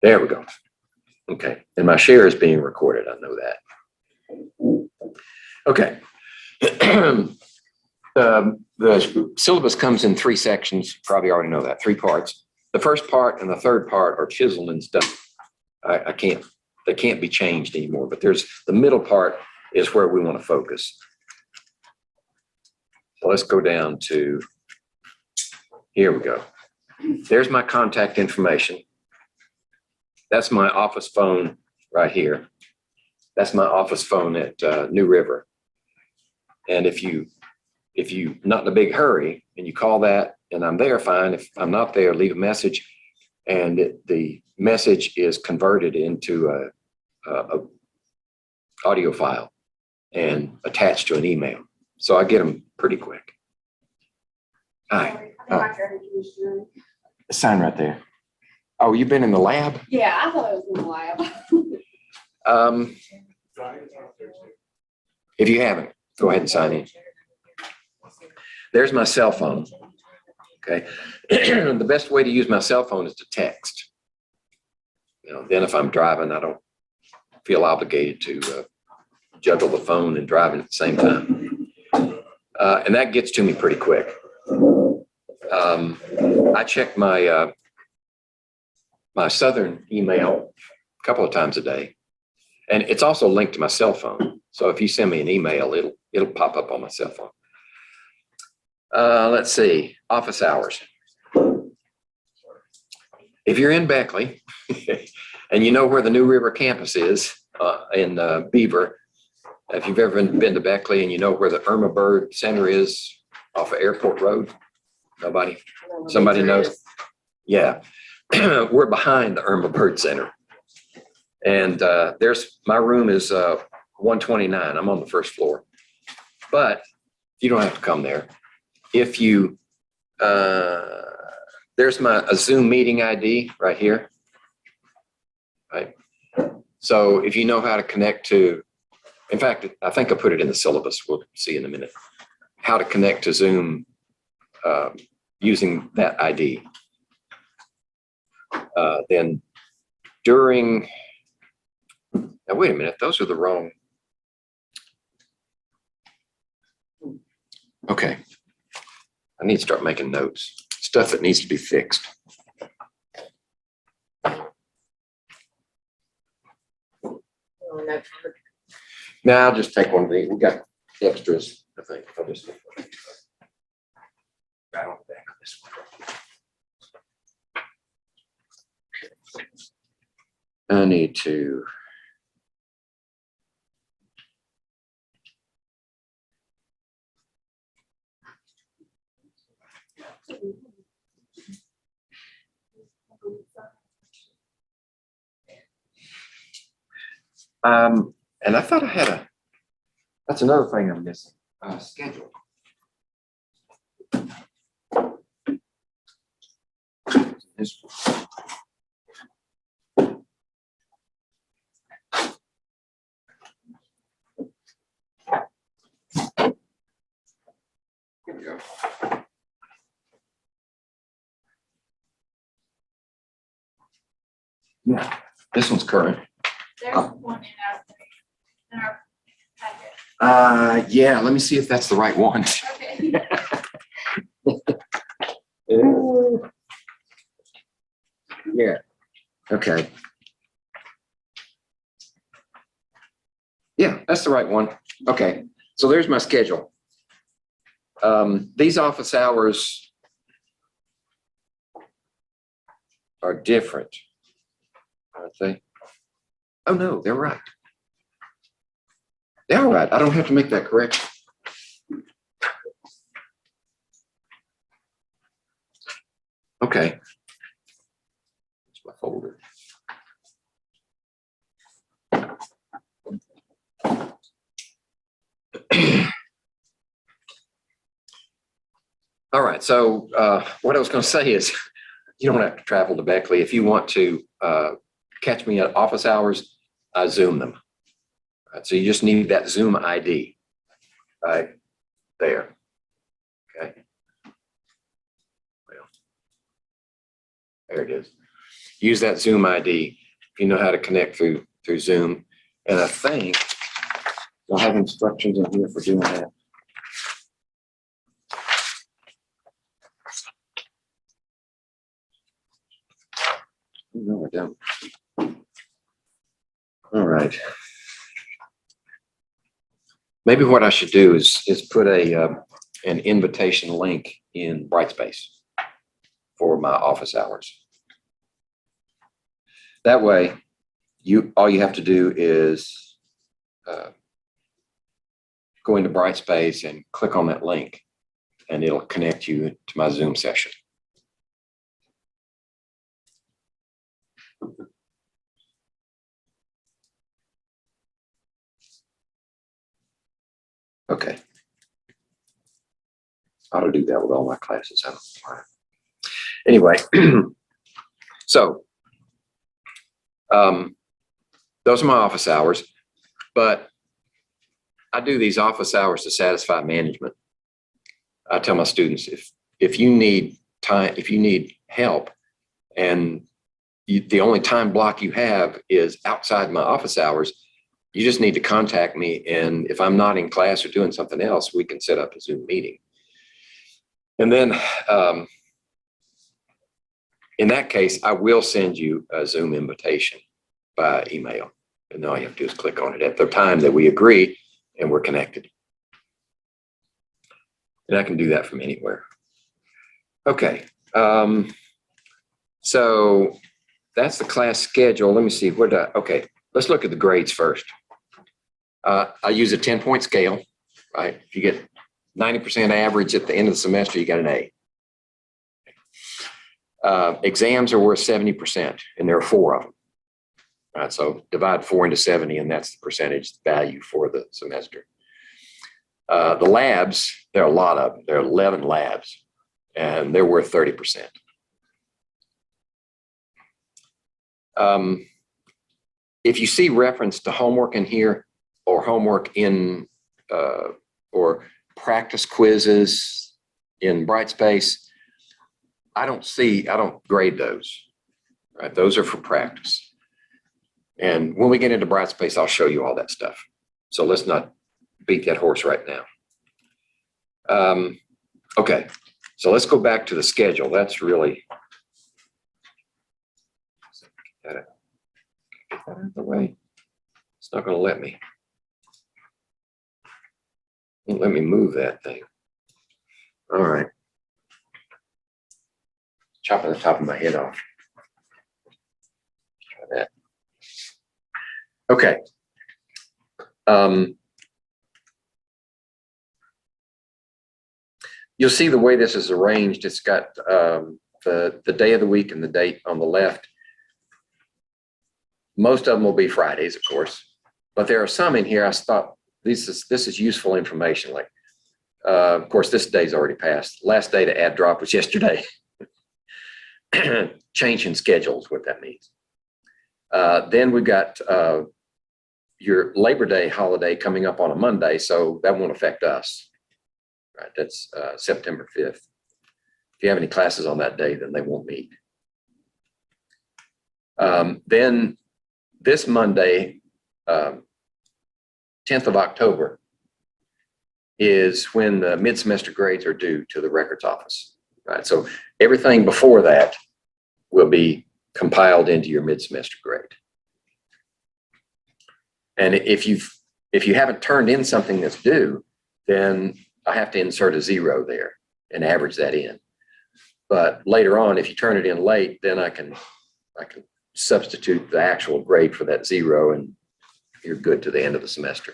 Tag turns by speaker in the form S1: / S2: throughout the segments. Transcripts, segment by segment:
S1: There we go. Okay, and my share is being recorded. I know that. Okay. The syllabus comes in 3 sections. You probably already know that, 3 parts. The first part and the third part are chiseled and stuff. They can't be changed anymore, but there's the middle part is where we want to focus. So let's go down to, here we go. There's my contact information. That's my office phone right here. That's my office phone at New River. And if you not in a big hurry and you call that and I'm there, fine. If I'm not there, leave a message, and the message is converted into a audio file and attached to an email. So I get them pretty quick. Hi. Sign right there. Oh, you've been in the lab?
S2: Yeah, I thought it was in the lab.
S1: If you haven't, go ahead and sign in. There's my cell phone. Okay. The best way to use my cell phone is to text. You know, then if I'm driving, I don't feel obligated to juggle the phone and driving at the same time. And that gets to me pretty quick. I check my my Southern email a couple of times a day, and it's also linked to my cell phone. So if you send me an email, it'll pop up on my cell phone. Let's see, office hours. If you're in Beckley and you know where the New River campus is in Beaver, if you've ever been to Beckley and you know where the Irma Bird Center is off of Airport Road, nobody? Somebody knows? Yeah, we're behind the Irma Bird Center. And there's, my room is 129. I'm on the first floor, but you don't have to come there. If you, there's a Zoom meeting ID right here, right? So if you know how to connect to, in fact, I think I put it in the syllabus. We'll see in a minute how to connect to Zoom using that ID. Then during, now wait a minute, those are the wrong. Okay. I need to start making notes, stuff that needs to be fixed. Now I'll just take one of these. We got extras, I think. I'll just right on the back of this one. I need to. And I thought I had that's another thing I'm missing, schedule. This one. Here we go. Yeah, this one's current.
S2: There's one in our packet.
S1: Yeah, let me see if that's the right one.
S2: Okay.
S1: Yeah, okay. Yeah, that's the right one. Okay, so there's my schedule. These office hours are different, aren't they? Oh no, they're right. They're right. I don't have to make that correction. Okay. That's my folder. All right. So what I was going to say is you don't have to travel to Beckley. If you want to catch me at office hours, I Zoom them. Right, so you just need that Zoom ID right there. Okay. Well, there it is. use that Zoom ID if you know how to connect through Zoom. And I think you'll have instructions in here for doing that. No, I don't. All right. Maybe what I should do is put an invitation link in Brightspace for my office hours. That way, all you have to do is go into Brightspace and click on that link, and it'll connect you to my Zoom session. Okay. I ought to do that with all my classes. I don't know why. Anyway, so those are my office hours, but I do these office hours to satisfy management. I tell my students, if you need time, if you need help, and the only time block you have is outside my office hours, you just need to contact me. And if I'm not in class or doing something else, we can set up a Zoom meeting. And then in that case, I will send you a Zoom invitation by email. And all you have to do is click on it at the time that we agree and we're connected. And I can do that from anywhere. Okay. So that's the class schedule. Let me see. Okay, let's look at the grades first. I use a 10-point scale, right? If you get 90% average at the end of the semester, you got an A. Exams are worth 70%, and there are 4 of them. All right, so divide 4 into 70, and that's the percentage value for the semester. The labs, there are a lot of them. There are 11 labs, and they're worth 30%. If you see reference to homework in here, or homework in, or practice quizzes in Brightspace, I don't grade those, right? Those are for practice. And when we get into Brightspace, I'll show you all that stuff. So let's not beat that horse right now. Okay, so let's go back to the schedule. That's really, get that out of the way. It's not going to let me. Won't let me move that thing. All right. Chopping the top of my head off. Try that. Okay. You'll see the way this is arranged. It's got the day of the week and the date on the left. Most of them will be Fridays, of course, but there are some in here I thought this is useful information. Like, of course, this day's already passed. Last day to add drop was yesterday. Change in schedule is what that means. Then we've got your Labor Day holiday coming up on a Monday, so that won't affect us. Right, that's September 5th. If you have any classes on that day, then they won't meet. Then this Monday, 10th of October, is when the mid-semester grades are due to the records office. Right, so everything before that will be compiled into your mid-semester grade. And if you haven't turned in something that's due, then I have to insert a 0 there and average that in. But later on, if you turn it in late, then I can substitute the actual grade for that 0, and you're good to the end of the semester.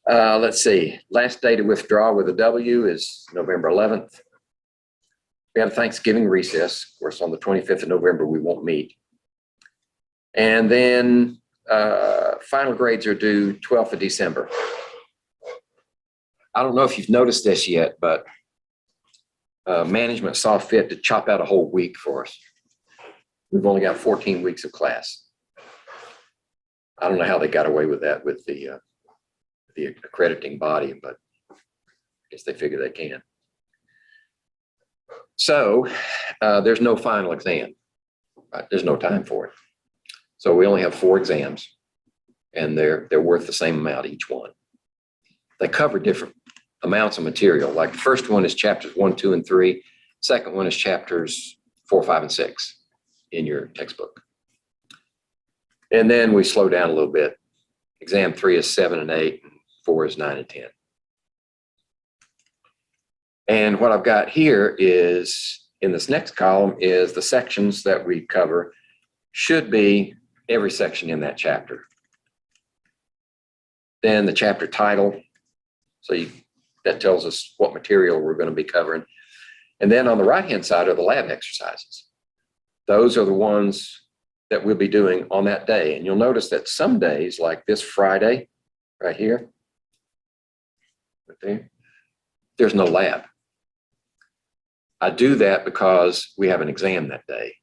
S1: Let's see, last day to withdraw with a W is November 11th. We have Thanksgiving recess. Of course, on the 25th of November, we won't meet. And then final grades are due 12th of December. I don't know if you've noticed this yet, but management saw fit to chop out a whole week for us. We've only got 14 weeks of class. I don't know how they got away with that with the accrediting body, but I guess they figure they can. So there's no final exam, right? There's no time for it. So we only have 4 exams, and they're worth the same amount each one. They cover different amounts of material. Like the first one is chapters 1, 2, and 3. Second one is chapters 4, 5, and 6 in your textbook. And then we slow down a little bit. Exam 3 is 7 and 8, and 4 is 9 and 10. And what I've got here is, in this next column, is the sections that we cover should be every section in that chapter. Then the chapter title, so that tells us what material we're going to be covering. And then on the right-hand side are the lab exercises. Those are the ones that we'll be doing on that day. And you'll notice that some days, like this Friday, right here, right there, there's no lab. I do that because we have an exam that day,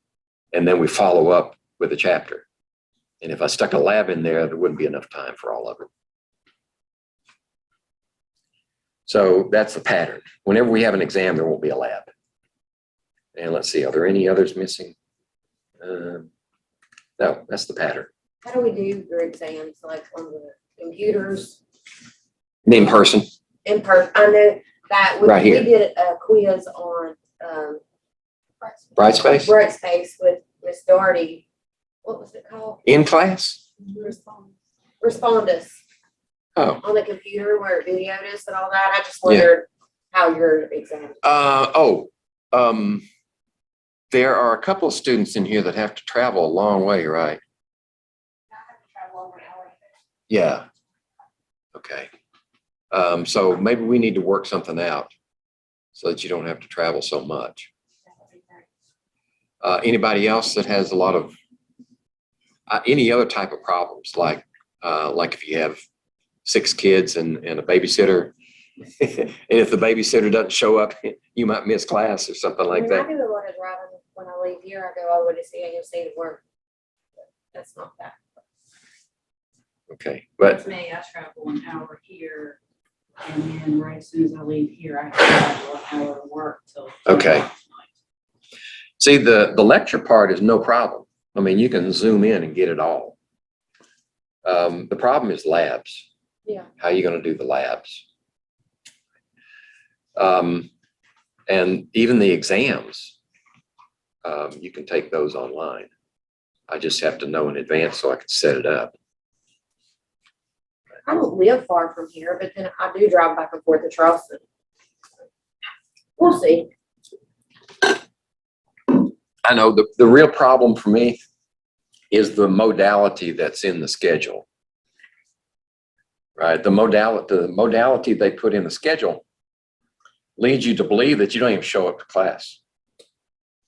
S1: and then we follow up with a chapter. And if I stuck a lab in there, there wouldn't be enough time for all of it. So that's the pattern. Whenever we have an exam, there won't be a lab. And let's see, are there any others missing? No, that's the pattern.
S2: How do we do your exams, like on the computers?
S1: In person.
S2: In person, I know that
S1: Right here.
S2: we did a quiz on
S1: Brightspace?
S2: Brightspace with Miss Doherty. What was it called?
S1: In class?
S2: Respondus
S1: Oh.
S2: on the computer where it videoed us and all that. I just wondered how your exam.
S1: There are a couple of students in here that have to travel a long way, right?
S2: I have to travel over an hour.
S1: Yeah. Okay. So maybe we need to work something out so that you don't have to travel so much. Anybody else that has a lot of any other type of problems, like if you have 6 kids and a babysitter, and if the babysitter doesn't show up, you might miss class or something like
S2: I
S1: that.
S2: do a lot of driving when I leave here. I go all the way to CAMC to work. That's not that.
S1: Okay, but
S3: That's me. I travel an hour here, and then right as soon as I leave here, I have to travel an hour to work till.
S1: Okay. See, the lecture part is no problem. I mean, you can zoom in and get it all. The problem is labs.
S2: Yeah.
S1: How are you going to do the labs? And even the exams, you can take those online. I just have to know in advance so I can set it up.
S2: I don't live far from here, but then I do drive back and forth to Charleston. We'll see.
S1: I know the real problem for me is the modality that's in the schedule, right? The modality they put in the schedule leads you to believe that you don't even show up to class,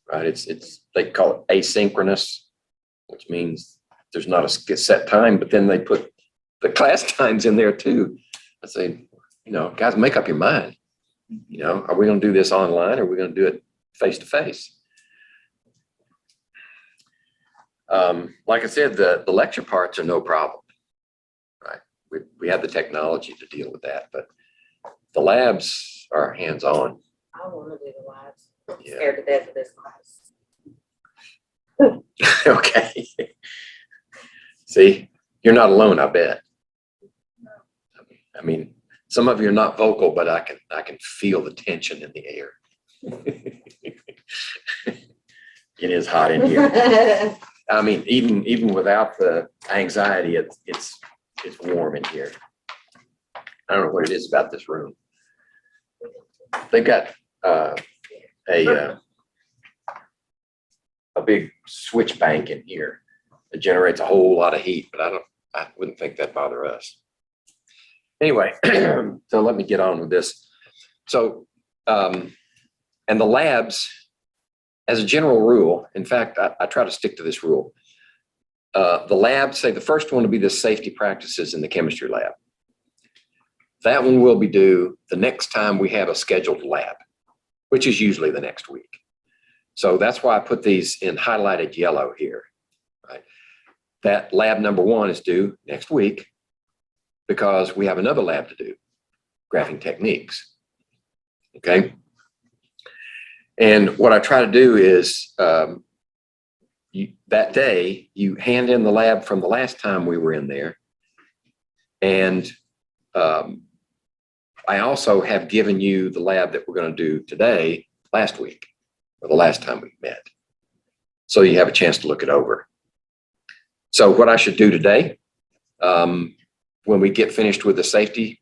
S1: right? They call it asynchronous, which means there's not a set time, but then they put the class times in there too. I say, guys, make up your mind. Are we going to do this online or are we going to do it face to face? Like I said, the lecture parts are no problem, right? We have the technology to deal with that, but the labs are hands-on.
S2: I want to do the labs. I'm
S1: Yeah.
S2: scared to death of this class.
S1: Okay. See, you're not alone, I bet. I mean, some of you are not vocal, but I can feel the tension in the air. It is hot in here. I mean, even without the anxiety, it's warm in here. I don't know what it is about this room. They've got a big switch bank in here that generates a whole lot of heat, but I wouldn't think that'd bother us. Anyway, so let me get on with this. So, and the labs, as a general rule, in fact, I try to stick to this rule. The labs, say the first one will be the safety practices in the chemistry lab. That one will be due the next time we have a scheduled lab, which is usually the next week. So that's why I put these in highlighted yellow here, right? That lab number 1 is due next week because we have another lab to do, graphing techniques, okay? And what I try to do is that day, you hand in the lab from the last time we were in there. And I also have given you the lab that we're going to do today, last week, or the last time we met. So you have a chance to look it over. So what I should do today, when we get finished with the safety,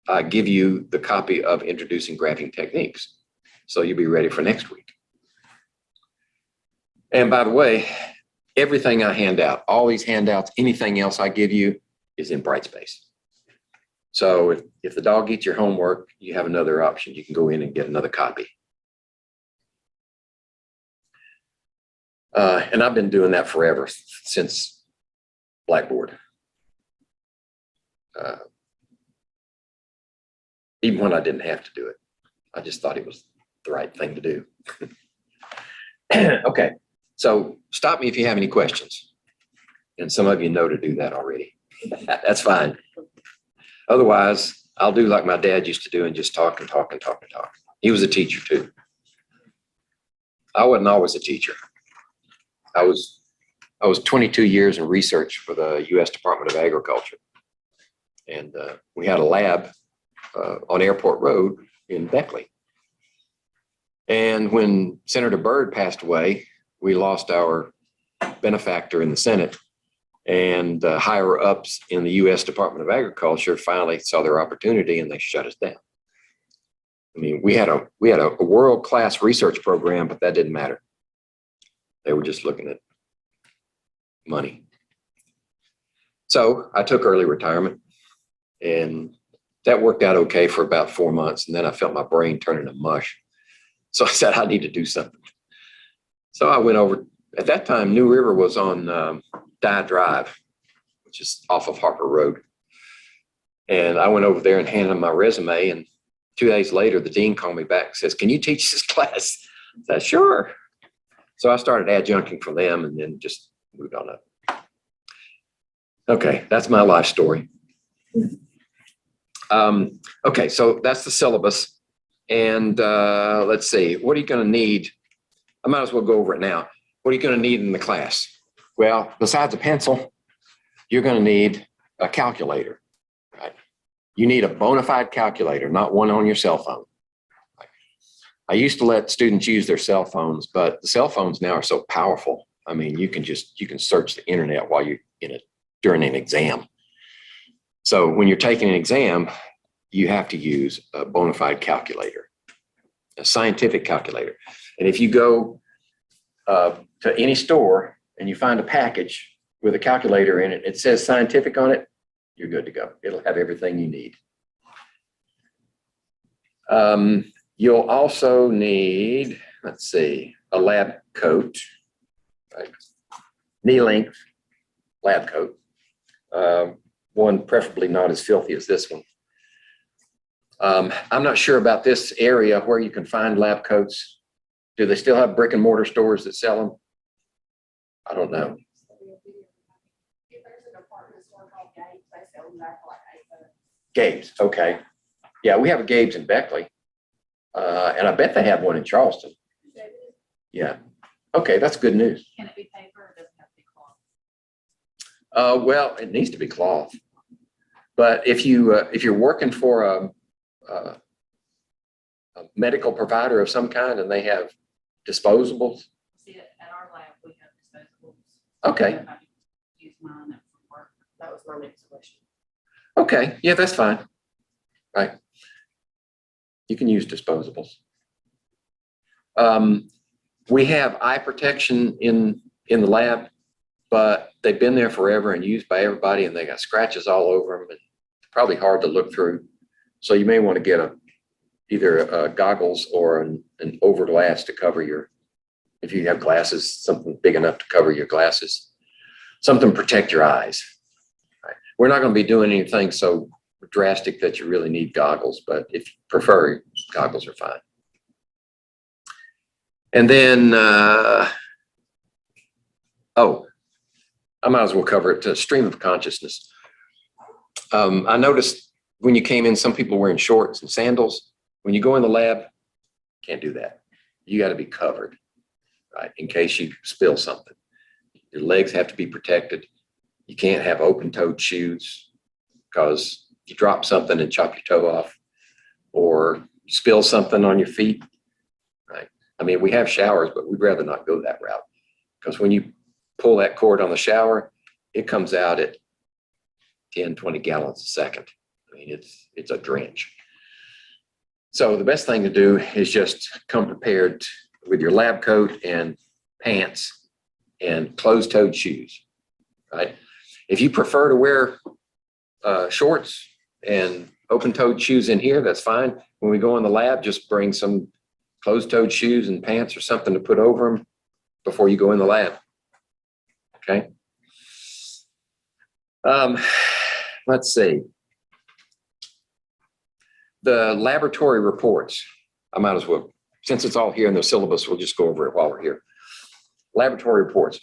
S1: I give you the copy of Introducing Graphing Techniques. So you'll be ready for next week. And by the way, everything I hand out, all these handouts, anything else I give you is in Brightspace. So if the dog eats your homework, you have another option. You can go in and get another copy. And I've been doing that forever, since Blackboard. Even when I didn't have to do it. I just thought it was the right thing to do. Okay, so stop me if you have any questions. And some of you know to do that already. That's fine. Otherwise, I'll do like my dad used to do and just talk and talk and talk and talk. He was a teacher too. I wasn't always a teacher. I was 22 years in research for the U.S. Department of Agriculture. And we had a lab on Airport Road in Beckley. And when Senator Byrd passed away, we lost our benefactor in the Senate, and higher ups in the U.S. Department of Agriculture finally saw their opportunity and they shut us down. I mean, we had a world-class research program, but that didn't matter. They were just looking at money. So I took early retirement, and that worked out okay for about 4 months. And then I felt my brain turning to mush. So I said, I need to do something. So I went over, at that time, New River was on Dye Drive, which is off of Harper Road. And I went over there and handed him my resume. And 2 days later, the dean called me back and says, can you teach this class? I said, sure. So I started adjuncting for them and then just moved on up. Okay, that's my life story. Okay, so that's the syllabus. And let's see, what are you going to need? I might as well go over it now. What are you going to need in the class? Well, besides a pencil, you're going to need a calculator. Right? You need a bona fide calculator, not one on your cell phone. I used to let students use their cell phones, but the cell phones now are so powerful. I mean, you can search the internet while you're in it during an exam. So when you're taking an exam, you have to use a bona fide calculator, a scientific calculator. And if you go to any store and you find a package with a calculator in it, it says scientific on it, you're good to go. It'll have everything you need. You'll also need, let's see, a lab coat, right? Knee length lab coat. One preferably not as filthy as this one. I'm not sure about this area where you can find lab coats. Do they still have brick and mortar stores that sell them? I don't know. Gabe's, okay. Yeah, we have a Gabe's in Beckley. And I bet they have one in Charleston. Yeah. Okay, that's good news.
S3: Can it be paper or does it have to be cloth?
S1: Well, it needs to be cloth. But if you're working for a medical provider of some kind and they have disposables.
S3: See, at our lab, we have disposables.
S1: Okay.
S3: If I could use mine at work.
S2: That was my next question.
S1: Okay, yeah, that's fine. Right. You can use disposables. We have eye protection in the lab, but they've been there forever and used by everybody, and they got scratches all over them, and it's probably hard to look through. So you may want to get either goggles or an over glass to cover if you have glasses, something big enough to cover your glasses, something to protect your eyes. Right. We're not going to be doing anything so drastic that you really need goggles, but if you prefer, goggles are fine. And then, I might as well cover it, stream of consciousness. I noticed when you came in, some people wearing shorts and sandals. When you go in the lab, can't do that. you got to be covered, right? In case you spill something. Your legs have to be protected. You can't have open-toed shoes because you drop something and chop your toe off, or you spill something on your feet, right? I mean, we have showers, but we'd rather not go that route, because when you pull that cord on the shower, it comes out at 10, 20 gallons a second. I mean, it's a drench. So the best thing to do is just come prepared with your lab coat and pants and closed-toed shoes, right? If you prefer to wear shorts and open-toed shoes in here, that's fine. When we go in the lab, just bring some closed-toed shoes and pants or something to put over them before you go in the lab, okay? Let's see. The laboratory reports, I might as well, since it's all here in the syllabus, we'll just go over it while we're here. Laboratory reports.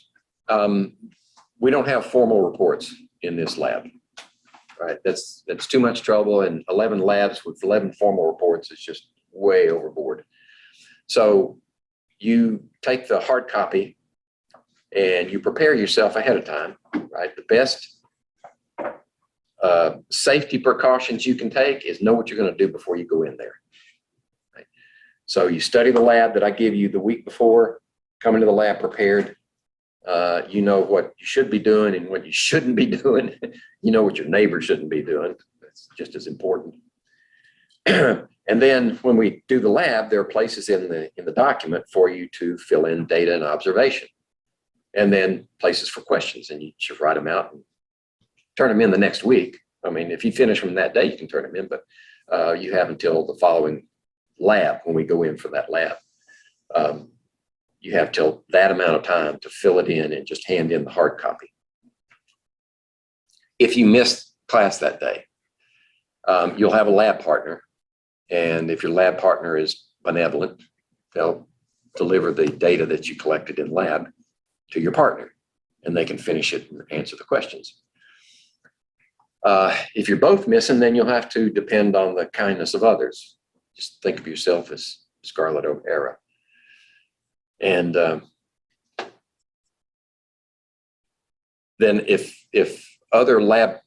S1: We don't have formal reports in this lab, right? That's too much trouble, and 11 labs with 11 formal reports is just way overboard. So you take the hard copy and you prepare yourself ahead of time, right? The best safety precautions you can take is know what you're going to do before you go in there. Right? So you study the lab that I give you the week before, come into the lab prepared. You know what you should be doing and what you shouldn't be doing. You know what your neighbor shouldn't be doing. That's just as important. And then when we do the lab, there are places in the document for you to fill in data and observation, and then places for questions, and you should write them out and turn them in the next week. I mean, if you finish them that day, you can turn them in, but you have until the following lab when we go in for that lab. You have till that amount of time to fill it in and just hand in the hard copy. If you miss class that day, you'll have a lab partner. And if your lab partner is benevolent, they'll deliver the data that you collected in lab to your partner, and they can finish it and answer the questions. If you're both missing, then you'll have to depend on the kindness of others. Just think of yourself as Scarlett O'Hara. And then if other lab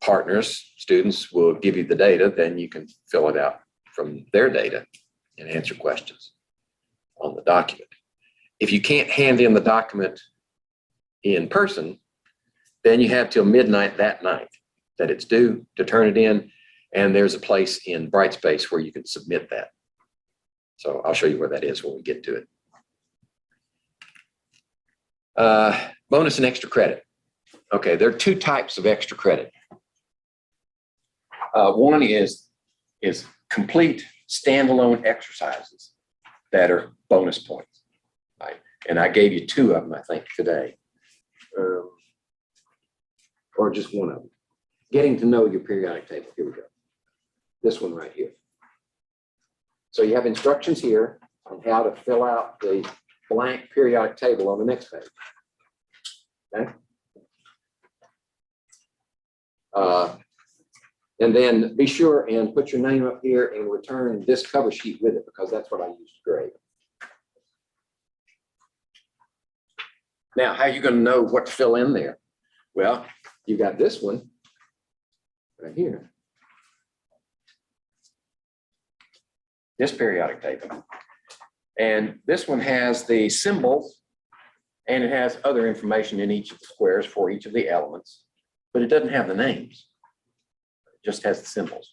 S1: partners, students, will give you the data, then you can fill it out from their data and answer questions on the document. If you can't hand in the document in person, then you have till midnight that night that it's due to turn it in, and there's a place in Brightspace where you can submit that. So I'll show you where that is when we get to it. Bonus and extra credit. Okay, there are two types of extra credit. One is complete standalone exercises that are bonus points, right? And I gave you two of them, I think, today. Or just one of them. Getting to know your periodic table. Here we go. This one right here. So you have instructions here on how to fill out the blank periodic table on the next page. Okay. And then be sure and put your name up here and return this cover sheet with it, because that's what I used to grade. Now, how are you going to know what to fill in there? Well, you got this one right here. This periodic table. And this one has the symbols, and it has other information in each of the squares for each of the elements, but it doesn't have the names. It just has the symbols,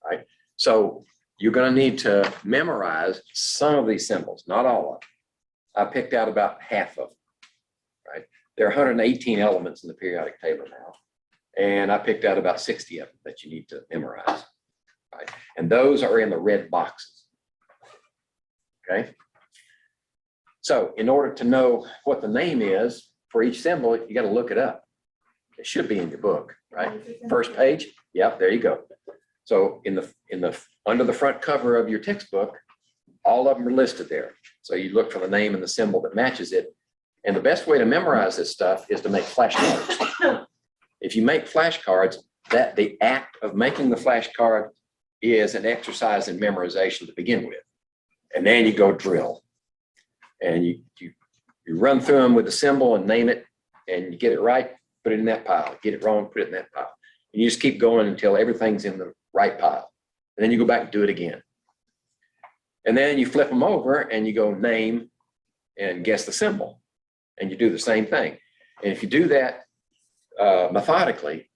S1: right? So you're going to need to memorize some of these symbols, not all of them. I picked out about half of them, right? There are 118 elements in the periodic table now, and I picked out about 60 of them that you need to memorize, right? And those are in the red boxes, okay? So in order to know what the name is for each symbol, you got to look it up. It should be in your book, right? First page. Yep, there you go. So under the front cover of your textbook, all of them are listed there. So you look for the name and the symbol that matches it. And the best way to memorize this stuff is to make flashcards. If you make flashcards, the act of making the flashcard is an exercise in memorization to begin with. And then you go drill. And you run through them with the symbol and name it, and you get it right, put it in that pile. Get it wrong, put it in that pile. And you just keep going until everything's in the right pile. And then you go back and do it again. And then you flip them over and you go name and guess the symbol. And you do the same thing. And if you do that methodically,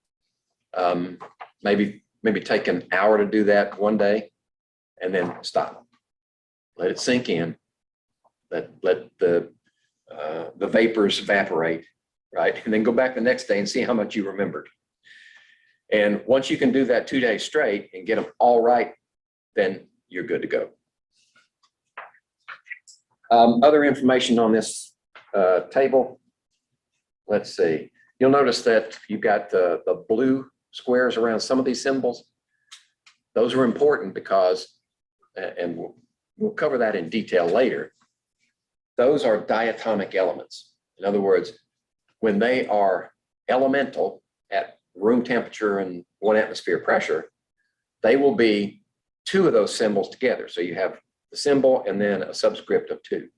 S1: maybe take an hour to do that one day and then stop. Let it sink in. Let the vapors evaporate, right? And then go back the next day and see how much you remembered. And once you can do that 2 days straight and get them all right, then you're good to go. Other information on this table. Let's see. You'll notice that you've got the blue squares around some of these symbols. Those are important because, and we'll cover that in detail later. Those are diatomic elements. In other words, when they are elemental at room temperature and 1 atmosphere pressure, they will be 2 of those symbols together. So you have the symbol and then a subscript of 2.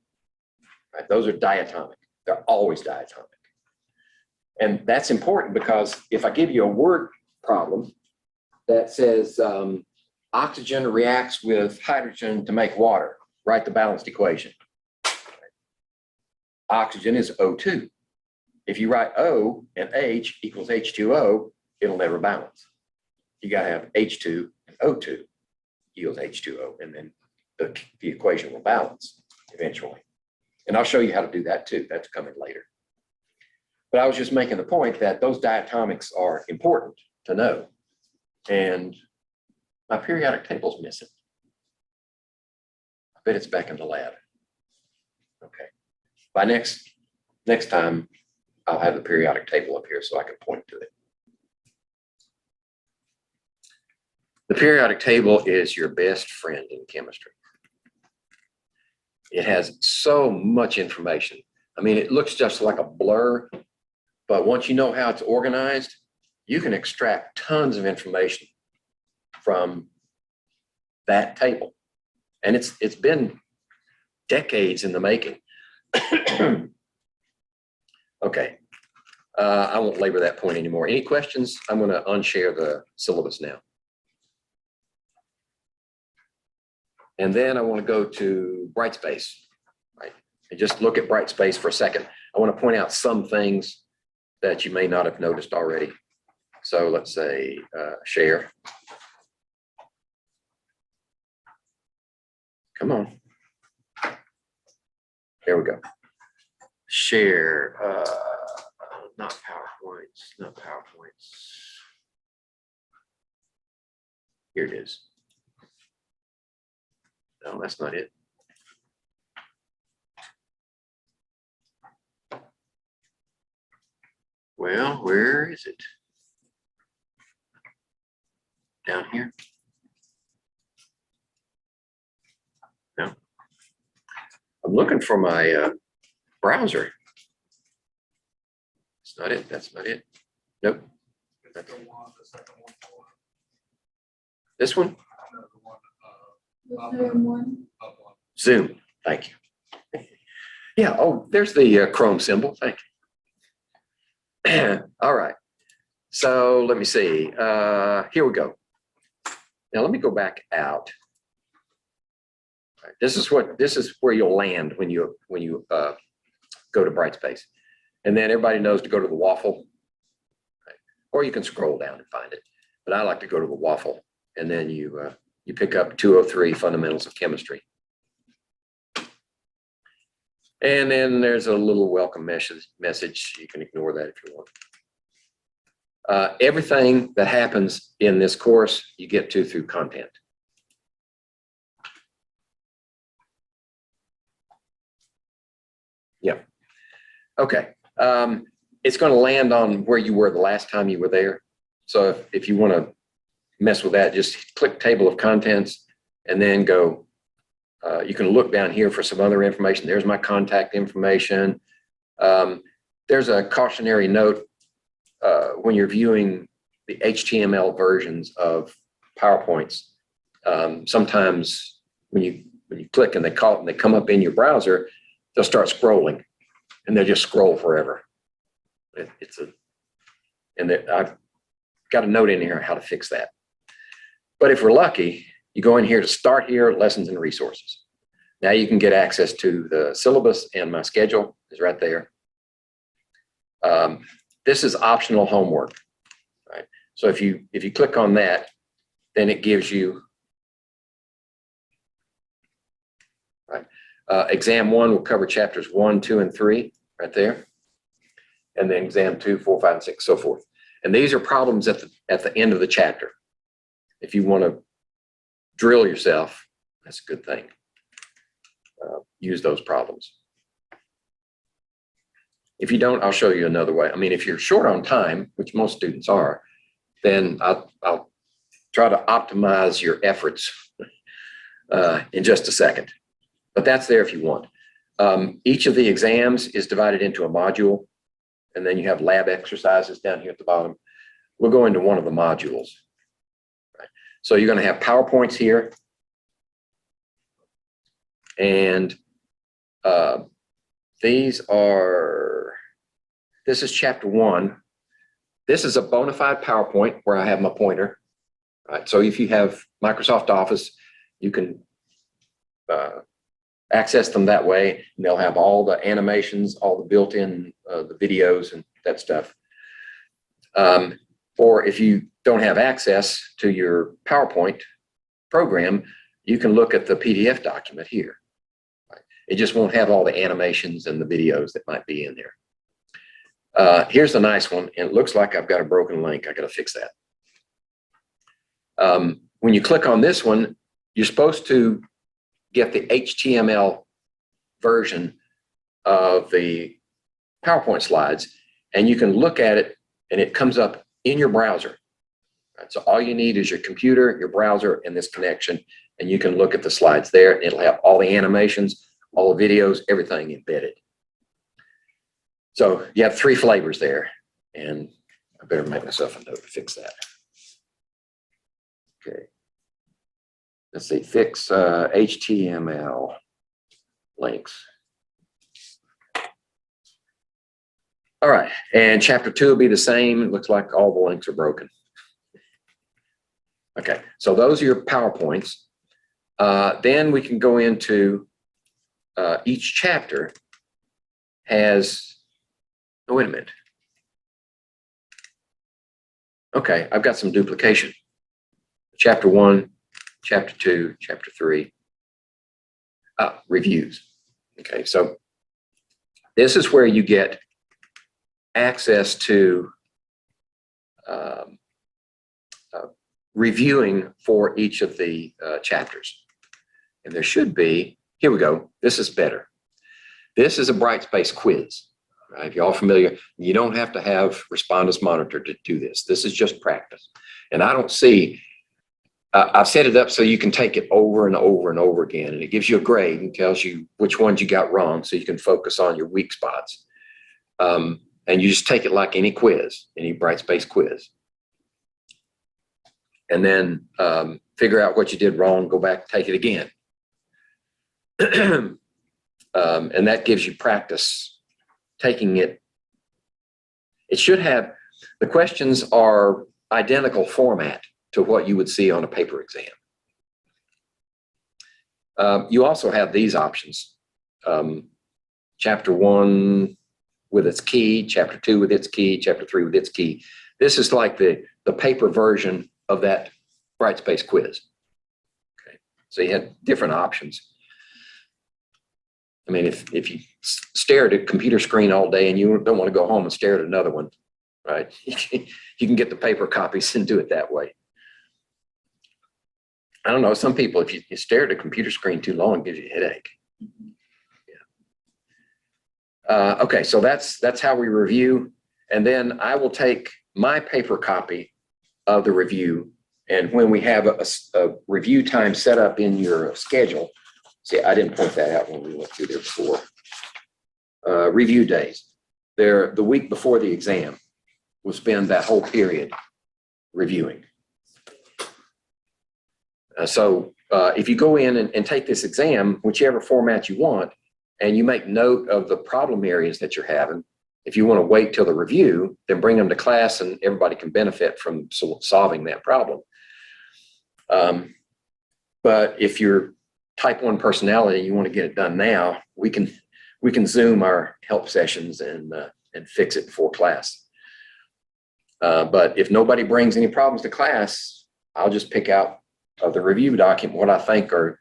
S1: Right? Those are diatomic. They're always diatomic. And that's important because if I give you a word problem that says oxygen reacts with hydrogen to make water, write the balanced equation. Oxygen is O2. If you write O and H equals H2O, it'll never balance. You got to have H2 and O2 yields H2O, and then the equation will balance eventually. And I'll show you how to do that too. That's coming later. But I was just making the point that those diatomics are important to know. And my periodic table's missing. I bet it's back in the lab. Okay. By next time, I'll have the periodic table up here so I can point to it. The periodic table is your best friend in chemistry. It has so much information. I mean, it looks just like a blur, but once you know how it's organized, you can extract tons of information from that table. And it's been decades in the making. Okay, I won't labor that point anymore. Any questions? I'm going to unshare the syllabus now. And then I want to go to Brightspace, right? And just look at Brightspace for a second. I want to point out some things that you may not have noticed already. So let's say share. Come on. There we go. Share, not PowerPoints. Here it is. No, that's not it. Well, where is it? Down here? No. I'm looking for my browser. It's not it. That's not it. Nope. That's this one? Zoom. Thank you. Yeah. Oh, there's the Chrome symbol. Thank you. All right. So let me see. Here we go. Now let me go back out. Right. This is where you'll land when you go to Brightspace, and then everybody knows to go to the waffle, right? Or you can scroll down and find it. But I like to go to the waffle, and then you pick up 203 Fundamentals of Chemistry. And then there's a little welcome message. You can ignore that if you want. Everything that happens in this course, you get to through content. Yeah. Okay. It's going to land on where you were the last time you were there. So if you want to mess with that, just click table of contents and then go. You can look down here for some other information. There's my contact information. There's a cautionary note when you're viewing the HTML versions of PowerPoints. Sometimes when when you click and they call it and they come up in your browser, they'll start scrolling and they'll just scroll forever. I've got a note in here on how to fix that. But if we're lucky, you go in here to start here, lessons and resources. Now you can get access to the syllabus, and my schedule is right there. This is optional homework, right? So if you click on that, then it gives you, right? Exam 1 will cover chapters 1, 2, and 3 right there. And then exam 2, 4, 5, and 6, so forth. And these are problems at the end of the chapter. If you want to drill yourself, that's a good thing. Use those problems. If you don't, I'll show you another way. I mean, if you're short on time, which most students are, then I'll try to optimize your efforts in just a second. But that's there if you want. Each of the exams is divided into a module, and then you have lab exercises down here at the bottom. We'll go into one of the modules. Right? So you're going to have PowerPoints here. And this is chapter 1. This is a bona fide PowerPoint where I have my pointer. Right? So if you have Microsoft Office, you can access them that way, and they'll have all the animations, all the built-in the videos and that stuff. Or if you don't have access to your PowerPoint program, you can look at the PDF document here. Right? It just won't have all the animations and the videos that might be in there. Here's the nice one, and it looks like I've got a broken link. I got to fix that. When you click on this one, you're supposed to get the HTML version of the PowerPoint slides, and you can look at it and it comes up in your browser. Right? So all you need is your computer, your browser, and this connection, and you can look at the slides there, and it'll have all the animations, all the videos, everything embedded. So you have 3 flavors there, and I better make myself a note to fix that. Okay. Let's see, fix HTML links. All right, and chapter 2 will be the same. It looks like all the links are broken. Okay, so those are your PowerPoints. Then we can go into each chapter has, oh, wait a minute. Okay, I've got some duplication. Chapter 1, Chapter 2, Chapter 3, reviews. Okay, so this is where you get access to reviewing for each of the chapters. And there should be, here we go, this is better. This is a Brightspace quiz. Right? If you're all familiar, you don't have to have Respondus Monitor to do this. This is just practice. And I don't see, I've set it up so you can take it over and over and over again, and it gives you a grade and tells you which ones you got wrong so you can focus on your weak spots. And you just take it like any quiz, any Brightspace quiz. And then figure out what you did wrong, go back, take it again. And that gives you practice taking it. It should have, the questions are identical format to what you would see on a paper exam. You also have these options. Chapter 1 with its key, Chapter 2 with its key, Chapter 3 with its key. This is like the paper version of that Brightspace quiz. Okay. So you had different options. I mean, if you stare at a computer screen all day and you don't want to go home and stare at another one, right? You can get the paper copies and do it that way. I don't know, some people, if you stare at a computer screen too long, it gives you a headache. Yeah. Okay, so that's how we review. And then I will take my paper copy of the review, and when we have a review time set up in your schedule, see, I didn't point that out when we went through there before. Review days. They're the week before the exam. We'll spend that whole period reviewing. So if you go in and take this exam, whichever format you want, and you make note of the problem areas that you're having, if you want to wait till the review, then bring them to class and everybody can benefit from solving that problem. But if you're type 1 personality and you want to get it done now, we can Zoom our help sessions and fix it before class. But if nobody brings any problems to class, I'll just pick out of the review document what I think are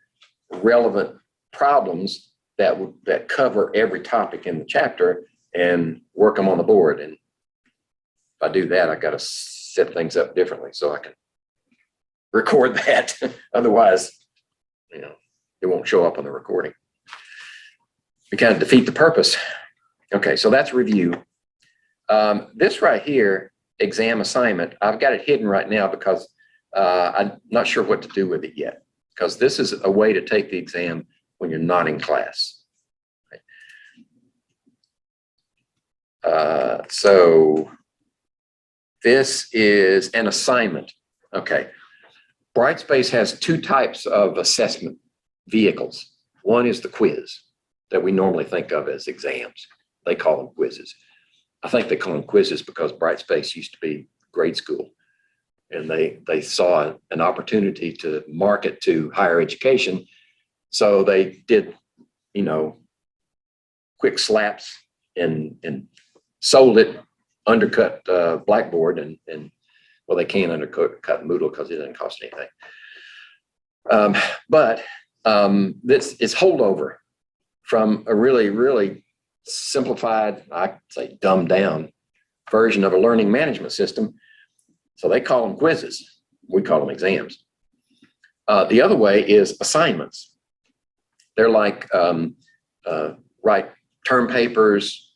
S1: relevant problems that cover every topic in the chapter and work them on the board. And if I do that, I got to set things up differently so I can record that. Otherwise, you know, it won't show up on the recording. We kind of defeat the purpose. Okay, so that's review. This right here, exam assignment, I've got it hidden right now because I'm not sure what to do with it yet, because this is a way to take the exam when you're not in class. So this is an assignment. Okay. Brightspace has 2 types of assessment vehicles. One is the quiz that we normally think of as exams. They call them quizzes. I think they call them quizzes because Brightspace used to be grade school, and they saw an opportunity to market to higher education. So they did, you know, quick slaps and sold it, undercut Blackboard, and well, they can't undercut Moodle because it doesn't cost anything. But this is holdover from a really, really simplified, I'd say dumbed down version of a learning management system. So they call them quizzes. We call them exams. The other way is assignments. They're like write term papers,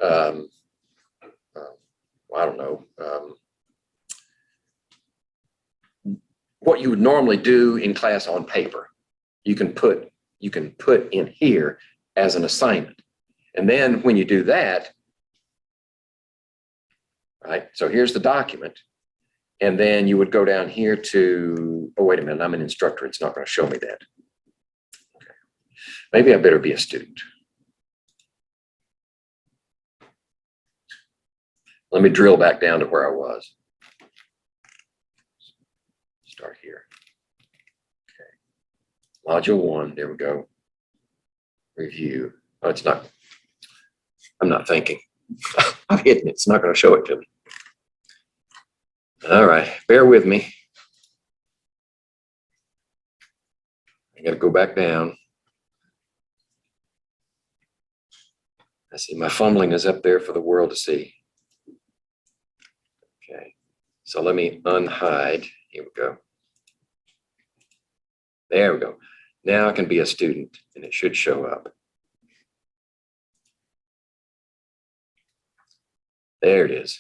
S1: I don't know, what you would normally do in class on paper. You can put in here as an assignment. And then when you do that, right, so here's the document. And then you would go down here to, oh, wait a minute, I'm an instructor. It's not going to show me that. Okay. Maybe I better be a student. Let me drill back down to where I was. Start here. Okay. Module 1, there we go. Review. Oh, it's not, I'm not thinking. I've hidden it. It's not going to show it to me. All right, bear with me. I got to go back down. I see my fumbling is up there for the world to see. Okay, so let me unhide. Here we go. There we go. Now I can be a student and it should show up. There it is.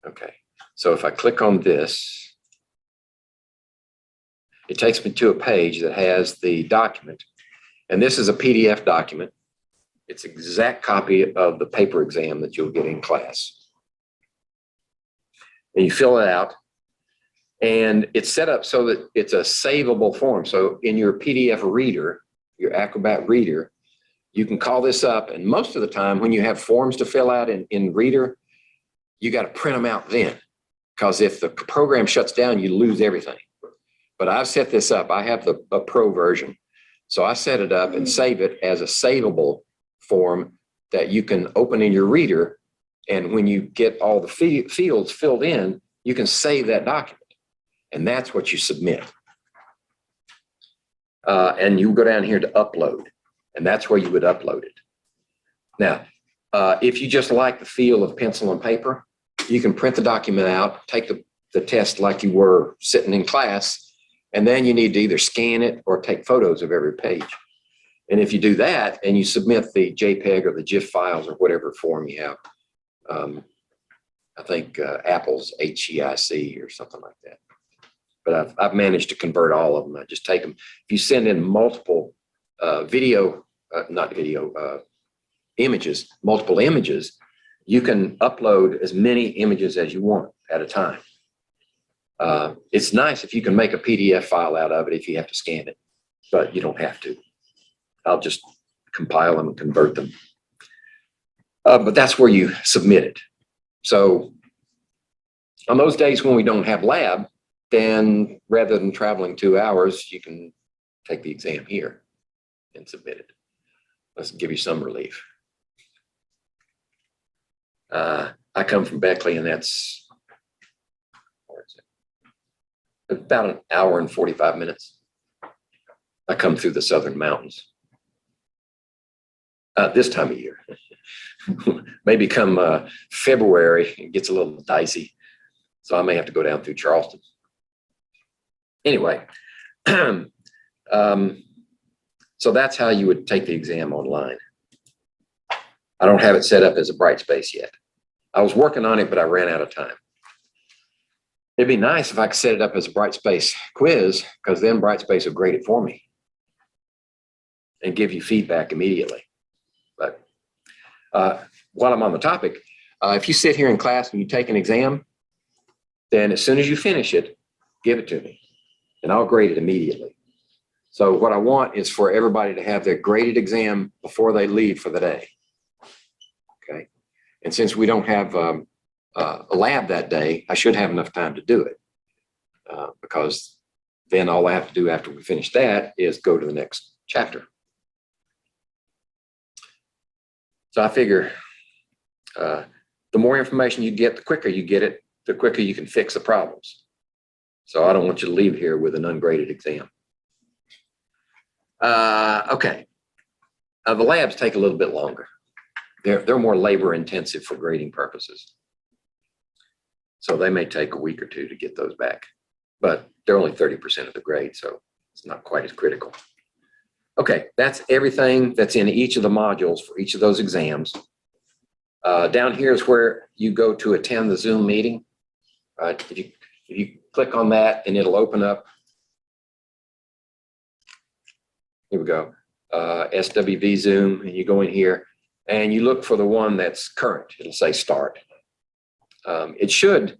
S1: Okay, so if I click on this, it takes me to a page that has the document. And this is a PDF document. It's an exact copy of the paper exam that you'll get in class. And you fill it out. And it's set up so that it's a savable form. So in your PDF reader, your Acrobat reader, you can call this up. And most of the time when you have forms to fill out in Reader, you got to print them out then. Because if the program shuts down, you lose everything. But I've set this up. I have a pro version. So I set it up and save it as a savable form that you can open in your reader. And when you get all the fields filled in, you can save that document. And that's what you submit. And you go down here to upload. And that's where you would upload it. Now, if you just like the feel of pencil and paper, you can print the document out, take the test like you were sitting in class, and then you need to either scan it or take photos of every page. And if you do that and you submit the JPEG or the GIF files or whatever form you have, I think Apple's HEIC or something like that. But I've managed to convert all of them. I just take them. If you send in multiple images, multiple images, you can upload as many images as you want at a time. It's nice if you can make a PDF file out of it if you have to scan it, but you don't have to. I'll just compile them and convert them. But that's where you submit it. So on those days when we don't have lab, then rather than traveling 2 hours, you can take the exam here and submit it. Let's give you some relief. I come from Beckley, and that's about an hour and 45 minutes. I come through the southern mountains this time of year. Maybe come February, it gets a little dicey. So I may have to go down through Charleston. Anyway, so that's how you would take the exam online. I don't have it set up as a Brightspace yet. I was working on it, but I ran out of time. It'd be nice if I could set it up as a Brightspace quiz, because then Brightspace will grade it for me and give you feedback immediately. But while I'm on the topic, if you sit here in class and you take an exam, then as soon as you finish it, give it to me and I'll grade it immediately. So what I want is for everybody to have their graded exam before they leave for the day. Okay. And since we don't have a lab that day, I should have enough time to do it because then all I have to do after we finish that is go to the next chapter. So I figure the more information you get, the quicker you get it, the quicker you can fix the problems. So I don't want you to leave here with an ungraded exam. Okay. The labs take a little bit longer. They're more labor intensive for grading purposes. So they may take a week or two to get those back, but they're only 30% of the grade, so it's not quite as critical. Okay, that's everything that's in each of the modules for each of those exams. Down here is where you go to attend the Zoom meeting. If you click on that, and it'll open up. Here we go, SWV Zoom, and you go in here, and you look for the one that's current. It'll say start. It should,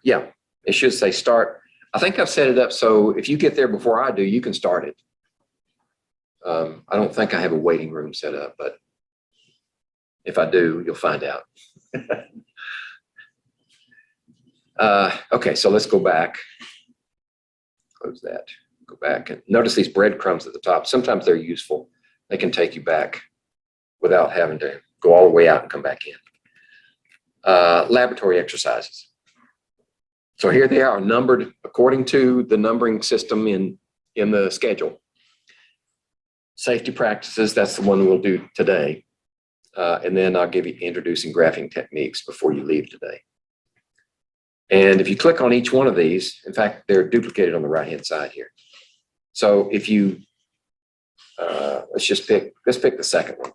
S1: yeah, it should say start. I think I've set it up so if you get there before I do, you can start it. I don't think I have a waiting room set up, but if I do, you'll find out. Okay, so let's go back. Close that. Go back and notice these breadcrumbs at the top. Sometimes they're useful. They can take you back without having to go all the way out and come back in. Laboratory exercises. So here they are numbered according to the numbering system in the schedule. Safety practices, that's the one we'll do today. And then I'll give you introducing graphing techniques before you leave today. And if you click on each one of these, in fact, they're duplicated on the right-hand side here. So if you, let's pick the second one.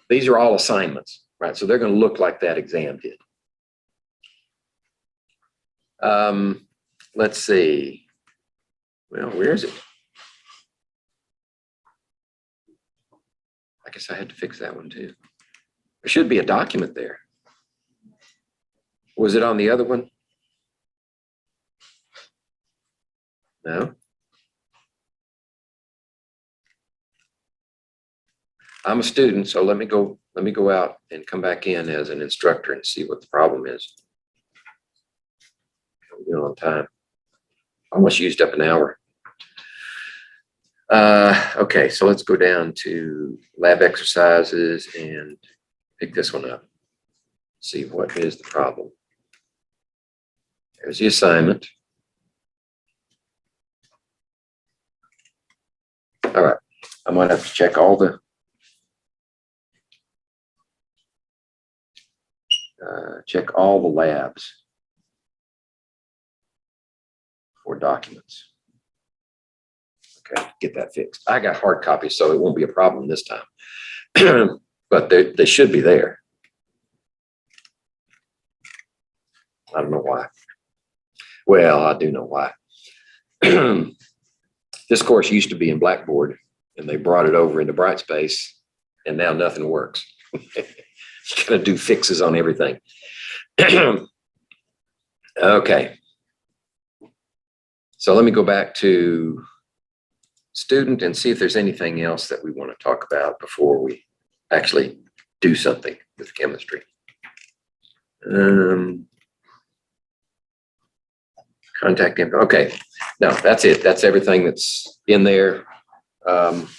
S1: These are all assignments, right? So they're going to look like that exam did. Let's see. Well, where is it? I guess I had to fix that one too. There should be a document there. Was it on the other one? No. I'm a student, so let me go out and come back in as an instructor and see what the problem is. I'm doing on time. Almost used up an hour. Okay, so let's go down to lab exercises and pick this one up. See what is the problem. There's the assignment. All right, I might have to check all the labs for documents. Okay, get that fixed. I got hard copies, so it won't be a problem this time. But they should be there. I don't know why. Well, I do know why. This course used to be in Blackboard, and they brought it over into Brightspace, and now nothing works. You gotta do fixes on everything. Okay. So let me go back to student and see if there's anything else that we want to talk about before we actually do something with chemistry. Contact info. Okay. No, that's it. That's everything that's in there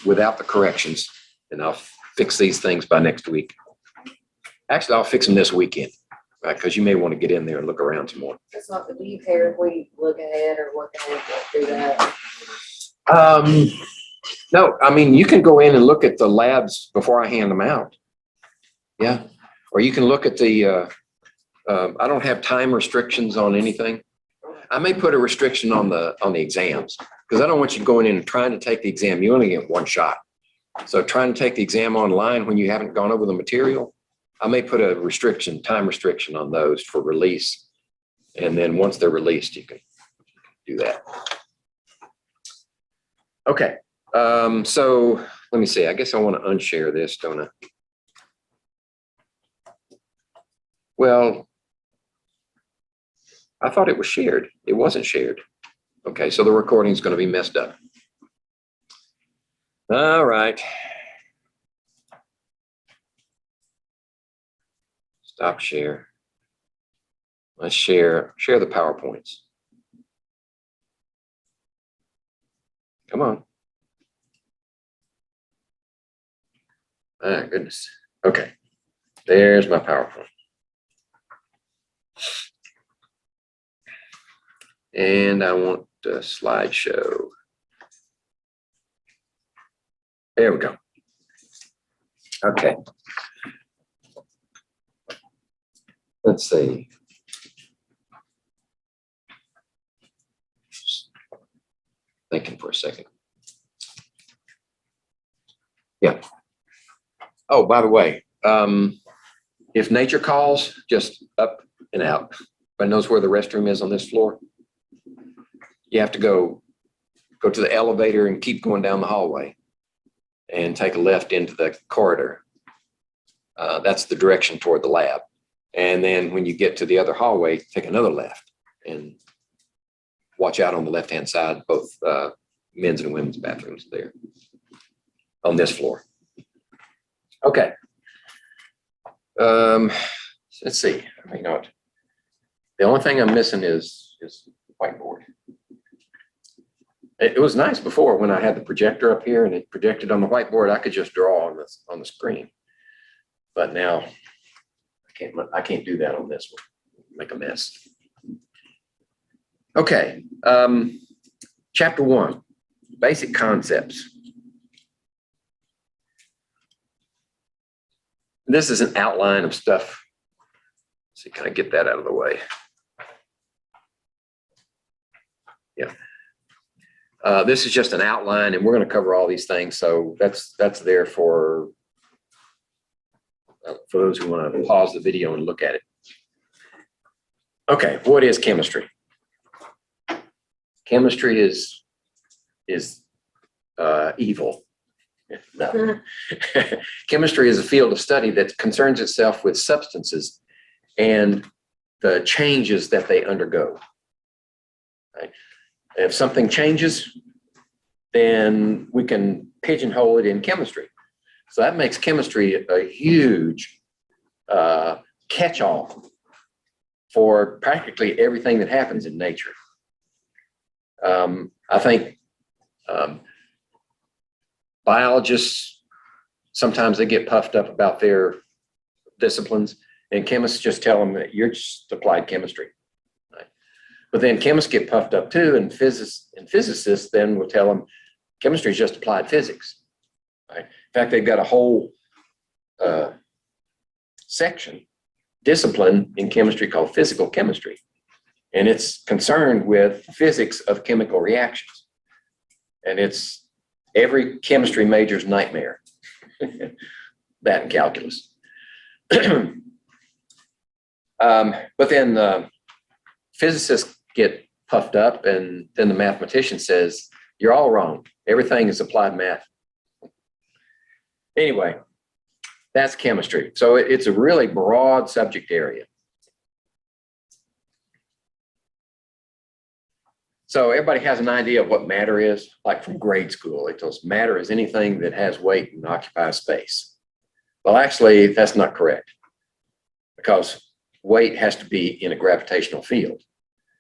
S1: without the corrections. And I'll fix these things by next week. Actually, I'll fix them this weekend, right? Because you may want to get in there and look around some more.
S2: It's not, do you care if we look ahead or work ahead to do that?
S1: No, I mean, you can go in and look at the labs before I hand them out. Yeah. Or you can look at the, I don't have time restrictions on anything. I may put a restriction on the exams because I don't want you going in and trying to take the exam. You only get one shot. So trying to take the exam online when you haven't gone over the material, I may put a restriction, time restriction on those for release. And then once they're released, you can do that. Okay. So let me see. I guess I want to unshare this, don't I? Well, I thought it was shared. It wasn't shared. Okay, so the recording is going to be messed up. All right. Stop share. Let's share the PowerPoints. Come on. Ah, goodness. Okay. There's my PowerPoint. And I want a slideshow. There we go. Okay. Let's see. Thinking for a second. Yeah. Oh, by the way, if nature calls, just up and out. Everybody knows where the restroom is on this floor. You have to go to the elevator and keep going down the hallway and take a left into the corridor. That's the direction toward the lab. And then when you get to the other hallway, take another left and watch out on the left-hand side, both men's and women's bathrooms there on this floor. Okay. Let's see. I mean, the only thing I'm missing is whiteboard. It was nice before when I had the projector up here and it projected on the whiteboard. I could just draw on the screen, but now I can't do that on this one. Make a mess. Okay. Chapter 1, basic concepts. This is an outline of stuff. Let's see, can I get that out of the way? Yeah. This is just an outline, and we're going to cover all these things. So that's there for those who want to pause the video and look at it. Okay, what is chemistry? Chemistry is evil. No. Chemistry is a field of study that concerns itself with substances and the changes that they undergo. Right? If something changes, then we can pigeonhole it in chemistry. So that makes chemistry a huge catch-all for practically everything that happens in nature. I think biologists, sometimes they get puffed up about their disciplines, and chemists just tell them that you're just applied chemistry. Right? But then chemists get puffed up too, and physicists then will tell them chemistry is just applied physics. Right? In fact, they've got a whole discipline in chemistry called physical chemistry. And it's concerned with physics of chemical reactions. And it's every chemistry major's nightmare, that and calculus. But then physicists get puffed up, and then the mathematician says, you're all wrong. Everything is applied math. Anyway, that's chemistry. So it's a really broad subject area. So everybody has an idea of what matter is, like from grade school. They tell us matter is anything that has weight and occupies space. Well, actually, that's not correct, because weight has to be in a gravitational field.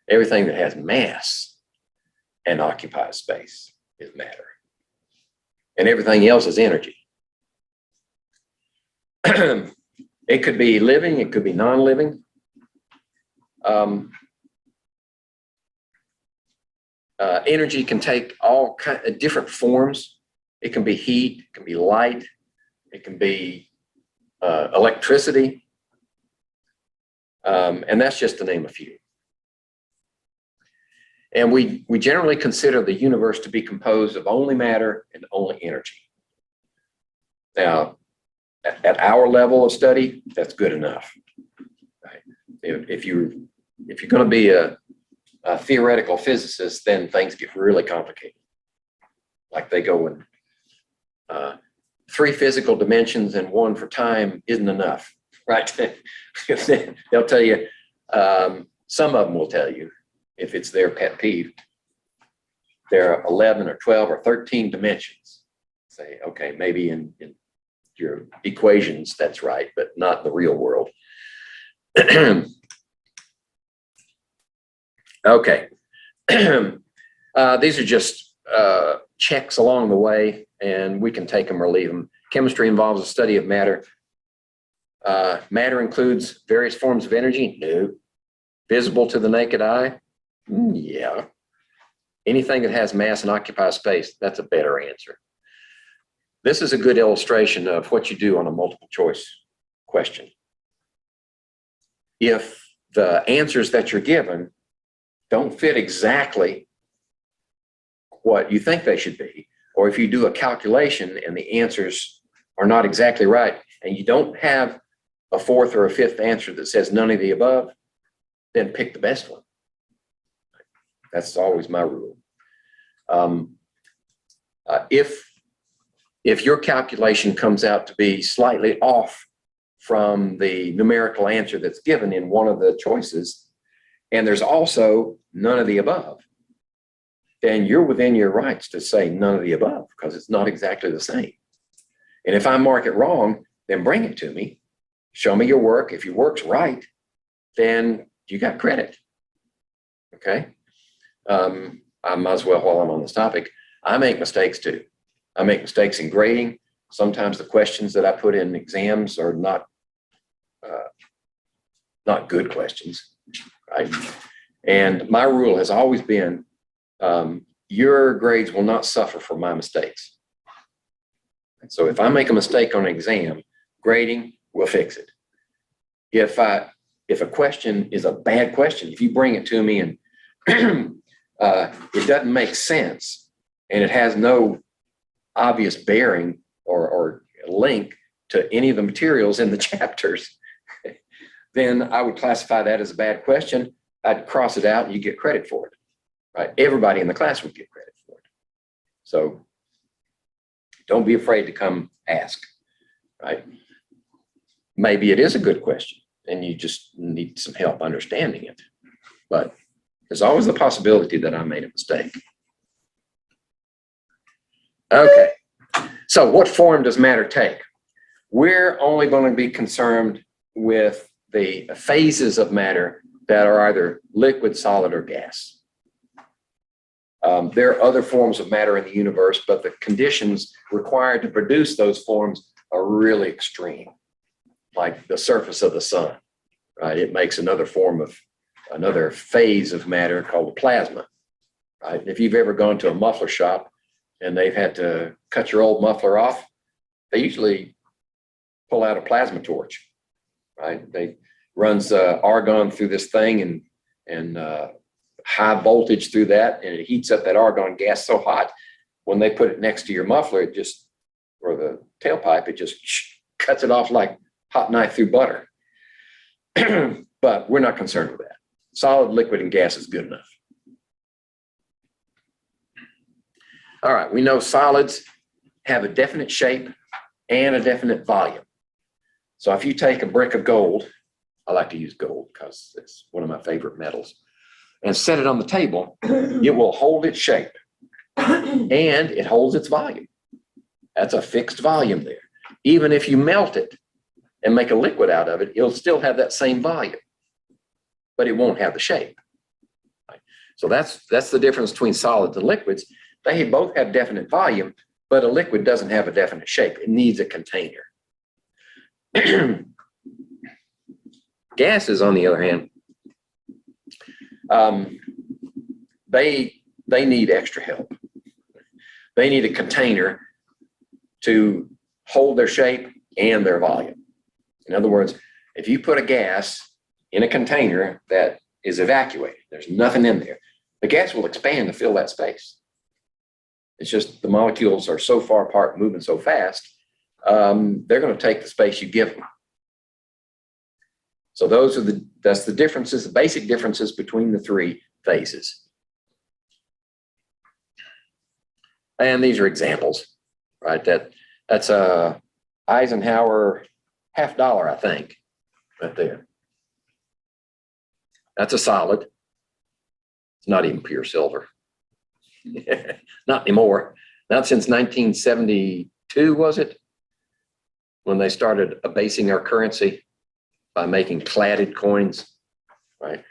S1: Everything that has mass and occupies space is matter. And everything else is energy. It could be living, it could be non-living. Energy can take all kinds of different forms. It can be heat, it can be light, it can be electricity. And that's just to name a few. And we generally consider the universe to be composed of only matter and only energy. Now, at our level of study, that's good enough. Right? If you're going to be a theoretical physicist, then things get really complicated. Like they go in 3 physical dimensions and 1 for time isn't enough, right? They'll tell you, some of them will tell you, if it's their pet peeve, there are 11 or 12 or 13 dimensions. Say, okay, maybe in your equations, that's right, but not in the real world. Okay. These are just checks along the way, and we can take them or leave them. Chemistry involves a study of matter. Matter includes various forms of energy. No. Visible to the naked eye? Yeah. Anything that has mass and occupies space, that's a better answer. This is a good illustration of what you do on a multiple choice question. If the answers that you're given don't fit exactly what you think they should be, or if you do a calculation and the answers are not exactly right, and you don't have a 4th or a 5th answer that says none of the above, then pick the best one. That's always my rule. If your calculation comes out to be slightly off from the numerical answer that's given in one of the choices, and there's also none of the above, then you're within your rights to say none of the above, because it's not exactly the same. And if I mark it wrong, then bring it to me. Show me your work. If your work's right, then you got credit. Okay? I might as well, while I'm on this topic, I make mistakes too. I make mistakes in grading. Sometimes the questions that I put in exams are not good questions, right? And my rule has always been, your grades will not suffer from my mistakes. And so if I make a mistake on an exam, grading will fix it. If a question is a bad question, if you bring it to me and it doesn't make sense and it has no obvious bearing or link to any of the materials in the chapters, then I would classify that as a bad question. I'd cross it out and you get credit for it, right? Everybody in the class would get credit for it. So don't be afraid to come ask, right? Maybe it is a good question and you just need some help understanding it. But there's always the possibility that I made a mistake. Okay, so what form does matter take? We're only going to be concerned with the phases of matter that are either liquid, solid, or gas. There are other forms of matter in the universe, but the conditions required to produce those forms are really extreme, like the surface of the sun, right? It makes another phase of matter called a plasma, right? If you've ever gone to a muffler shop and they've had to cut your old muffler off, they usually pull out a plasma torch, right? They runs argon through this thing and high voltage through that, and it heats up that argon gas so hot, when they put it next to your muffler, it just, or the tailpipe, it just cuts it off like hot knife through butter. But we're not concerned with that. Solid, liquid, and gas is good enough. All right, we know solids have a definite shape and a definite volume. So if you take a brick of gold, I like to use gold because it's one of my favorite metals. and set it on the table, it will hold its shape and it holds its volume. That's a fixed volume there. Even if you melt it and make a liquid out of it, it'll still have that same volume, but it won't have the shape. So that's the difference between solids and liquids. They both have definite volume, but a liquid doesn't have a definite shape. It needs a container. Gases, on the other hand, they need extra help. They need a container to hold their shape and their volume. In other words, if you put a gas in a container that is evacuated, there's nothing in there, the gas will expand to fill that space. It's just the molecules are so far apart, moving so fast, they're going to take the space you give them. So that's the differences, the basic differences between the three phases. And these are examples, right? That's a Eisenhower $50, I think, right there. That's a solid. It's not even pure silver. Not anymore. Not since 1972, was it? When they started abasing our currency by making cladded coins, right?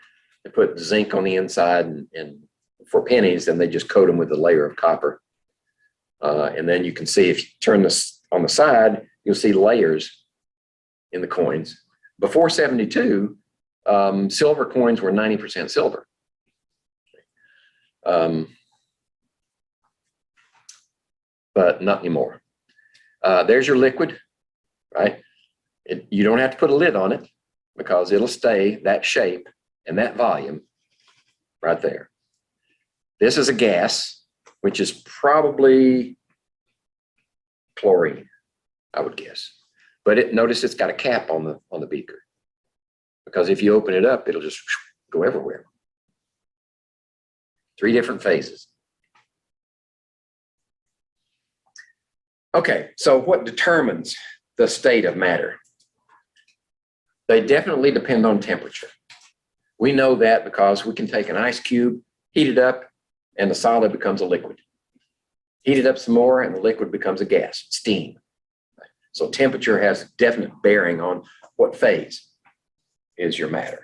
S1: They put zinc on the inside and for pennies, and they just coat them with a layer of copper. And then you can see, if you turn this on the side, you'll see layers in the coins. Before 72, silver coins were 90% silver. But not anymore. There's your liquid, right? You don't have to put a lid on it because it'll stay that shape and that volume right there. This is a gas, which is probably chlorine, I would guess. But notice it's got a cap on the beaker, because if you open it up, it'll just go everywhere. 3 different phases. Okay, so what determines the state of matter? They definitely depend on temperature. We know that because we can take an ice cube, heat it up, and the solid becomes a liquid. Heat it up some more, and the liquid becomes a gas, steam. So temperature has definite bearing on what phase is your matter.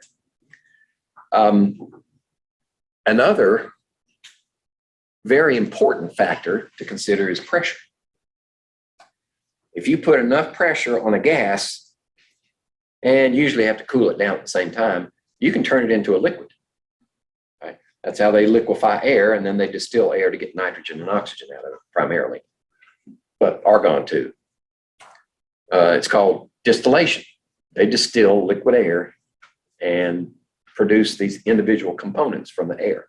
S1: Another very important factor to consider is pressure. If you put enough pressure on a gas, and usually have to cool it down at the same time, you can turn it into a liquid. Right? That's how they liquefy air, and then they distill air to get nitrogen and oxygen out of it primarily, but argon too. It's called distillation. They distill liquid air and produce these individual components from the air.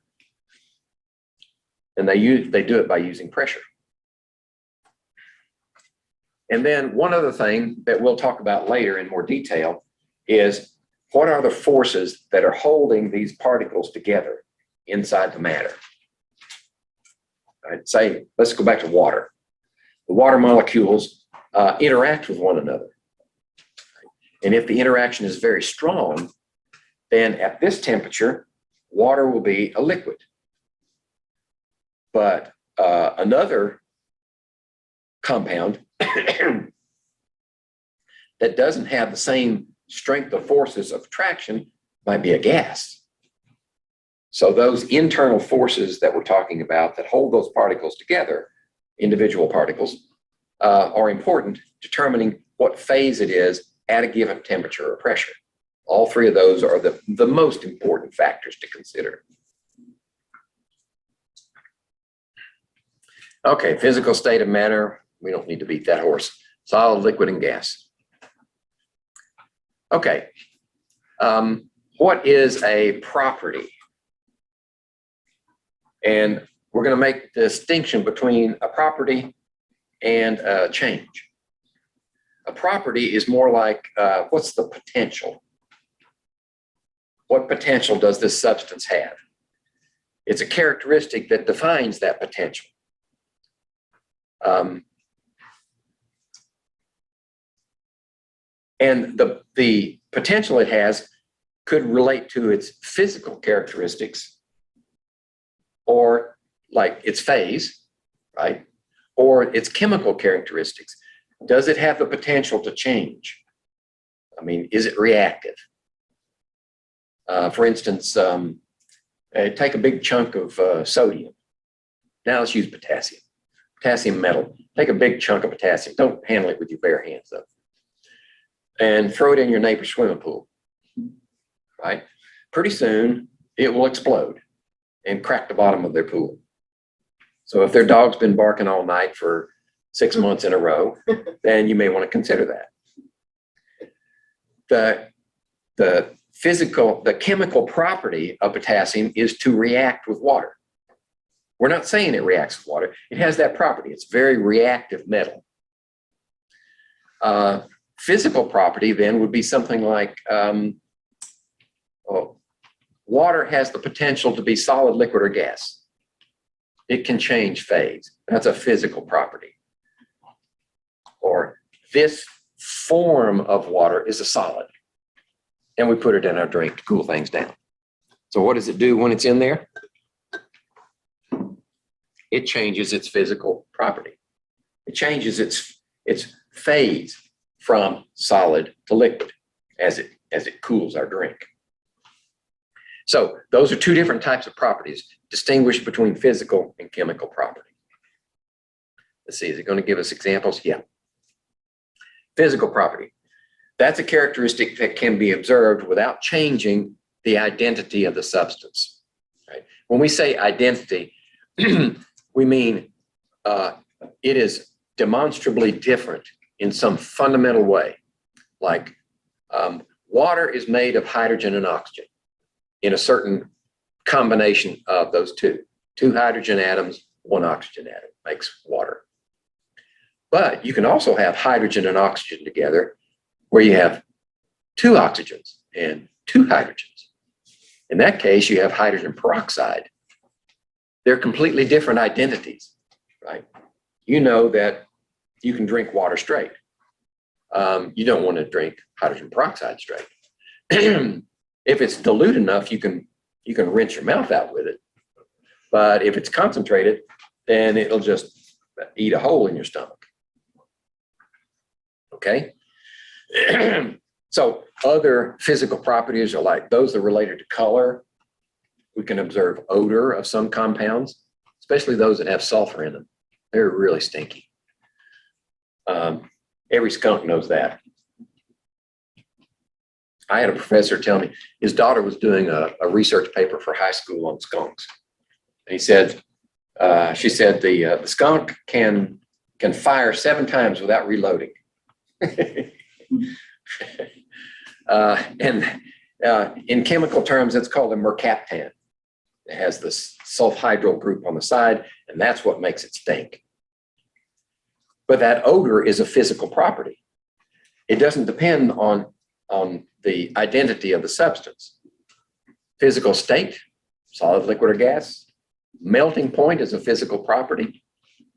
S1: And they do it by using pressure. And then one other thing that we'll talk about later in more detail is, what are the forces that are holding these particles together inside the matter? I'd say, let's go back to water. The water molecules interact with one another. And if the interaction is very strong, then at this temperature, water will be a liquid. But another compound that doesn't have the same strength of forces of attraction might be a gas. So those internal forces that we're talking about that hold those particles together, individual particles, are important, determining what phase it is at a given temperature or pressure. All 3 of those are the most important factors to consider. Okay, physical state of matter. We don't need to beat that horse. Solid, liquid, and gas. Okay, what is a property? And we're going to make the distinction between a property and a change. A property is more like, what's the potential? What potential does this substance have? It's a characteristic that defines that potential. And the potential it has could relate to its physical characteristics or like its phase, right? Or its chemical characteristics. Does it have the potential to change? I mean, is it reactive? For instance, take a big chunk of sodium. Now let's use potassium. Potassium metal. Take a big chunk of potassium. Don't handle it with your bare hands though. And throw it in your neighbor's swimming pool, right? Pretty soon it will explode and crack the bottom of their pool. So if their dog's been barking all night for 6 months in a row, then you may want to consider that. The chemical property of potassium is to react with water. We're not saying it reacts with water. It has that property. It's a very reactive metal. Physical property then would be something like water has the potential to be solid, liquid, or gas. It can change phase. That's a physical property. Or this form of water is a solid, and we put it in our drink to cool things down. So what does it do when it's in there? It changes its physical property. It changes its phase from solid to liquid as it cools our drink. So those are two different types of properties distinguished between physical and chemical property. Let's see, is it going to give us examples? Yeah. Physical property. That's a characteristic that can be observed without changing the identity of the substance. Right? When we say identity, we mean it is demonstrably different in some fundamental way. Like water is made of hydrogen and oxygen in a certain combination of those two. 2 hydrogen atoms, 1 oxygen atom makes water. But you can also have hydrogen and oxygen together where you have 2 oxygens and 2 hydrogens. In that case, you have hydrogen peroxide. They're completely different identities, right? You know that you can drink water straight. You don't want to drink hydrogen peroxide straight. If it's dilute enough, you can rinse your mouth out with it. But if it's concentrated, then it'll just eat a hole in your stomach. Okay? So other physical properties are like those that are related to color. We can observe odor of some compounds, especially those that have sulfur in them. They're really stinky. Every skunk knows that. I had a professor tell me his daughter was doing a research paper for high school on skunks. And he said, she said the skunk can fire 7 times without reloading. In chemical terms, it's called a mercaptan. It has this sulfhydryl group on the side, and that's what makes it stink. But that odor is a physical property. It doesn't depend on the identity of the substance. Physical state, solid, liquid, or gas. Melting point is a physical property.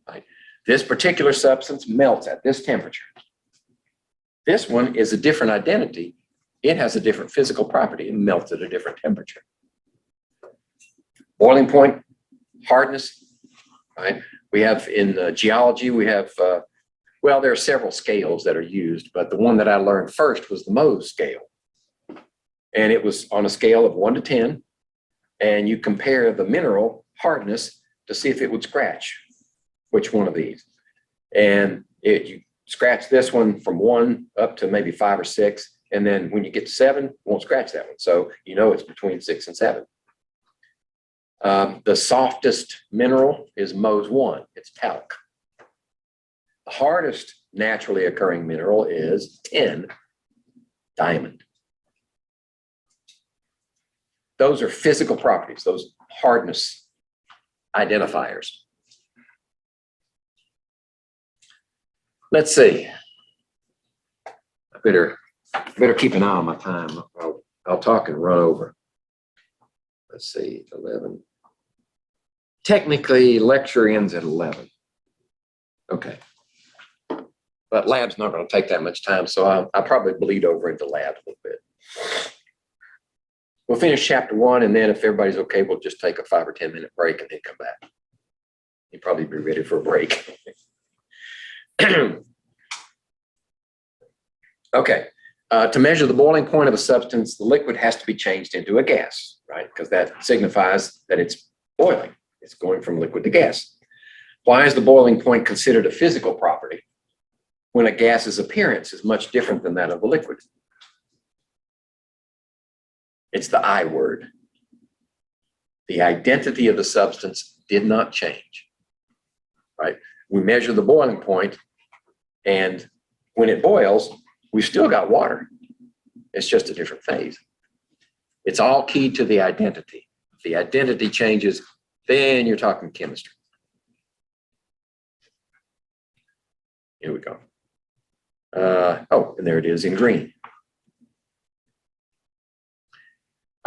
S1: Right? This particular substance melts at this temperature. This one is a different identity. It has a different physical property. It melts at a different temperature. Boiling point, hardness, right? We have in geology, we have, well, there are several scales that are used, but the one that I learned first was the Mohs scale. And it was on a scale of 1 to 10, and you compare the mineral hardness to see if it would scratch which one of these. And you scratch this one from 1 up to maybe 5 or 6, and then when you get to 7, it won't scratch that one. So you know it's between 6 and 7. The softest mineral is Mohs 1. It's talc. The hardest naturally occurring mineral is 10, diamond. Those are physical properties, those hardness identifiers. Let's see. I better keep an eye on my time. I'll talk and run over. Let's see, 11. Technically, lecture ends at 11. Okay. But lab's not going to take that much time, so I'll probably bleed over into lab a little bit. We'll finish chapter 1, and then if everybody's okay, we'll just take a 5 or 10 minute break and then come back. You'll probably be ready for a break. Okay. To measure the boiling point of a substance, the liquid has to be changed into a gas, right? Because that signifies that it's boiling. It's going from liquid to gas. Why is the boiling point considered a physical property when a gas's appearance is much different than that of the liquid? It's the I word. The identity of the substance did not change, right? We measure the boiling point, and when it boils, we've still got water. It's just a different phase. It's all key to the identity. If the identity changes, then you're talking chemistry. Here we go. Oh, and there it is in green.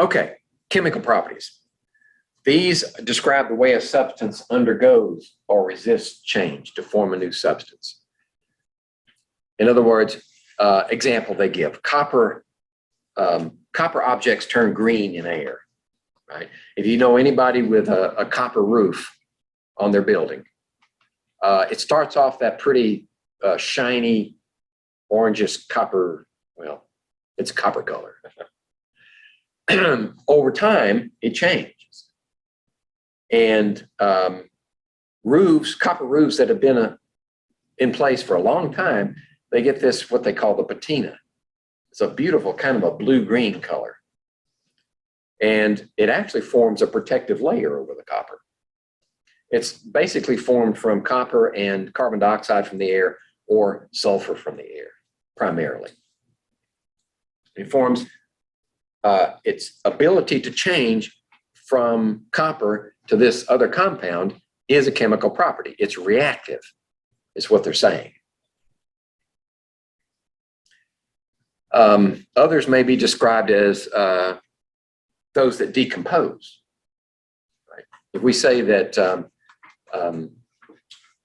S1: Okay, chemical properties. These describe the way a substance undergoes or resists change to form a new substance. In other words, example they give, copper objects turn green in air, right? If you know anybody with a copper roof on their building, it starts off that pretty shiny, orangish copper, well, it's copper color. Over time, it changes. And copper roofs that have been in place for a long time, they get this, what they call the patina. It's a beautiful kind of a blue-green color. And it actually forms a protective layer over the copper. It's basically formed from copper and carbon dioxide from the air or sulfur from the air, primarily. It forms its ability to change from copper to this other compound is a chemical property. It's reactive, is what they're saying. Others may be described as those that decompose. Right? If we say that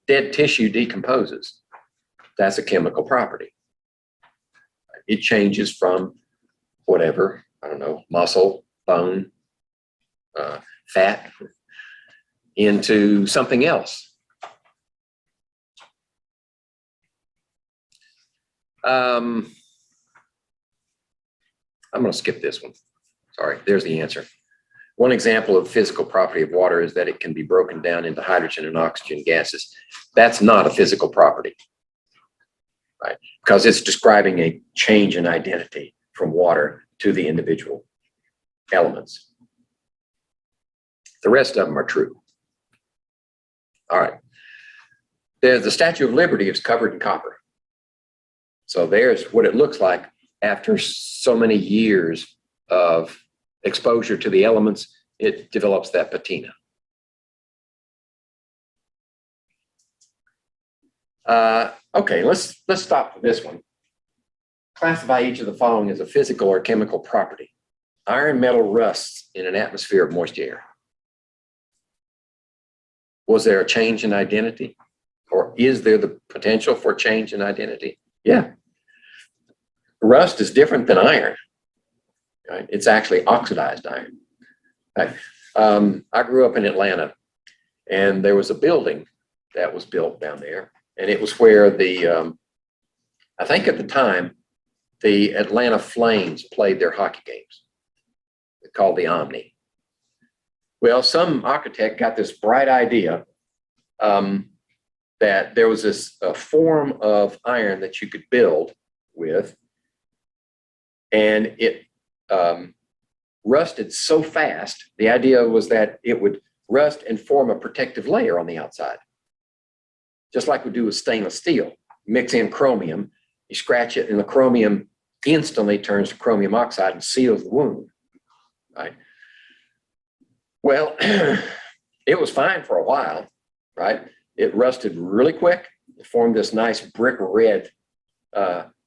S1: dead tissue decomposes, that's a chemical property. It changes from whatever, I don't know, muscle, bone, fat, into something else. I'm going to skip this one. Sorry, there's the answer. One example of physical property of water is that it can be broken down into hydrogen and oxygen gases. That's not a physical property, right? Because it's describing a change in identity from water to the individual elements. The rest of them are true. All right. The Statue of Liberty is covered in copper. So there's what it looks like after so many years of exposure to the elements, it develops that patina. Okay, let's stop for this one. Classify each of the following as a physical or chemical property. Iron metal rusts in an atmosphere of moist air. Was there a change in identity? Or is there the potential for change in identity? Yeah. Rust is different than iron. Right? It's actually oxidized iron. Right? I grew up in Atlanta, and there was a building that was built down there, and it was where I think at the time, the Atlanta Flames played their hockey games. It's called the Omni. Well, some architect got this bright idea that there was this form of iron that you could build with, and it rusted so fast. The idea was that it would rust and form a protective layer on the outside, just like we do with stainless steel. You mix in chromium, you scratch it, and the chromium instantly turns to chromium oxide and seals the wound, right? Well, it was fine for a while, right? It rusted really quick. It formed this nice brick red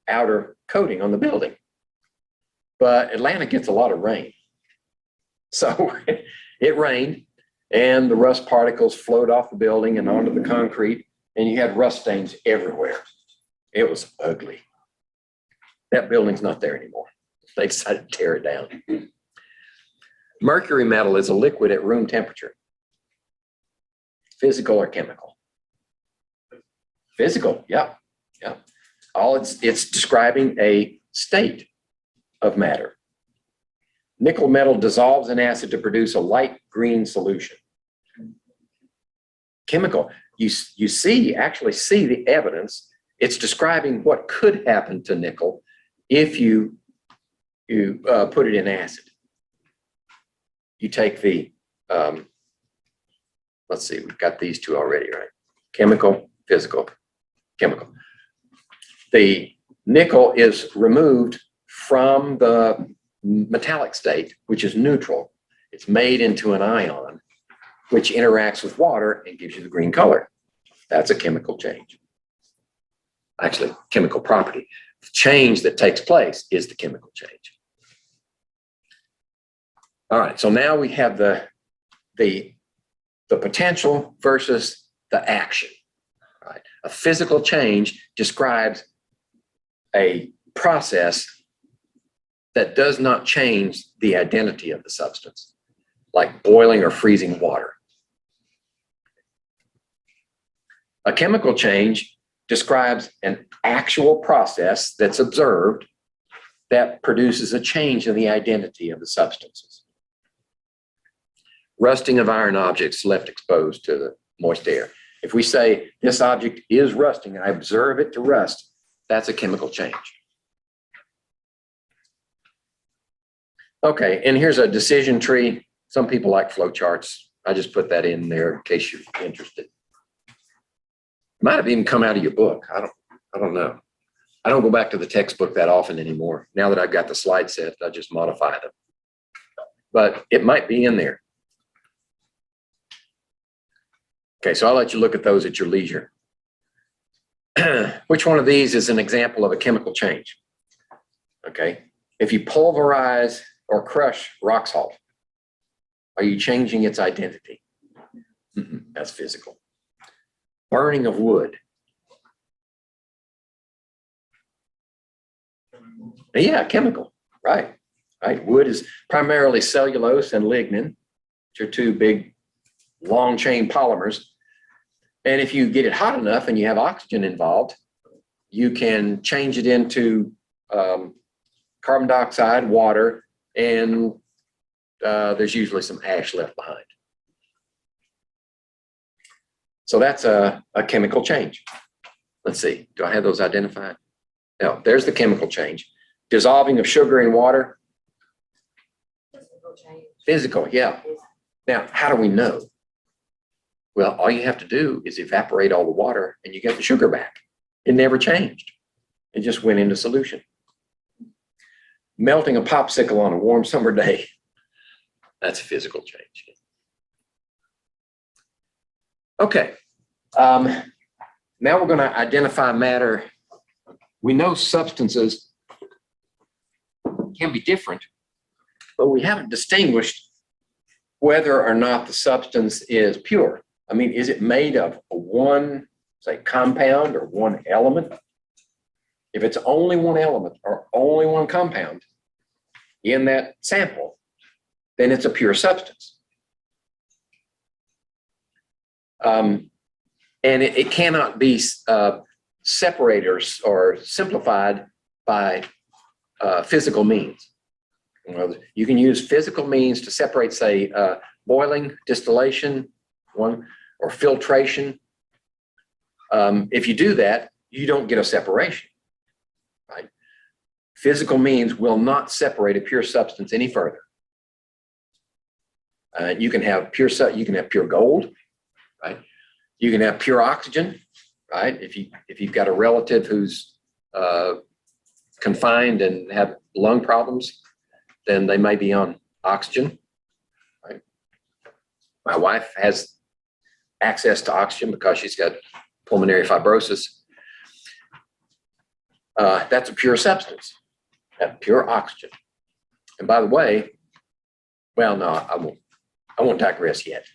S1: outer coating on the building. But Atlanta gets a lot of rain. So it rained, and the rust particles flowed off the building and onto the concrete, and you had rust stains everywhere. It was ugly. That building's not there anymore. They decided to tear it down. Mercury metal is a liquid at room temperature. Physical or chemical? Physical, yeah. All it's describing a state of matter. Nickel metal dissolves in acid to produce a light green solution. Chemical, you actually see the evidence. It's describing what could happen to nickel if you put it in acid. You take the, let's see, we've got these two already, right? Chemical, physical, chemical. The nickel is removed from the metallic state, which is neutral. It's made into an ion, which interacts with water and gives you the green color. That's a chemical change. Actually, chemical property. The change that takes place is the chemical change. All right, so now we have the potential versus the action. Right? A physical change describes a process that does not change the identity of the substance, like boiling or freezing water. A chemical change describes an actual process that's observed that produces a change in the identity of the substances. Rusting of iron objects left exposed to the moist air. If we say this object is rusting and I observe it to rust, that's a chemical change. Okay, and here's a decision tree. Some people like flow charts. I just put that in there in case you're interested. Might have even come out of your book. I don't know. I don't go back to the textbook that often anymore. Now that I've got the slide set, I just modify them. But it might be in there. Okay, so I'll let you look at those at your leisure. Which one of these is an example of a chemical change? Okay, if you pulverize or crush rock salt, are you changing its identity? That's physical. Burning of wood. Yeah, chemical, right. Wood is primarily cellulose and lignin, which are two big long chain polymers. And if you get it hot enough and you have oxygen involved, you can change it into carbon dioxide, water, and there's usually some ash left behind. So that's a chemical change. Let's see, do I have those identified? No, there's the chemical change. Dissolving of sugar in water.
S2: Physical change.
S1: Physical, yeah. Now, how do we know? Well, all you have to do is evaporate all the water and you get the sugar back. It never changed. It just went into solution. Melting a popsicle on a warm summer day. That's a physical change. Okay. Now we're going to identify matter. We know substances can be different, but we haven't distinguished whether or not the substance is pure. I mean, is it made of one, say, compound or one element? If it's only one element or only one compound in that sample, then it's a pure substance. And it cannot be separated or simplified by physical means. You can use physical means to separate, say, boiling, distillation, or filtration. If you do that, you don't get a separation. Right? Physical means will not separate a pure substance any further. You can have pure gold, right? You can have pure oxygen, right? If you've got a relative who's confined and have lung problems, then they may be on oxygen. Right? My wife has access to oxygen because she's got pulmonary fibrosis. That's a pure substance, that pure oxygen. And by the way, well, no, I won't digress yet.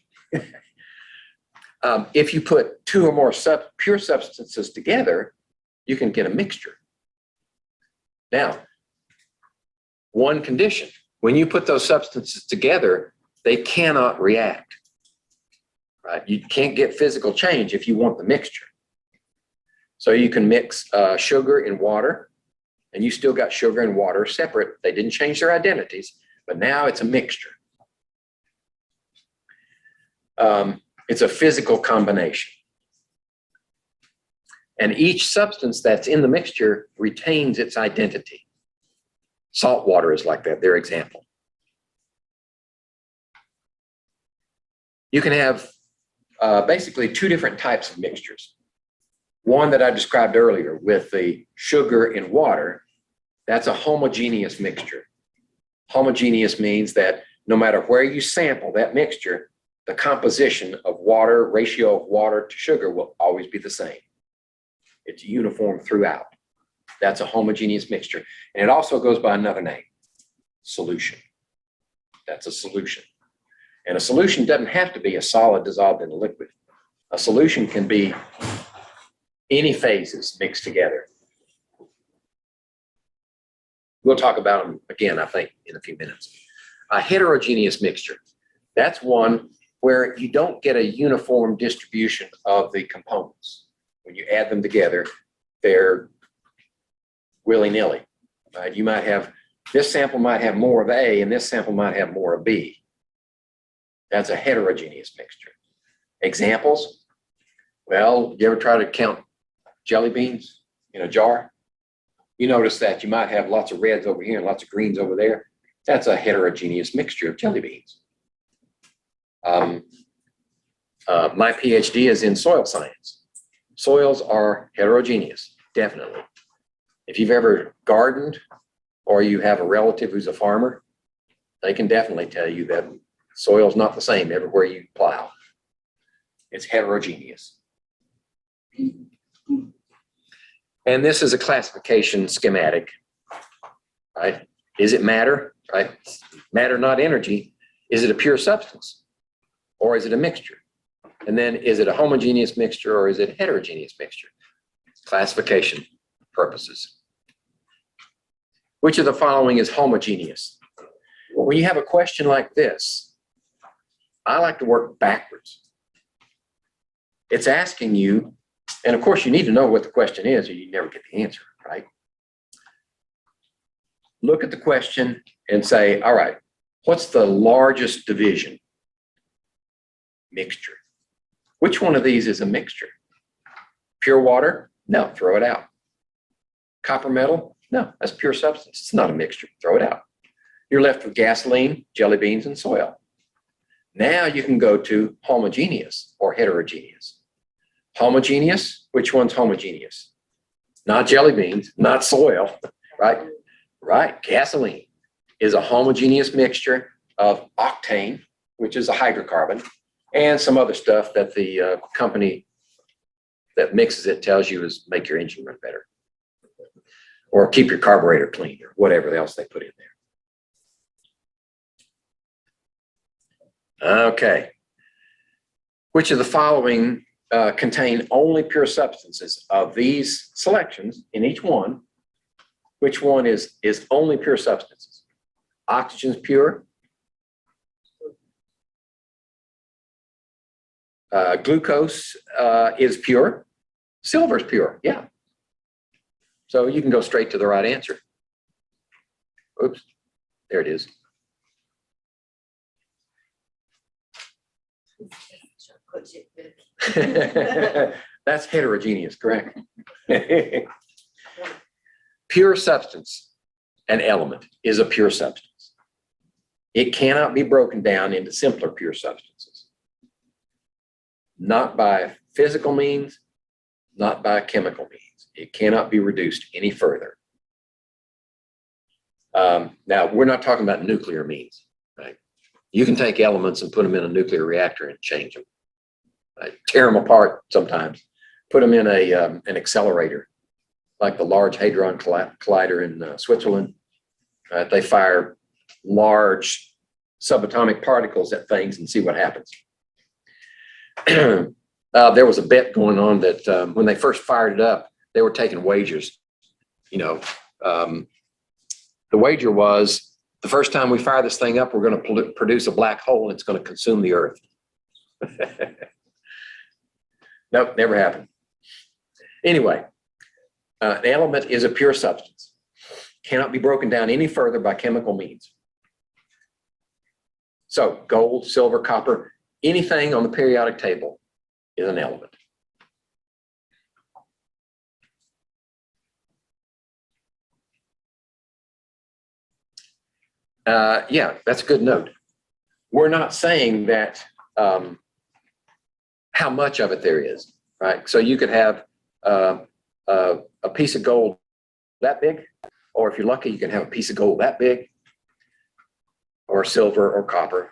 S1: If you put two or more pure substances together, you can get a mixture. Now, one condition, When you put those substances together, they cannot react, right? You can't get physical change if you want the mixture. So you can mix sugar and water, and you still got sugar and water separate. They didn't change their identities, but now it's a mixture. It's a physical combination. And each substance that's in the mixture retains its identity. Salt water is like that, their example. You can have basically two different types of mixtures. One that I described earlier with the sugar and water, that's a homogeneous mixture. Homogeneous means that no matter where you sample that mixture, the composition of water, ratio of water to sugar will always be the same. It's uniform throughout. That's a homogeneous mixture. And it also goes by another name, solution. That's a solution. And a solution doesn't have to be a solid dissolved in a liquid. A solution can be any phases mixed together. We'll talk about them again, I think, in a few minutes. A heterogeneous mixture. That's one where you don't get a uniform distribution of the components. When you add them together, they're willy-nilly. You might have, this sample might have more of A and this sample might have more of B. That's a heterogeneous mixture. Examples? Well, you ever try to count jelly beans in a jar? You notice that you might have lots of reds over here and lots of greens over there. That's a heterogeneous mixture of jelly beans. My PhD is in soil science. Soils are heterogeneous, definitely. If you've ever gardened or you have a relative who's a farmer, they can definitely tell you that soil's not the same everywhere you plow. It's heterogeneous. And this is a classification schematic, right? Is it matter, right? Matter, not energy. Is it a pure substance or is it a mixture? And then is it a homogeneous mixture or is it a heterogeneous mixture? Classification purposes. Which of the following is homogeneous? When you have a question like this, I like to work backwards. It's asking you, and of course you need to know what the question is or you never get the answer, right? Look at the question and say, all right, what's the largest division? Mixture. Which one of these is a mixture? Pure water? No, throw it out. Copper metal? No, that's pure substance. It's not a mixture. Throw it out. You're left with gasoline, jelly beans, and soil. Now you can go to homogeneous or heterogeneous. Homogeneous, which one's homogeneous? Not jelly beans, not soil, right? Right, gasoline is a homogeneous mixture of octane, which is a hydrocarbon, and some other stuff that the company that mixes it tells you is make your engine run better or keep your carburetor clean or whatever else they put in there. Okay. Which of the following contain only pure substances? Of these selections in each one, which one is only pure substances? Oxygen's pure. Glucose is pure. Silver's pure, yeah. So you can go straight to the right answer. Oops, there it is. That's heterogeneous, correct? Pure substance, an element, is a pure substance. It cannot be broken down into simpler pure substances. Not by physical means, not by chemical means. It cannot be reduced any further. Now, we're not talking about nuclear means, right? You can take elements and put them in a nuclear reactor and change them. Tear them apart sometimes. Put them in an accelerator, like the Large Hadron Collider in Switzerland. They fire large subatomic particles at things and see what happens. There was a bet going on that when they first fired it up, they were taking wagers. You know, the wager was The first time we fire this thing up, we're going to produce a black hole and it's going to consume the Earth. Nope, never happened. Anyway, an element is a pure substance. Cannot be broken down any further by chemical means. So gold, silver, copper, anything on the periodic table is an element. Yeah, that's a good note. We're not saying that how much of it there is, right? So you could have a piece of gold that big, or if you're lucky, you can have a piece of gold that big, or silver or copper.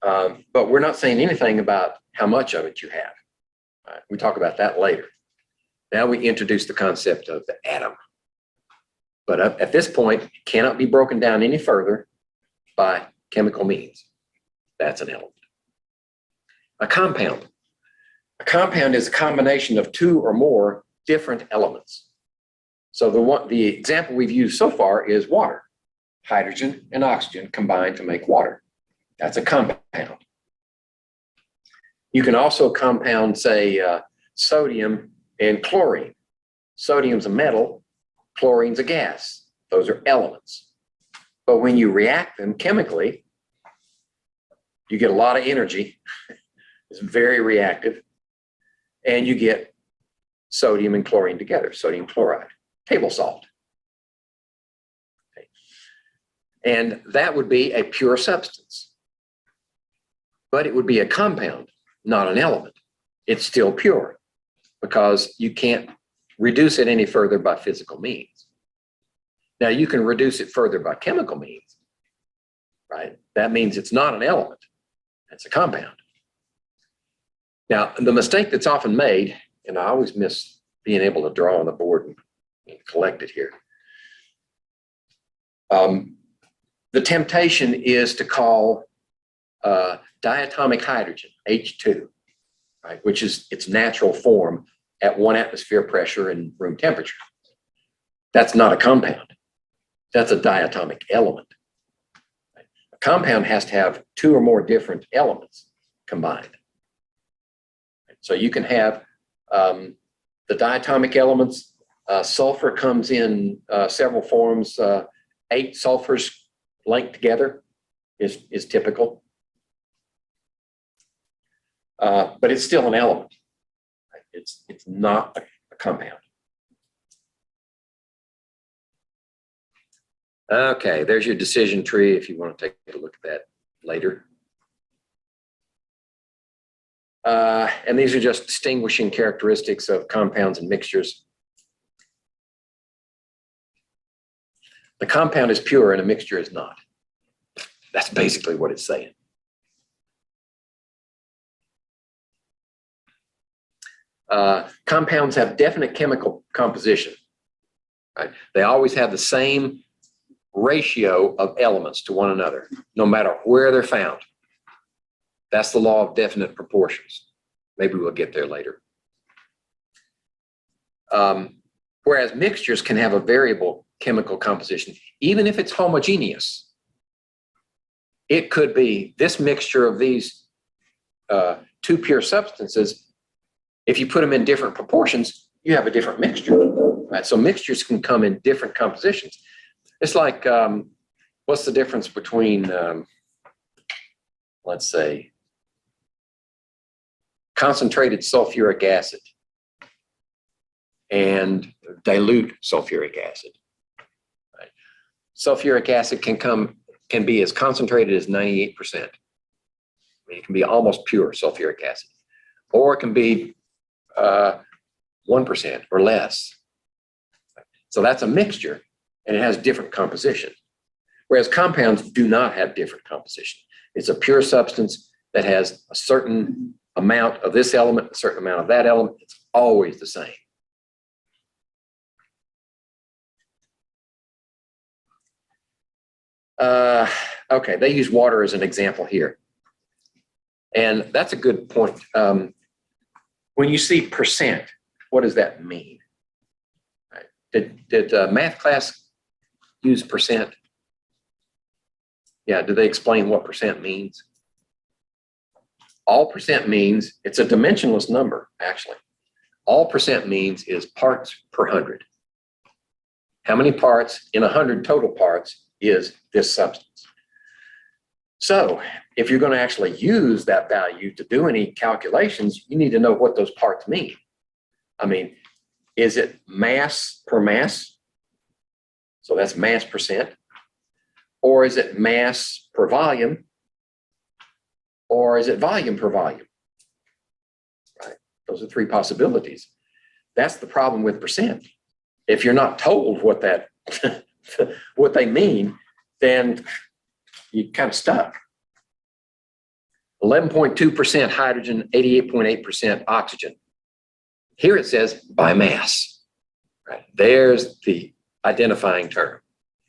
S1: But we're not saying anything about how much of it you have. Right? We talk about that later. Now we introduce the concept of the atom. But at this point, it cannot be broken down any further by chemical means. That's an element. A compound. A compound is a combination of two or more different elements. So the example we've used so far is water. Hydrogen and oxygen combine to make water. That's a compound. You can also compound, say, sodium and chlorine. Sodium's a metal, chlorine's a gas. Those are elements. But when you react them chemically, you get a lot of energy. It's very reactive. And you get sodium and chlorine together, sodium chloride, table salt. Okay. And that would be a pure substance. But it would be a compound, not an element. It's still pure because you can't reduce it any further by physical means. Now you can reduce it further by chemical means, right? That means it's not an element, it's a compound. Now, the mistake that's often made, and I always miss being able to draw on the board and collect it here. The temptation is to call diatomic hydrogen, H2, right, which is its natural form at 1 atmosphere pressure and room temperature. That's not a compound. That's a diatomic element. A compound has to have 2 or more different elements combined. So you can have the diatomic elements. Sulfur comes in several forms. 8 sulfurs linked together is typical. But it's still an element. It's not a compound. Okay, there's your decision tree if you want to take a look at that later. And these are just distinguishing characteristics of compounds and mixtures. The compound is pure and a mixture is not. That's basically what it's saying. Compounds have definite chemical composition. Right? They always have the same ratio of elements to one another, no matter where they're found. That's the law of definite proportions. Maybe we'll get there later. Whereas mixtures can have a variable chemical composition, even if it's homogeneous. It could be this mixture of these 2 pure substances. If you put them in different proportions, you have a different mixture. Right? So mixtures can come in different compositions. It's like, what's the difference between, let's say, concentrated sulfuric acid and dilute sulfuric acid? Right? Sulfuric acid can be as concentrated as 98%. I mean, it can be almost pure sulfuric acid, or it can be 1% or less. So that's a mixture, and it has different composition. Whereas compounds do not have different composition. It's a pure substance that has a certain amount of this element, a certain amount of that element. It's always the same. Okay, they use water as an example here. And that's a good point. When you see percent, what does that mean? Right. Did math class use percent? Yeah, do they explain what percent means? All percent means, it's a dimensionless number, actually. All percent means is parts per 100. How many parts in 100 total parts is this substance? So if you're going to actually use that value to do any calculations, you need to know what those parts mean. I mean, is it mass per mass? So that's mass percent. Or is it mass per volume? Or is it volume per volume? Right? Those are three possibilities. That's the problem with percent. If you're not told what that what they mean, then you're kind of stuck. 11.2% hydrogen, 88.8% oxygen. Here it says by mass. Right? There's the identifying term.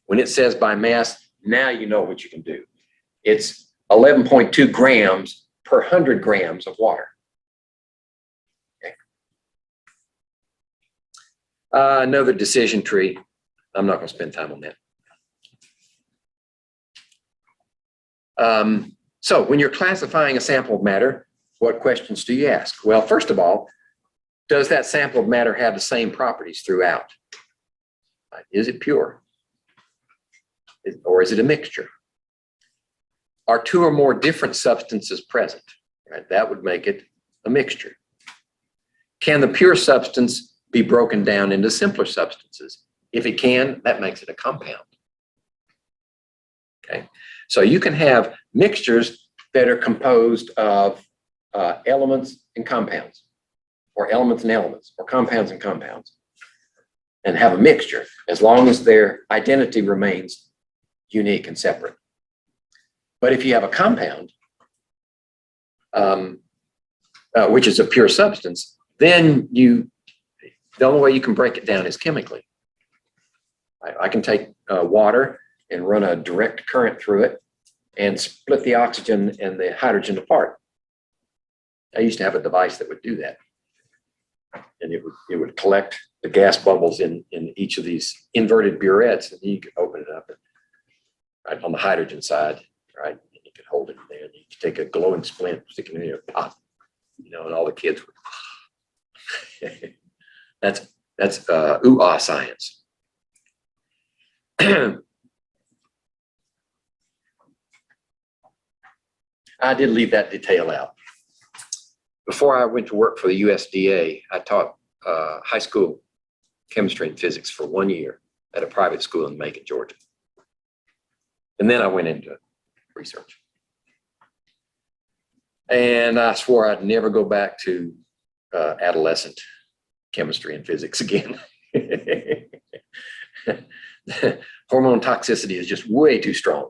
S1: When it says by mass, now you know what you can do. It's 11.2 grams per 100 grams of water. Okay. Another decision tree. I'm not going to spend time on that. So when you're classifying a sample of matter, what questions do you ask? Well, first of all, does that sample of matter have the same properties throughout? Is it pure? Or is it a mixture? Are two or more different substances present? Right? That would make it a mixture. Can the pure substance be broken down into simpler substances? If it can, that makes it a compound. Okay, so you can have mixtures that are composed of elements and compounds, or elements and elements, or compounds and compounds, and have a mixture as long as their identity remains unique and separate. But if you have a compound, which is a pure substance, then the only way you can break it down is chemically. I can take water and run a direct current through it and split the oxygen and the hydrogen apart. I used to have a device that would do that. And it would collect the gas bubbles in each of these inverted burettes, and you could open it up right on the hydrogen side, right? And you could hold it in there, and you could take a glowing splint, stick it in there, pop, and all the kids would. That's ooh-ah science. I did leave that detail out. Before I went to work for the USDA, I taught high school chemistry and physics for 1 year at a private school in Macon, Georgia. And then I went into research. And I swore I'd never go back to adolescent chemistry and physics again. Hormone toxicity is just way too strong.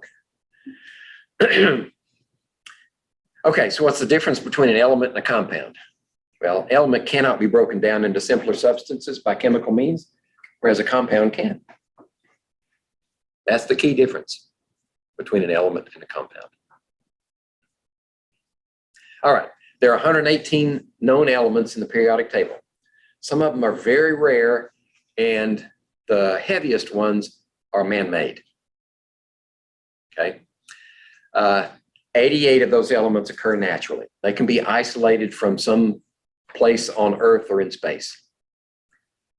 S1: Okay, so what's the difference between an element and a compound? Well, element cannot be broken down into simpler substances by chemical means, whereas a compound can. That's the key difference between an element and a compound. All right, there are 118 known elements in the periodic table. Some of them are very rare, and the heaviest ones are man-made. Okay. 88 of those elements occur naturally. They can be isolated from some place on Earth or in space.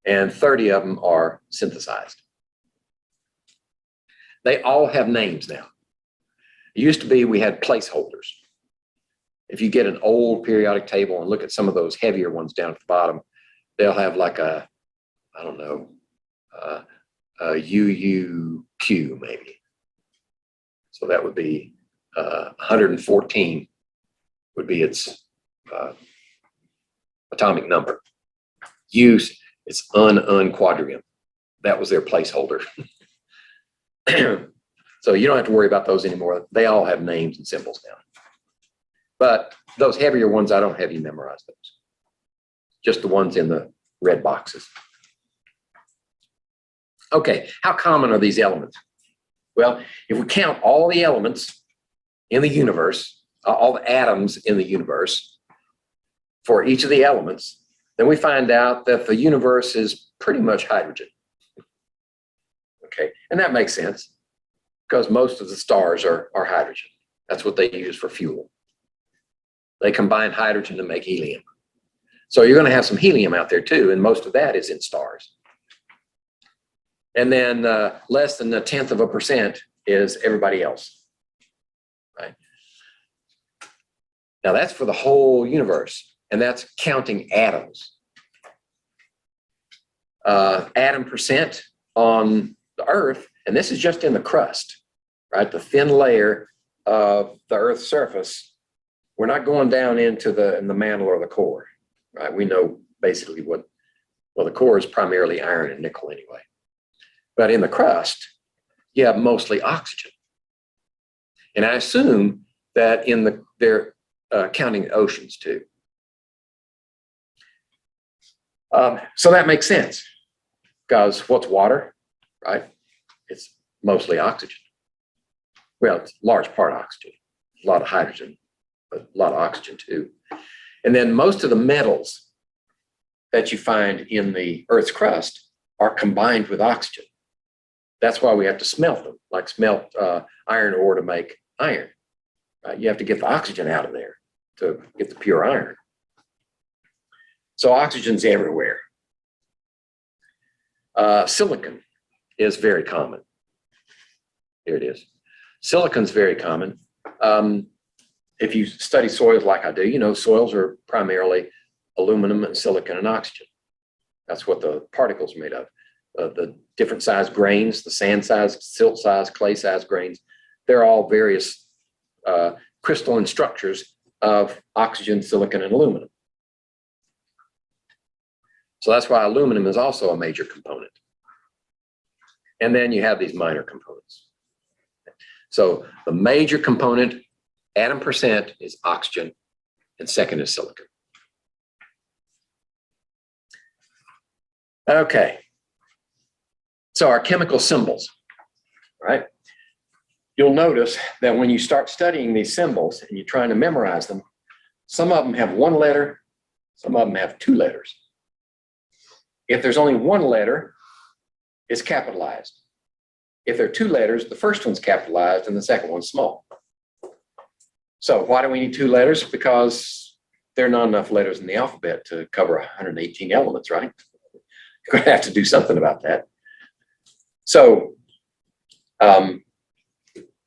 S1: And 30 of them are synthesized. They all have names now. It used to be we had placeholders. If you get an old periodic table and look at some of those heavier ones down at the bottom, they'll have like a, I don't know, a UUQ maybe. So that would be 114 would be its atomic number. Use, it's unquadrium. That was their placeholder. So you don't have to worry about those anymore. They all have names and symbols now. But those heavier ones, I don't have you memorize those. Just the ones in the red boxes. Okay, how common are these elements? Well, if we count all the elements in the universe, all the atoms in the universe, for each of the elements, then we find out that the universe is pretty much hydrogen. Okay, and that makes sense. because most of the stars are hydrogen. That's what they use for fuel. They combine hydrogen to make helium. So you're going to have some helium out there too, and most of that is in stars. And then less than 0.1% is everybody else, right? Now that's for the whole universe, and that's counting atoms. Atom percent on the Earth, and this is just in the crust, right? The thin layer of the Earth's surface. We're not going down into the mantle or the core, right? We know basically well, the core is primarily iron and nickel anyway. But in the crust, you have mostly oxygen. And I assume that they're counting oceans too. So that makes sense, because what's water, right? It's mostly oxygen. Well, it's large part oxygen, a lot of hydrogen, but a lot of oxygen too. And then most of the metals that you find in the Earth's crust are combined with oxygen. That's why we have to smelt them, like smelt iron ore to make iron. You have to get the oxygen out of there to get the pure iron. So oxygen's everywhere. Silicon is very common. Here it is. Silicon's very common. If you study soils like I do, you know soils are primarily aluminum and silicon and oxygen. That's what the particles are made of. The different size grains, the sand size, silt size, clay size grains, they're all various crystalline structures of oxygen, silicon, and aluminum. So that's why aluminum is also a major component. And then you have these minor components. So the major component, atom percent, is oxygen, and second is silicon. Okay. So our chemical symbols, right? You'll notice that when you start studying these symbols and you're trying to memorize them, some of them have one letter, some of them have two letters. If there's only one letter, it's capitalized. If there are two letters, the first one's capitalized and the second one's small. So why do we need two letters? Because there are not enough letters in the alphabet to cover 118 elements, right? You're going to have to do something about that. So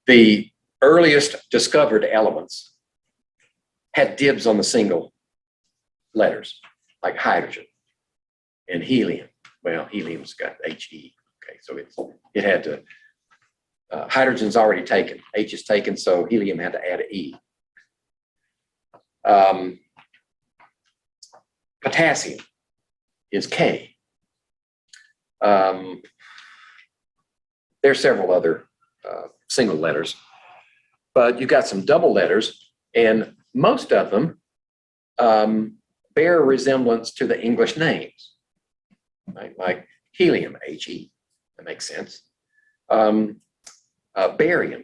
S1: the earliest discovered elements had dibs on the single letters, like hydrogen and helium. Well, helium's got He. Okay, so it had to, hydrogen's already taken. H is taken, so helium had to add an E. Potassium is K. There's several other single letters, but you got some double letters, and most of them bear resemblance to the English names, right? Like helium, He, that makes sense. Barium,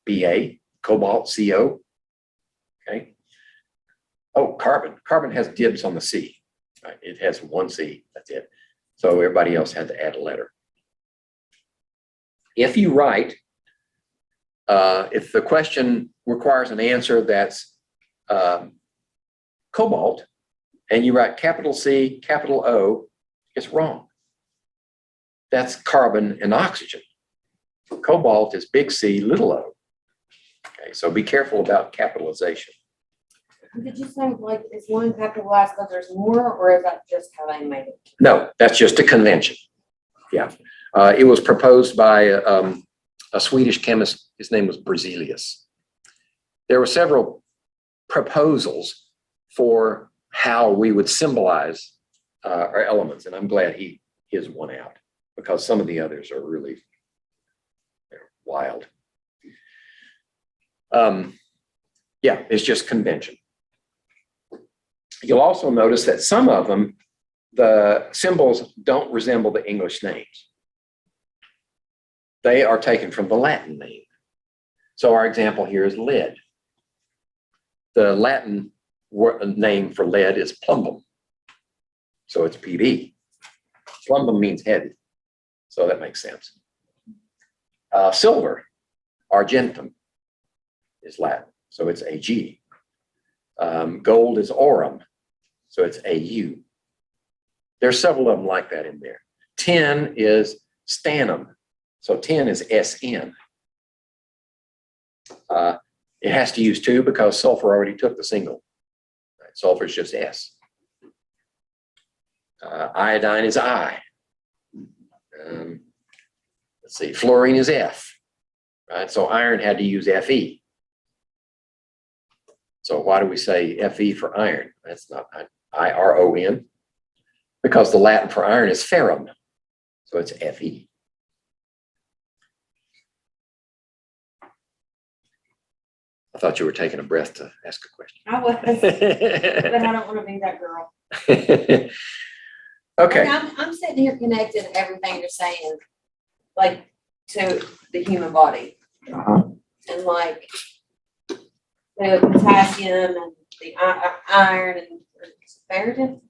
S1: Ba, cobalt, Co. Okay. Oh, carbon has dibs on the C. Right? It has one C, that's it. So everybody else had to add a letter. If you write, if the question requires an answer that's cobalt, and you write capital C, capital O, it's wrong. That's carbon and oxygen. Cobalt is big C, little o. Okay, so be careful about capitalization.
S2: Did you say like is one capitalized because there's more, or is that just how they made it?
S1: No, that's just a convention. Yeah, it was proposed by a Swedish chemist. His name was Berzelius. There were several proposals for how we would symbolize our elements, and I'm glad his won out, because some of the others are really wild. Yeah, it's just convention. You'll also notice that some of them, the symbols don't resemble the English names. They are taken from the Latin name. So our example here is lead. The Latin name for lead is plumbum. So it's Pb. Plumbum means heavy. So that makes sense. Silver, argentum, is Latin, so it's Ag. Gold is aurum, so it's Au. There's several of them like that in there. Tin is stannum, so tin is Sn. It has to use 2 because sulfur already took the single. Right? Sulfur is just S. Iodine is I. Let's see, fluorine is F. Right? So iron had to use Fe. So why do we say Fe for iron? That's not I-R-O-N. Because the Latin for iron is ferrum. So it's Fe. I thought you were taking a breath to ask a question.
S3: I was, but I don't want to be that girl.
S1: Okay.
S2: Like, I'm sitting here connecting everything you're saying, like, to the human body. And like, the potassium and the iron and ferritin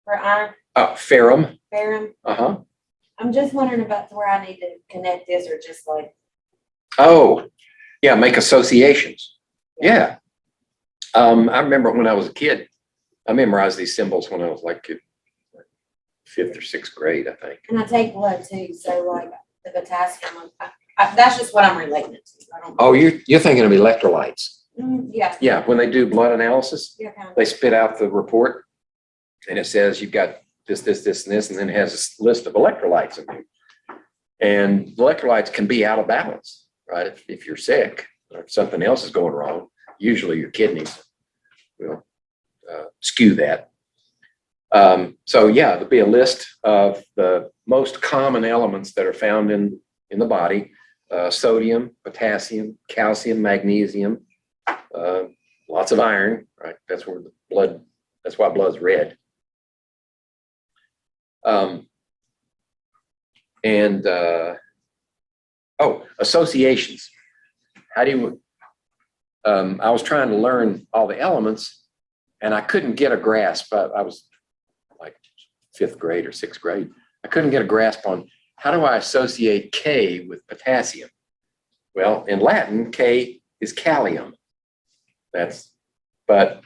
S2: for iron,
S1: Ferrum.
S2: ferrum.
S1: Uh-huh.
S2: I'm just wondering about where I need to connect this, or just like,
S1: Oh, yeah, make associations. Yeah. I remember when I was a kid, I memorized these symbols when I was like 5th or 6th grade, I think.
S2: and I take blood too, so like the potassium, that's just what I'm relating it to. I don't.
S1: Oh, you're thinking of electrolytes.
S2: Yeah.
S1: Yeah, when they do blood analysis,
S2: Yeah, kind of.
S1: they spit out the report and it says you've got this, this, this, and this, and then it has a list of electrolytes in there. And electrolytes can be out of balance, right? If you're sick or if something else is going wrong, usually your kidneys will skew that. So yeah, there'll be a list of the most common elements that are found in the body: sodium, potassium, calcium, magnesium, lots of iron, right? That's where the blood, that's why blood's red. Associations. How do you, I was trying to learn all the elements and I couldn't get a grasp. I was like 5th grade or 6th grade. I couldn't get a grasp on how do I associate K with potassium? Well, in Latin, K is kalium. But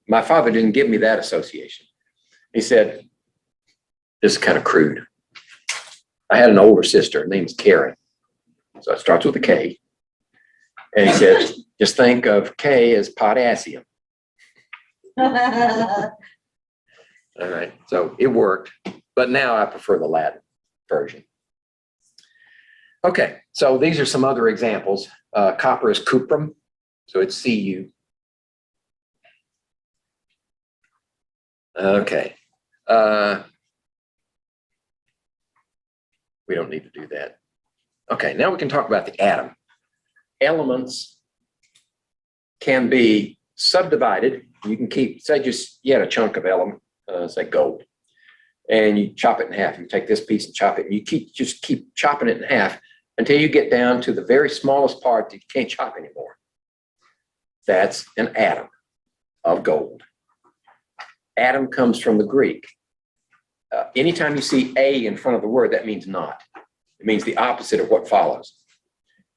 S1: my father didn't give me that association. He said, this is kind of crude. I had an older sister, her name's Karen. So it starts with a K. And he said, just think of K as potassium. All right, so it worked, but now I prefer the Latin version. Okay, so these are some other examples. Copper is cuprum, so it's Cu. Okay. We don't need to do that. Okay, now we can talk about the atom. Elements can be subdivided. You can keep, say you had a chunk of element, say gold, and you chop it in half. You take this piece and chop it, and you just keep chopping it in half until you get down to the very smallest part that you can't chop anymore. That's an atom of gold. Atom comes from the Greek. Anytime you see a in front of the word, that means not. It means the opposite of what follows.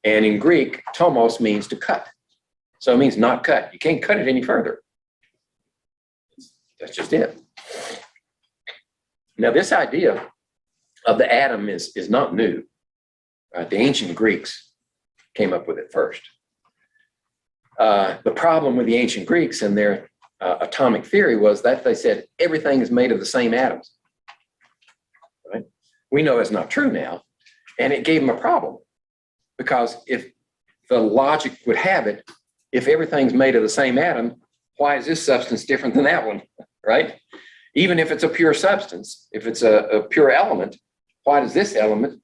S1: And in Greek, tomos means to cut. So it means not cut. You can't cut it any further. That's just it. Now, this idea of the atom is not new. Right? The ancient Greeks came up with it first. The problem with the ancient Greeks and their atomic theory was that they said everything is made of the same atoms. Right? We know it's not true now, and it gave them a problem, because if the logic would have it, if everything's made of the same atom, why is this substance different than that one, right? Even if it's a pure substance, if it's a pure element, why does this element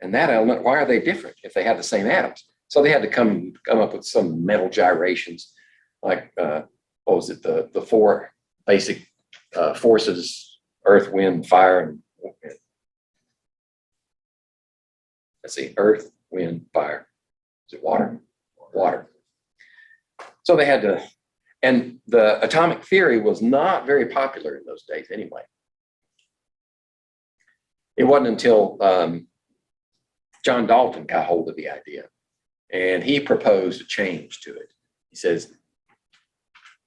S1: and that element, why are they different if they have the same atoms? So they had to come up with some mental gyrations, like, what was it, the 4 basic forces: earth, wind, fire, and let's see, earth, wind, fire. Is it water? Water. So they had to, and the atomic theory was not very popular in those days anyway. It wasn't until John Dalton got hold of the idea, and he proposed a change to it. He says,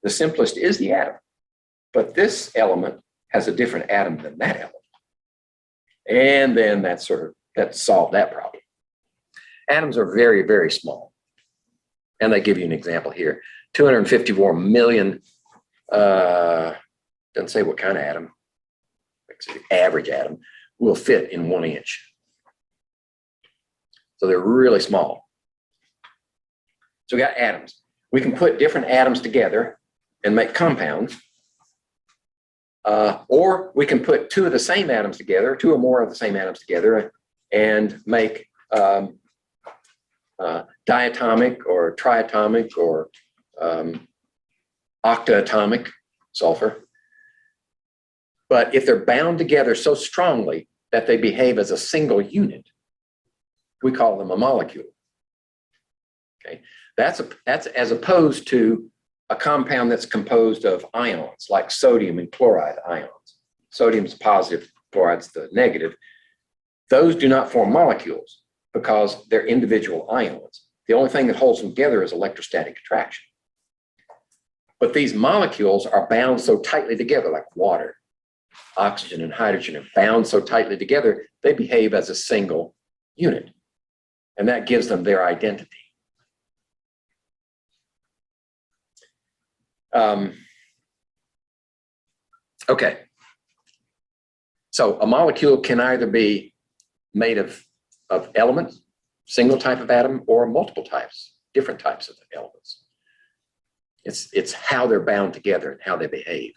S1: the simplest is the atom, but this element has a different atom than that element. And then that solved that problem. Atoms are very, very small. And they give you an example here. 254 million, doesn't say what kind of atom, average atom, will fit in 1 inch. So they're really small. So we got atoms. We can put different atoms together and make compounds. Or we can put two of the same atoms together, two or more of the same atoms together, and make diatomic or triatomic or octaatomic sulfur. But if they're bound together so strongly that they behave as a single unit, we call them a molecule. Okay, that's as opposed to a compound that's composed of ions like sodium and chloride ions. Sodium's positive, chloride's the negative. Those do not form molecules because they're individual ions. The only thing that holds them together is electrostatic attraction. But these molecules are bound so tightly together, like water. Oxygen and hydrogen are bound so tightly together, they behave as a single unit. And that gives them their identity. Okay. So a molecule can either be made of elements, single type of atom, or multiple types, different types of elements. It's how they're bound together and how they behave.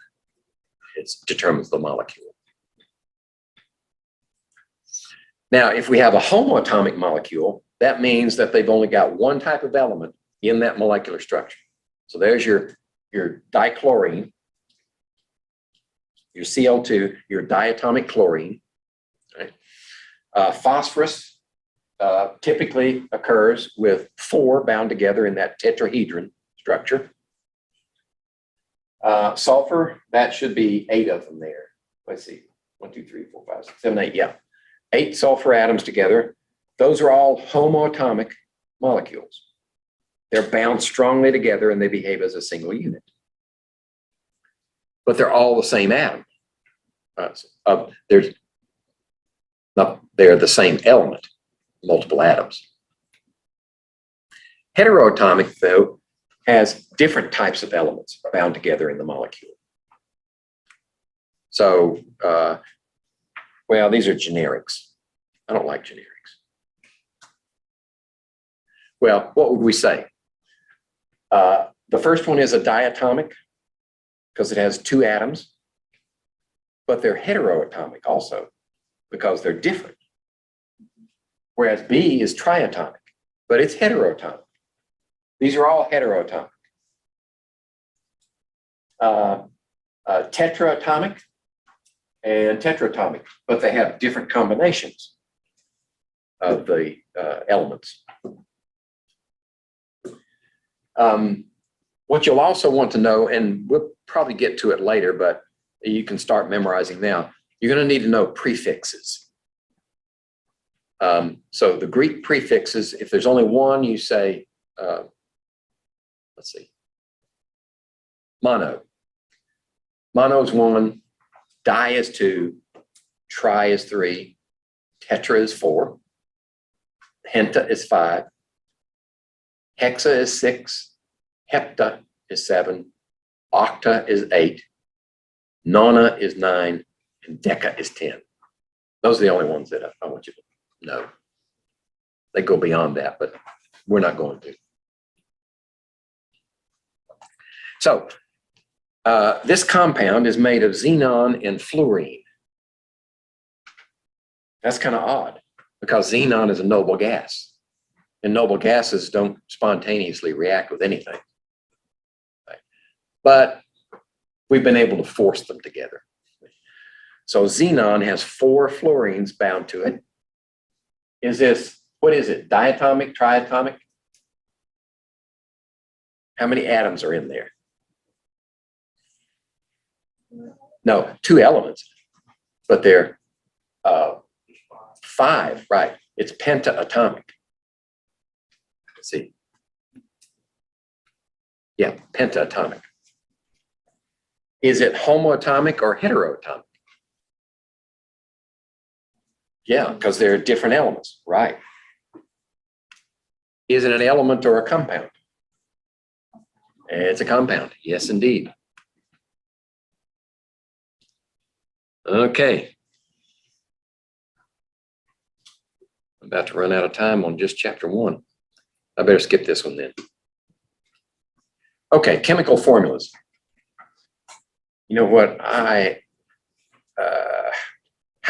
S1: It determines the molecule. Now, if we have a homoatomic molecule, that means that they've only got one type of element in that molecular structure. So there's your dichlorine, your Cl2, your diatomic chlorine. Right? Phosphorus typically occurs with 4 bound together in that tetrahedron structure. Sulfur, that should be 8 of them there. Let's see, 1, 2, 3, 4, 5, 6, 7, 8, yeah. 8 sulfur atoms together. Those are all homoatomic molecules. They're bound strongly together and they behave as a single unit. But they're all the same atom. They're the same element, multiple atoms. Heteroatomic, though, has different types of elements bound together in the molecule. So, well, these are generics. I don't like generics. Well, what would we say? The first one is a diatomic because it has 2 atoms, but they're heteroatomic also because they're different. Whereas B is triatomic, but it's heteroatomic. These are all heteroatomic. Tetraatomic and tetratomic, but they have different combinations of the elements. What you'll also want to know, and we'll probably get to it later, but you can start memorizing now, you're going to need to know prefixes. So the Greek prefixes, if there's only one, you say, let's see, mono. Mono is 1, di is 2, tri is 3, tetra is 4, penta is 5, hexa is 6, hepta is 7, octa is 8, nona is 9, and deca is 10. Those are the only ones that I want you to know. They go beyond that, but we're not going to. So this compound is made of xenon and fluorine. That's kind of odd because xenon is a noble gas, and noble gases don't spontaneously react with anything. Right? But we've been able to force them together. So xenon has 4 fluorines bound to it. Is this, what is it, diatomic, triatomic? How many atoms are in there? No, 2 elements, but they're 5, right? It's pentaatomic. Let's see. Yeah, pentaatomic. Is it homoatomic or heteroatomic? Yeah, because they're different elements, right? Is it an element or a compound? It's a compound, yes, indeed. Okay. I'm about to run out of time on just chapter 1. I better skip this one then. Okay, chemical formulas. You know what, how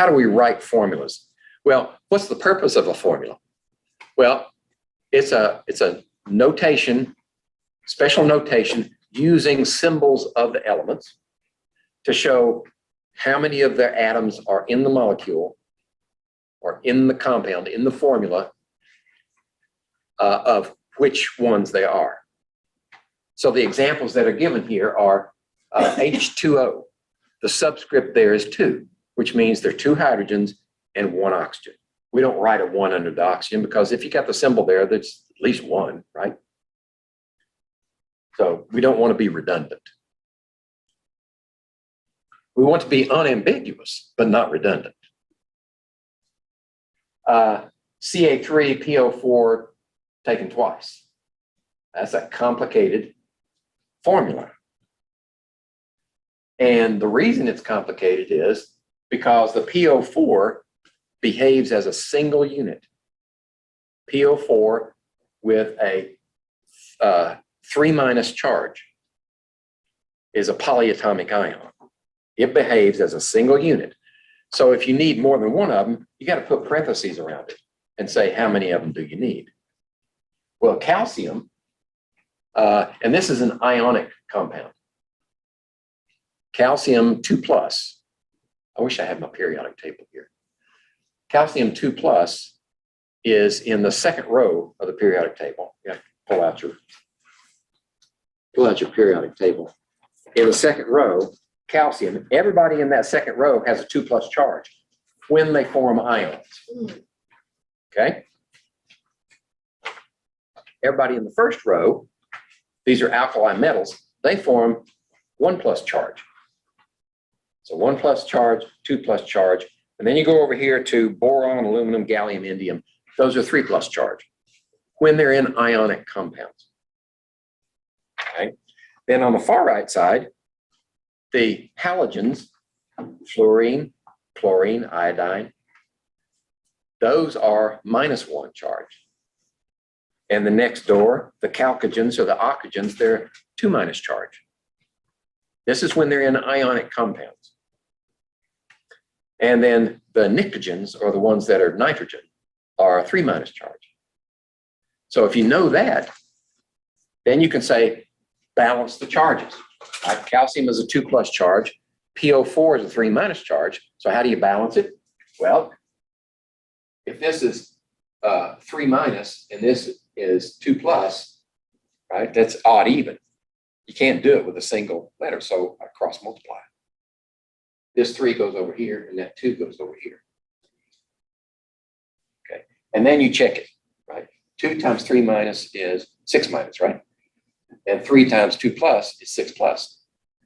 S1: do we write formulas? Well, what's the purpose of a formula? Well, it's a notation, special notation using symbols of the elements to show how many of their atoms are in the molecule or in the compound, in the formula of which ones they are. So the examples that are given here are H2O. The subscript there is 2, which means there are 2 hydrogens and 1 oxygen. We don't write a 1 under the oxygen because if you got the symbol there, there's at least 1, right? So we don't want to be redundant. We want to be unambiguous, but not redundant. Ca3PO4 taken twice. That's a complicated formula. And the reason it's complicated is because the PO4 behaves as a single unit. PO4 with a 3- charge is a polyatomic ion. It behaves as a single unit. So if you need more than one of them, you got to put parentheses around it and say how many of them do you need. Well, calcium, and this is an ionic compound. Calcium 2+. I wish I had my periodic table here. Calcium 2+ is in the second row of the periodic table. You have to pull out your periodic table. In the second row, calcium, everybody in that second row has a 2+ charge when they form ions. Okay? Everybody in the first row, these are alkali metals, they form 1+ charge. So 1+ charge, 2+ charge, and then you go over here to boron, aluminum, gallium, indium. Those are 3+ charge when they're in ionic compounds. Okay. Then on the far right side, the halogens, fluorine, chlorine, iodine, those are -1 charge. And the next door, the chalcogens or the oxygens, they're 2- charge. This is when they're in ionic compounds. And then the nicogens, or the ones that are nitrogen, are 3- charge. So if you know that, then you can say balance the charges. Right? Calcium is a 2+ charge. PO4 is a 3- charge. So how do you balance it? Well, if this is 3- and this is 2+, right? That's odd even. You can't do it with a single letter, so I cross multiply. This 3 goes over here, and that 2 goes over here. Okay, and then you check it, right? 2 times 3- is 6-, right? And 3 times 2+ is 6+.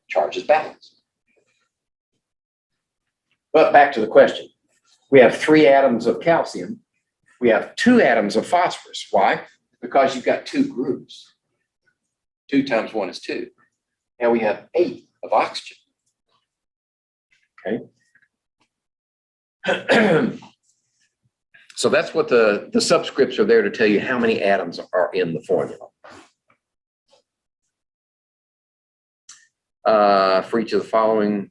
S1: Charge is balanced. But back to the question. We have 3 atoms of calcium. We have 2 atoms of phosphorus. Why? Because you've got 2 groups. 2 times 1 is 2. And we have 8 of oxygen. Okay. So that's what the subscripts are there to tell you how many atoms are in the formula. For each of the following,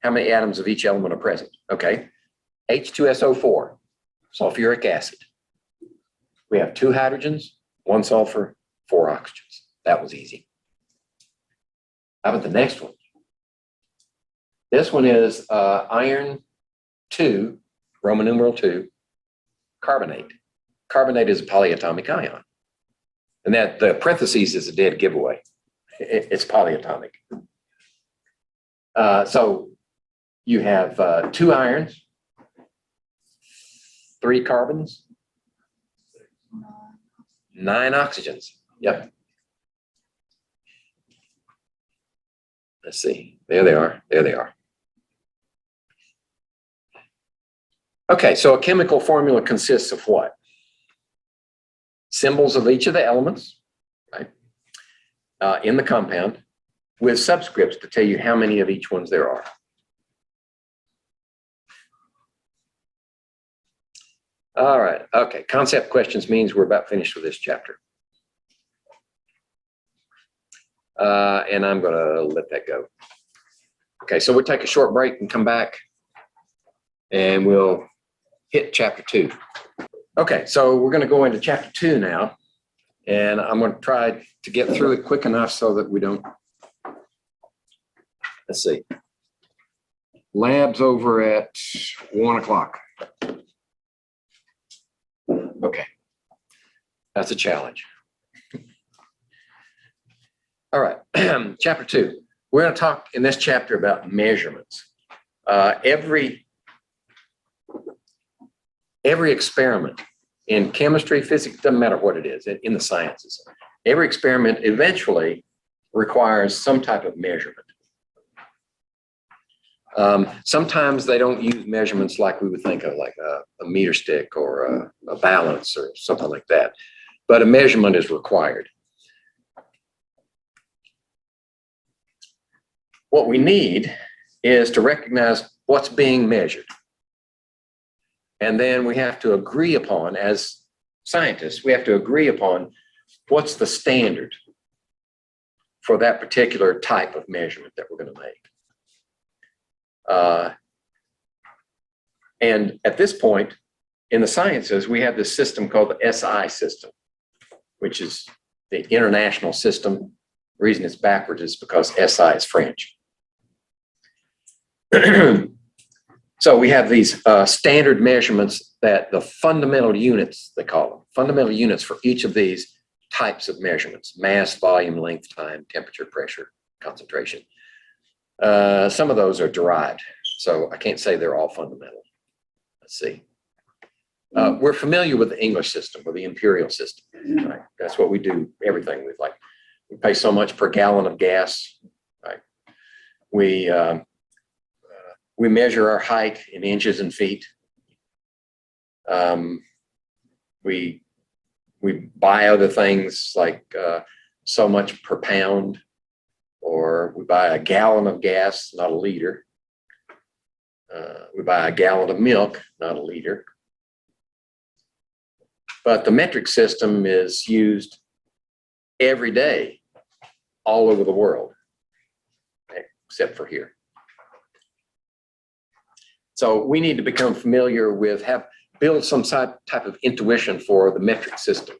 S1: how many atoms of each element are present? Okay. H2SO4, sulfuric acid. We have 2 hydrogens, 1 sulfur, 4 oxygens. That was easy. How about the next one? This one is iron 2, Roman numeral 2, carbonate. Carbonate is a polyatomic ion. And that the parentheses is a dead giveaway. It's polyatomic. So you have 2 irons, 3 carbons, 9 oxygens. Yep. Let's see. There they are. There they are. Okay, so a chemical formula consists of what? Symbols of each of the elements, right, in the compound, with subscripts to tell you how many of each ones there are. All right, okay, concept questions means we're about finished with this chapter. And I'm gonna let that go. Okay, so we'll take a short break and come back and we'll hit chapter 2. Okay, so we're gonna go into chapter 2 now, and I'm gonna try to get through it quick enough so that we don't, let's see. Lab's over at 1 o'clock. Okay, that's a challenge. All right, chapter 2. We're going to talk in this chapter about measurements. Every experiment in chemistry, physics, doesn't matter what it is, in the sciences, every experiment eventually requires some type of measurement. Sometimes they don't use measurements like we would think of, like a meter stick or a balance or something like that, but a measurement is required. What we need is to recognize what's being measured. And then we have to agree upon, as scientists, we have to agree upon what's the standard for that particular type of measurement that we're going to make. And at this point in the sciences, we have this system called the SI system, which is the international system. The reason it's backwards is because SI is French. So we have these standard measurements that the fundamental units, they call them, fundamental units for each of these types of measurements: mass, volume, length, time, temperature, pressure, concentration. Some of those are derived, so I can't say they're all fundamental. Let's see. We're familiar with the English system, or the imperial system, right? That's what we do everything with. Like, we pay so much per gallon of gas, right? We measure our height in inches and feet. We buy other things like so much per pound, or we buy a gallon of gas, not a liter. We buy a gallon of milk, not a liter. But the metric system is used every day all over the world, except for here. So we need to become familiar with, build some type of intuition for the metric system,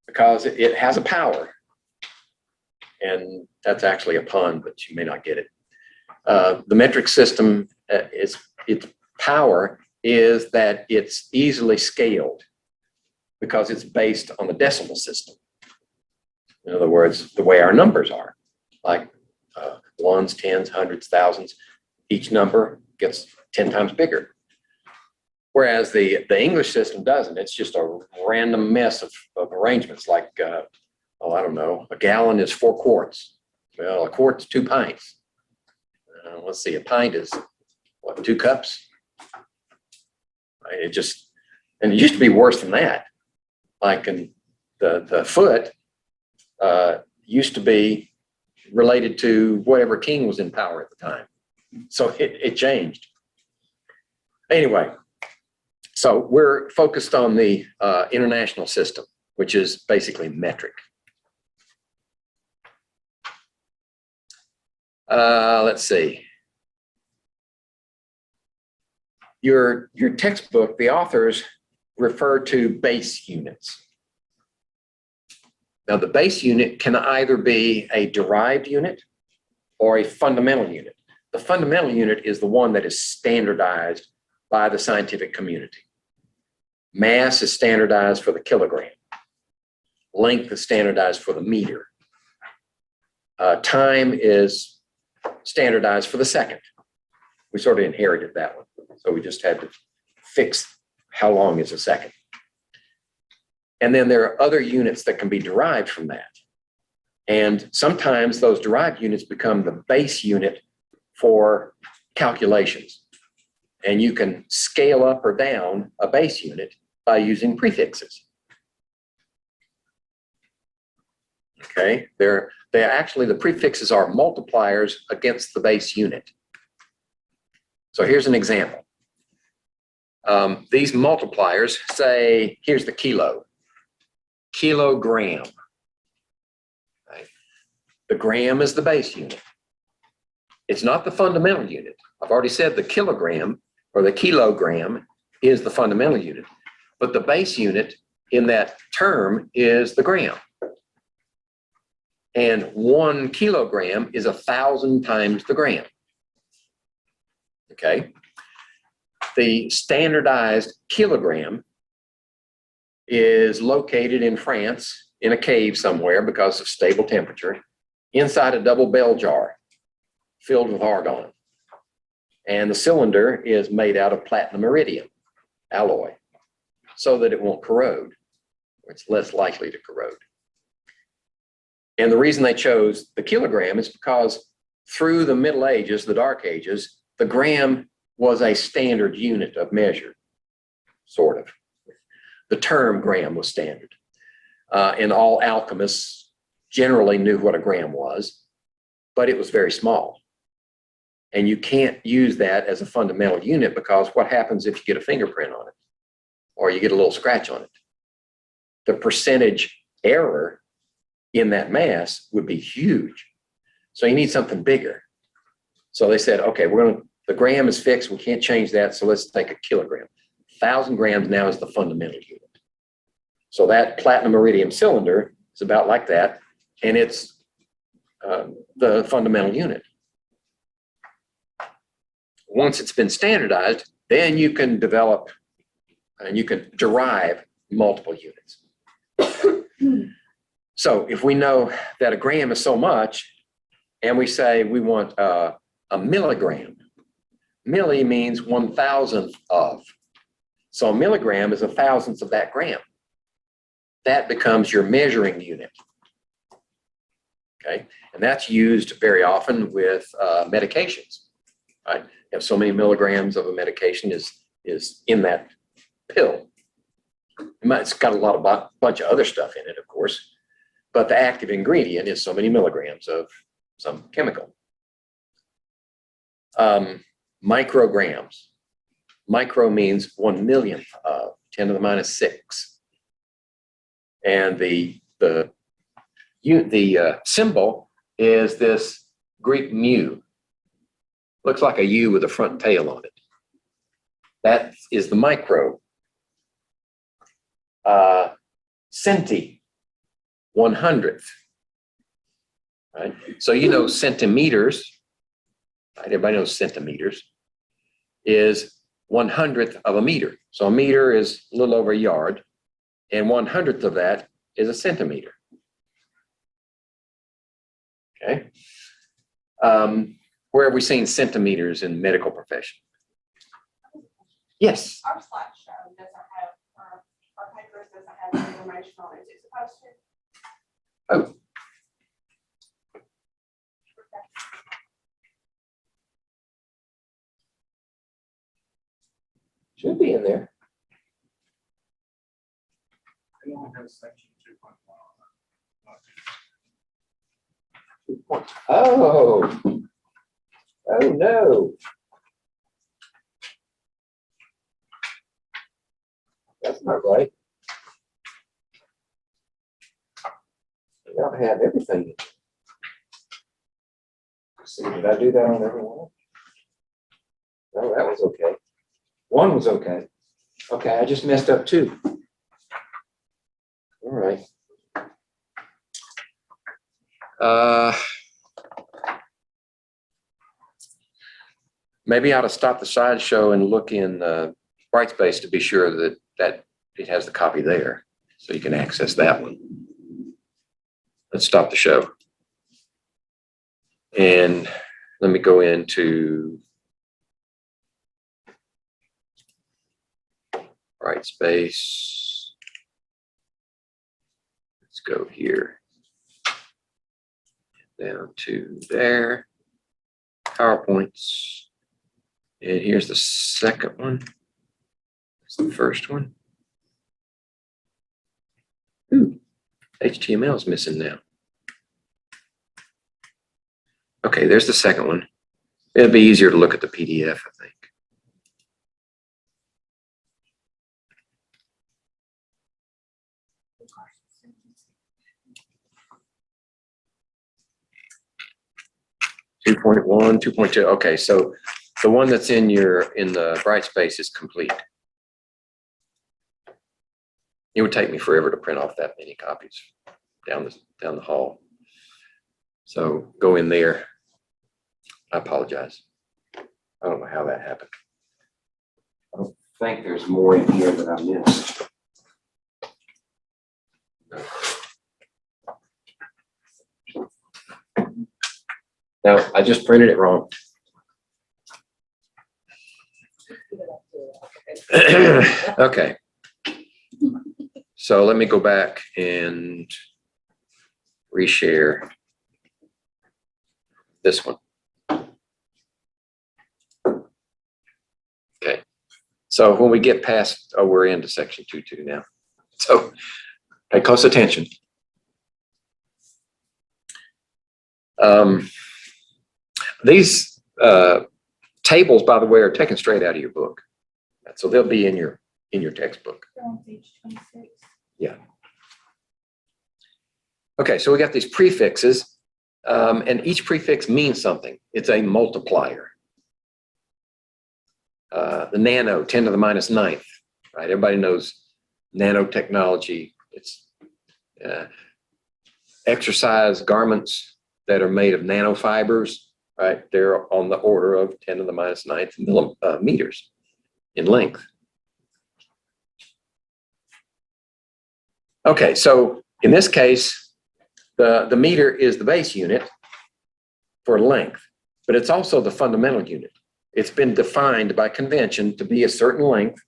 S1: because it has a power. And that's actually a pun, but you may not get it. The metric system, its power is that it's easily scaled because it's based on the decimal system. In other words, the way our numbers are, like ones, tens, hundreds, thousands, each number gets 10 times bigger. Whereas the English system doesn't. It's just a random mess of arrangements, like, oh, I don't know, a gallon is 4 quarts. Well, a quart's 2 pints. Let's see, a pint is, what, 2 cups? Right, and it used to be worse than that. Like, in the foot used to be related to whatever king was in power at the time. So it changed. Anyway, so we're focused on the international system, which is basically metric. Let's see. Your textbook, the authors refer to base units. Now, the base unit can either be a derived unit or a fundamental unit. The fundamental unit is the one that is standardized by the scientific community. Mass is standardized for the kilogram. Length is standardized for the meter. Time is standardized for the second. We sort of inherited that one. So we just had to fix how long is a second. And then there are other units that can be derived from that. And sometimes those derived units become the base unit for calculations. And you can scale up or down a base unit by using prefixes. Okay, they're actually, the prefixes are multipliers against the base unit. So here's an example. These multipliers say, here's the kilo, kilogram. Right? The gram is the base unit. It's not the fundamental unit. I've already said the kilogram or the kilogram is the fundamental unit, but the base unit in that term is the gram. And 1 kilogram is 1,000 times the gram. Okay. The standardized kilogram is located in France in a cave somewhere because of stable temperature inside a double bell jar filled with argon. And the cylinder is made out of platinum iridium alloy so that it won't corrode, or it's less likely to corrode. And the reason they chose the kilogram is because through the Middle Ages, the Dark Ages, the gram was a standard unit of measure, sort of. The term gram was standard. And all alchemists generally knew what a gram was, but it was very small. And you can't use that as a fundamental unit because what happens if you get a fingerprint on it or you get a little scratch on it? The percentage error in that mass would be huge. So you need something bigger. So they said, okay, the gram is fixed. We can't change that. So let's take a kilogram. 1,000 grams now is the fundamental unit. So that platinum iridium cylinder is about like that. And it's the fundamental unit. Once it's been standardized, then you can develop and you can derive multiple units. So if we know that a gram is so much, and we say we want a milligram, milli means 1,000th of. So a milligram is 1,000th of that gram. That becomes your measuring unit. Okay, and that's used very often with medications. Right? You have so many milligrams of a medication is in that pill. It's got a bunch of other stuff in it, of course, but the active ingredient is so many milligrams of some chemical. Micrograms. Micro means 1/1,000,000th of 10 to the minus 6. And the symbol is this Greek mu. Looks like a U with a front tail on it. That is the micro. Centi, 100th. Right? So you know centimeters, right? Everybody knows centimeters, is 100th of a meter. So a meter is a little over a yard, and 100th of that is a centimeter. Okay. Where have we seen centimeters in the medical profession? Yes.
S4: Our slideshow doesn't have, our papers doesn't have the information on it. Is it supposed to?
S1: Oh. Should be in there.
S5: It only has section 2.1 on it.
S1: Oh. Oh no. That's not right. You ought to have everything. See, did I do that on everyone? No, that was okay. One was okay. Okay, I just messed up 2. All right. Maybe I ought to stop the slideshow and look in Brightspace to be sure that it has the copy there, so you can access that one. Let's stop the show. And let me go into Brightspace. go here. Down to there. PowerPoints. And here's the second one. That's the first one. Ooh, HTML is missing now. Okay, there's the second one. It'll be easier to look at the PDF, I think. 2.1, 2.2. Okay, so the one that's in the bright space is complete. It would take me forever to print off that many copies down the hall. So go in there. I apologize. I don't know how that happened. I don't think there's more in here that I missed. No, I just printed it wrong. Okay. So let me go back and reshare this one. Okay. So when we get past, oh, we're into section 2.2 now. So pay close attention. These tables, by the way, are taken straight out of your book. So they'll be in your textbook.
S4: On page 26.
S1: Yeah. Okay, so we got these prefixes, and each prefix means something. It's a multiplier. The nano, 10 to the minus ninth, right? Everybody knows nanotechnology. It's exercise garments that are made of nanofibers, right? They're on the order of 10 to the minus ninth meters in length. Okay, so in this case, the meter is the base unit for length, but it's also the fundamental unit. It's been defined by convention to be a certain length,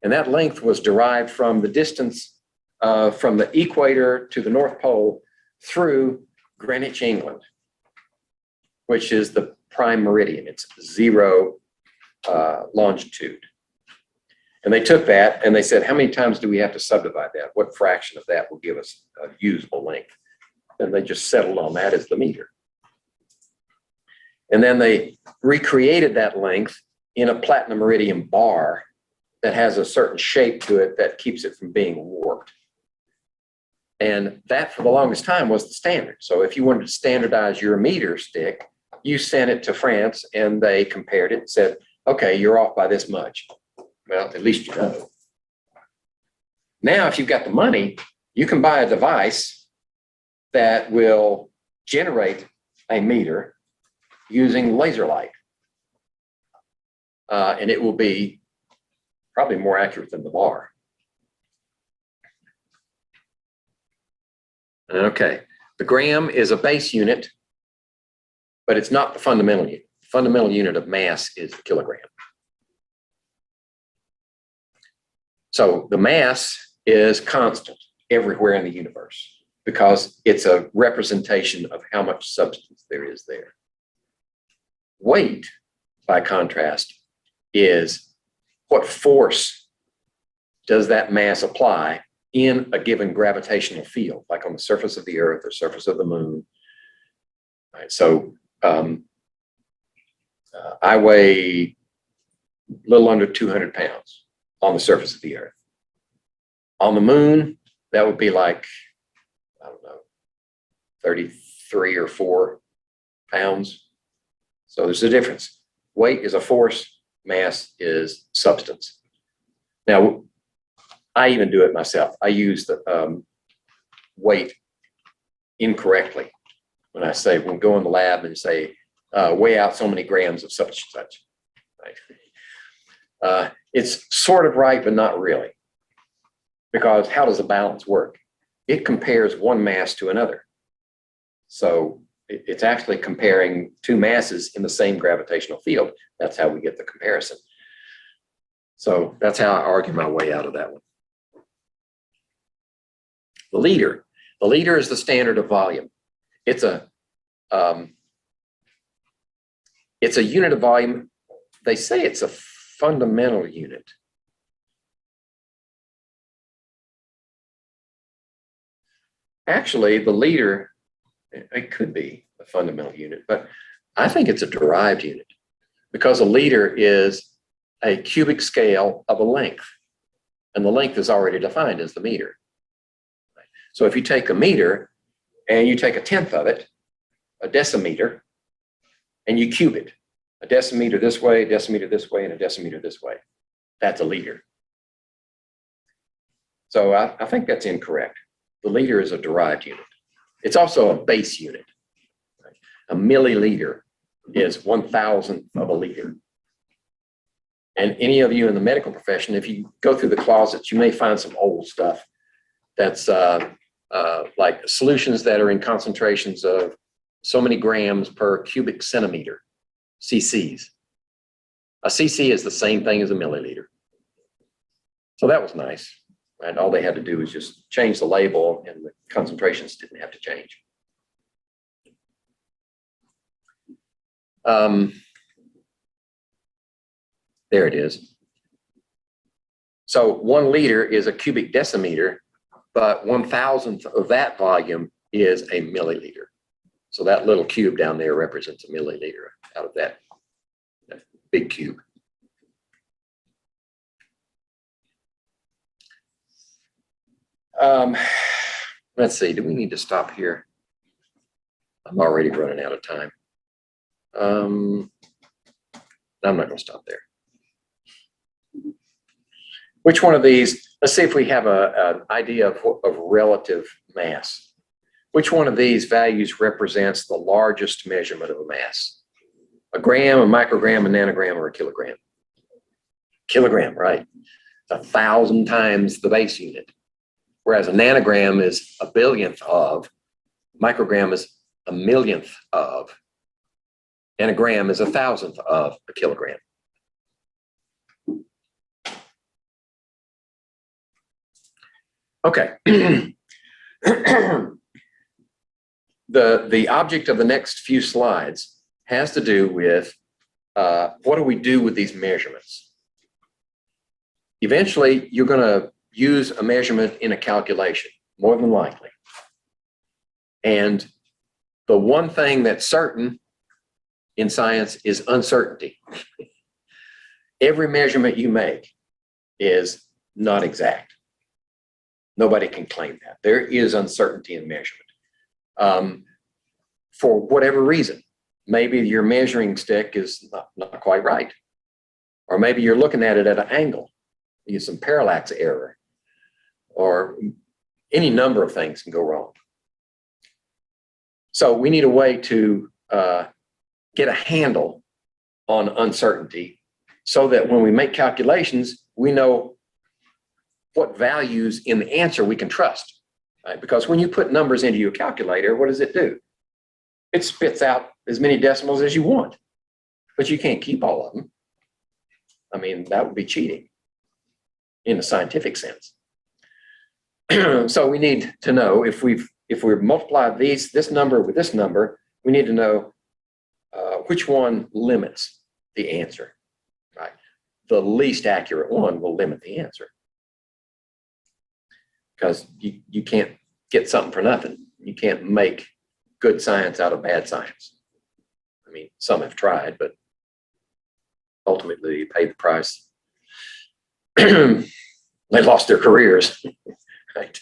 S1: and that length was derived from the distance from the equator to the North Pole through Greenwich, England, which is the prime meridian. It's 0 longitude. And they took that and they said, how many times do we have to subdivide that? What fraction of that will give us a usable length? And they just settled on that as the meter. And then they recreated that length in a platinum iridium bar that has a certain shape to it that keeps it from being warped. And that for the longest time was the standard. So if you wanted to standardize your meter stick, you sent it to France and they compared it and said, okay, you're off by this much. Well, at least you know. Now, if you've got the money, you can buy a device that will generate a meter using laser light. And it will be probably more accurate than the bar. Okay, the gram is a base unit, but it's not the fundamental unit. The fundamental unit of mass is the kilogram. So the mass is constant everywhere in the universe because it's a representation of how much substance there is there. Weight, by contrast, is what force does that mass apply in a given gravitational field, like on the surface of the Earth or surface of the moon. All right, so I weigh a little under 200 pounds on the surface of the Earth. On the moon, that would be like, I don't know, 33 or 4 pounds. So there's a difference. Weight is a force, mass is substance. Now, I even do it myself. I use the weight incorrectly. When I say, we'll go in the lab and say, weigh out so many grams of such and such. Right? It's sort of right, but not really. Because how does a balance work? It compares one mass to another. So it's actually comparing two masses in the same gravitational field. That's how we get the comparison. So that's how I argue my way out of that one. The liter The liter is the standard of volume. It's a unit of volume. They say it's a fundamental unit. Actually, the liter, it could be a fundamental unit, but I think it's a derived unit because a liter is a cubic scale of a length, and the length is already defined as the meter. So if you take a meter and you take a tenth of it, a decimeter, and you cube it, a decimeter this way, a decimeter this way, and a decimeter this way, that's a liter. So I think that's incorrect. The liter is a derived unit. It's also a base unit. Right? A milliliter is 1,000th of a liter. And any of you in the medical profession, if you go through the closets, you may find some old stuff that's like solutions that are in concentrations of so many grams per cubic centimeter, cc's. A cc is the same thing as a milliliter. So that was nice. And all they had to do was just change the label and the concentrations didn't have to change. There it is. So 1 liter is a cubic decimeter, but 1,000th of that volume is a milliliter. So that little cube down there represents a milliliter out of that big cube. Let's see, do we need to stop here? I'm already running out of time. I'm not going to stop there. Which one of these, let's see if we have an idea of relative mass. Which one of these values represents the largest measurement of a mass? A gram, a microgram, a nanogram, or a kilogram? Kilogram, right. 1,000 times the base unit. Whereas a nanogram is a billionth of, microgram is a millionth of, and a gram is 1,000th of a kilogram. Okay. The object of the next few slides has to do with what do we do with these measurements? Eventually, you're going to use a measurement in a calculation, more than likely. And the one thing that's certain in science is uncertainty. Every measurement you make is not exact. Nobody can claim that. There is uncertainty in measurement. For whatever reason, maybe your measuring stick is not quite right. Or maybe you're looking at it at an angle. You get some parallax error. Or any number of things can go wrong. So we need a way to get a handle on uncertainty so that when we make calculations, we know what values in the answer we can trust. Right? Because when you put numbers into your calculator, what does it do? It spits out as many decimals as you want, but you can't keep all of them. I mean, that would be cheating in a scientific sense. So we need to know if we've multiplied this number with this number, we need to know which one limits the answer, right? The least accurate one will limit the answer. Because you can't get something for nothing. You can't make good science out of bad science. I mean, some have tried, but ultimately you pay the price. They lost their careers, right?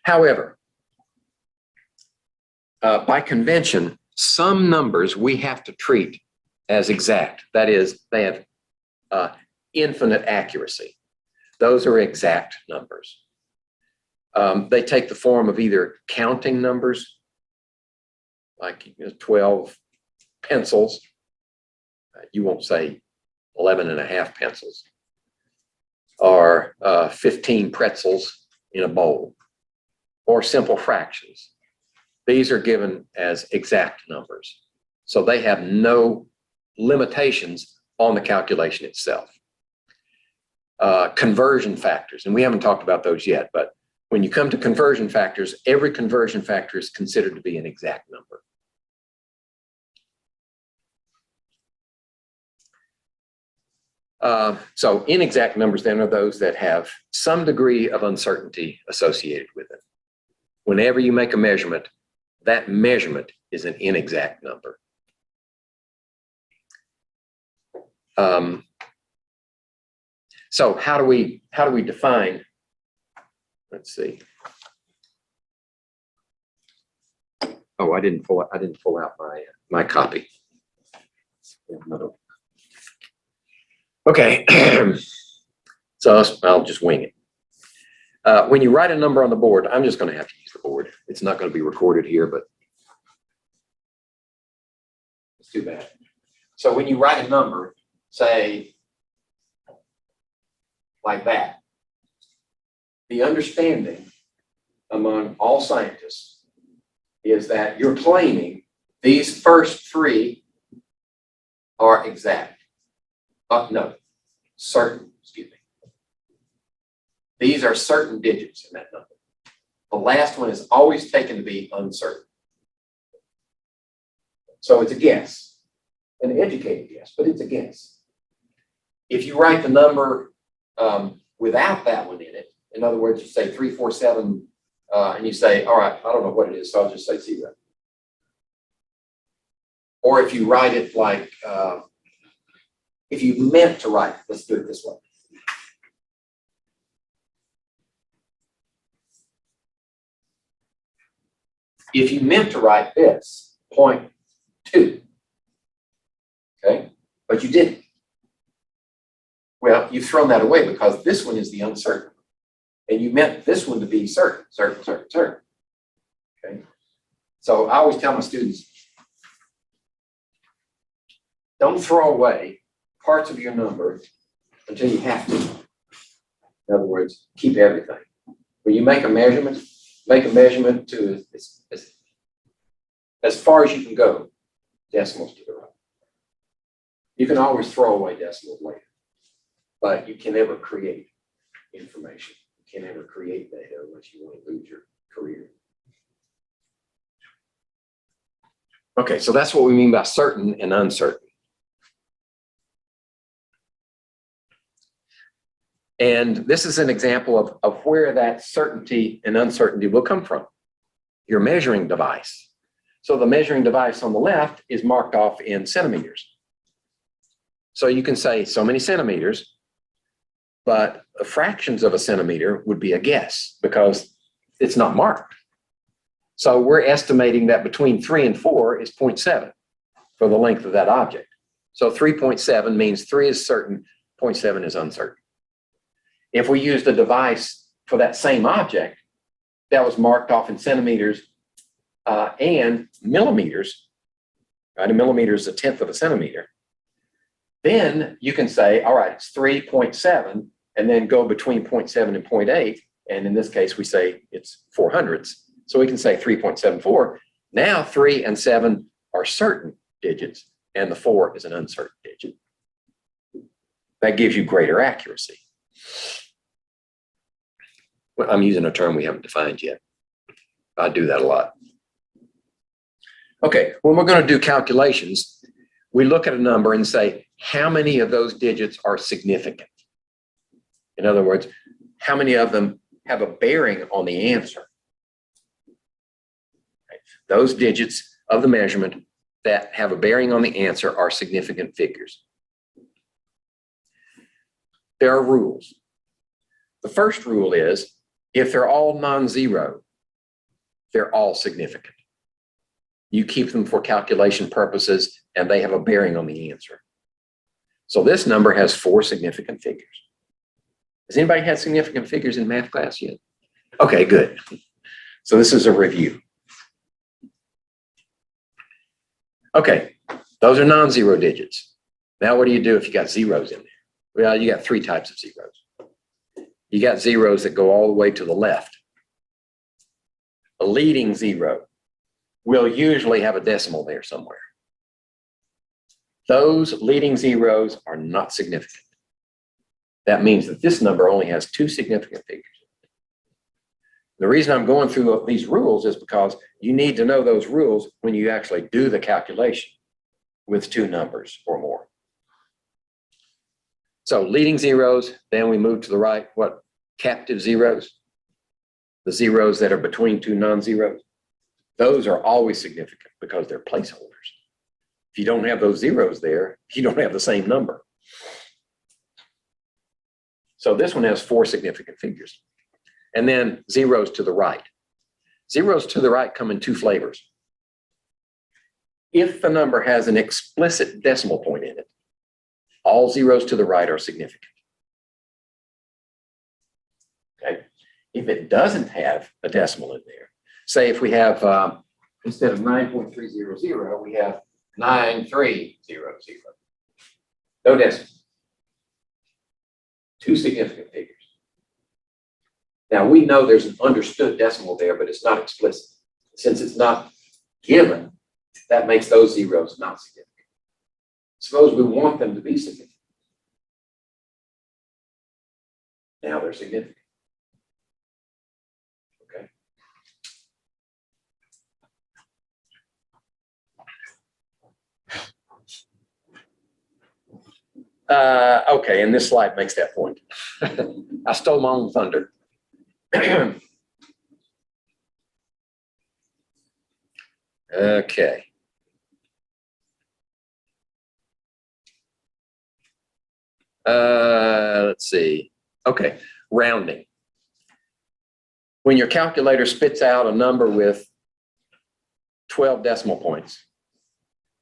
S1: However, by convention, some numbers we have to treat as exact. That is, they have infinite accuracy. Those are exact numbers. They take the form of either counting numbers, like 12 pencils. You won't say 11 and a half pencils, or 15 pretzels in a bowl, or simple fractions. These are given as exact numbers. So they have no limitations on the calculation itself. conversion factors, and we haven't talked about those yet, but when you come to conversion factors, every conversion factor is considered to be an exact number. So inexact numbers then are those that have some degree of uncertainty associated with it. Whenever you make a measurement, that measurement is an inexact number. So how do we define, let's see. Oh, I didn't pull out my copy. Okay, so I'll just wing it. When you write a number on the board, I'm just going to have to use the board. It's not going to be recorded here, but it's too bad. So when you write a number, say like that, the understanding among all scientists is that you're claiming these first three are exact. No, certain, excuse me. These are certain digits in that number. The last one is always taken to be uncertain. So it's a guess, an educated guess, but it's a guess. If you write the number without that one in it, in other words, you say 347, and you say, all right, I don't know what it is, so I'll just say 0. Or if you write it like, if you meant to write, let's do it this way. If you meant to write this, 0.2, okay, but you didn't. Well, you've thrown that away because this one is the uncertain. And you meant this one to be certain. Okay. So I always tell my students, don't throw away parts of your number until you have to. In other words, keep everything. When you make a measurement to as far as you can go, decimals to the right. You can always throw away decimals later, but you can never create information. You can never create data unless you want to lose your career. Okay, so that's what we mean by certain and uncertain. And this is an example of where that certainty and uncertainty will come from. Your measuring device. So the measuring device on the left is marked off in centimeters. So you can say so many centimeters, but fractions of a centimeter would be a guess because it's not marked. So we're estimating that between 3 and 4 is 0.7 for the length of that object. So 3.7 means 3 is certain, 0.7 is uncertain. If we used a device for that same object that was marked off in centimeters and millimeters, right? A millimeter is 1/10 of a centimeter. Then you can say, all right, it's 3.7, and then go between 0.7 and 0.8. And in this case, we say it's 400ths. So we can say 3.74. Now 3 and 7 are certain digits, and the 4 is an uncertain digit. That gives you greater accuracy. Well, I'm using a term we haven't defined yet. I do that a lot. Okay, when we're going to do calculations, we look at a number and say, how many of those digits are significant? In other words, how many of them have a bearing on the answer? Okay. Those digits of the measurement that have a bearing on the answer are significant figures. There are rules. The first rule is, if they're all non-zero, they're all significant. You keep them for calculation purposes, and they have a bearing on the answer. So this number has 4 significant figures. Has anybody had significant figures in math class yet? Okay, good. So this is a review. Okay, those are non-zero digits. Now what do you do if you got zeros in there? Well, you got 3 types of zeros. You got zeros that go all the way to the left. A leading zero will usually have a decimal there somewhere. Those leading zeros are not significant. that means that this number only has two significant figures. The reason I'm going through these rules is because you need to know those rules when you actually do the calculation with two numbers or more. So leading zeros, then we move to the right, what? Captive zeros, the zeros that are between two non-zeros. Those are always significant because they're placeholders. If you don't have those zeros there, you don't have the same number. So this one has four significant figures. And then zeros to the right. Zeros to the right come in two flavors. If the number has an explicit decimal point in it, all zeros to the right are significant. Okay. If it doesn't have a decimal in there, say if we have, instead of 9.300, we have 9300. No decimal. Two significant figures. Now we know there's an understood decimal there, but it's not explicit. Since it's not given, that makes those zeros not significant. Suppose we want them to be significant. Now they're significant. Okay. Okay, and this slide makes that point. I stole my own thunder. Okay. Let's see. Okay, rounding. When your calculator spits out a number with 12 decimal points,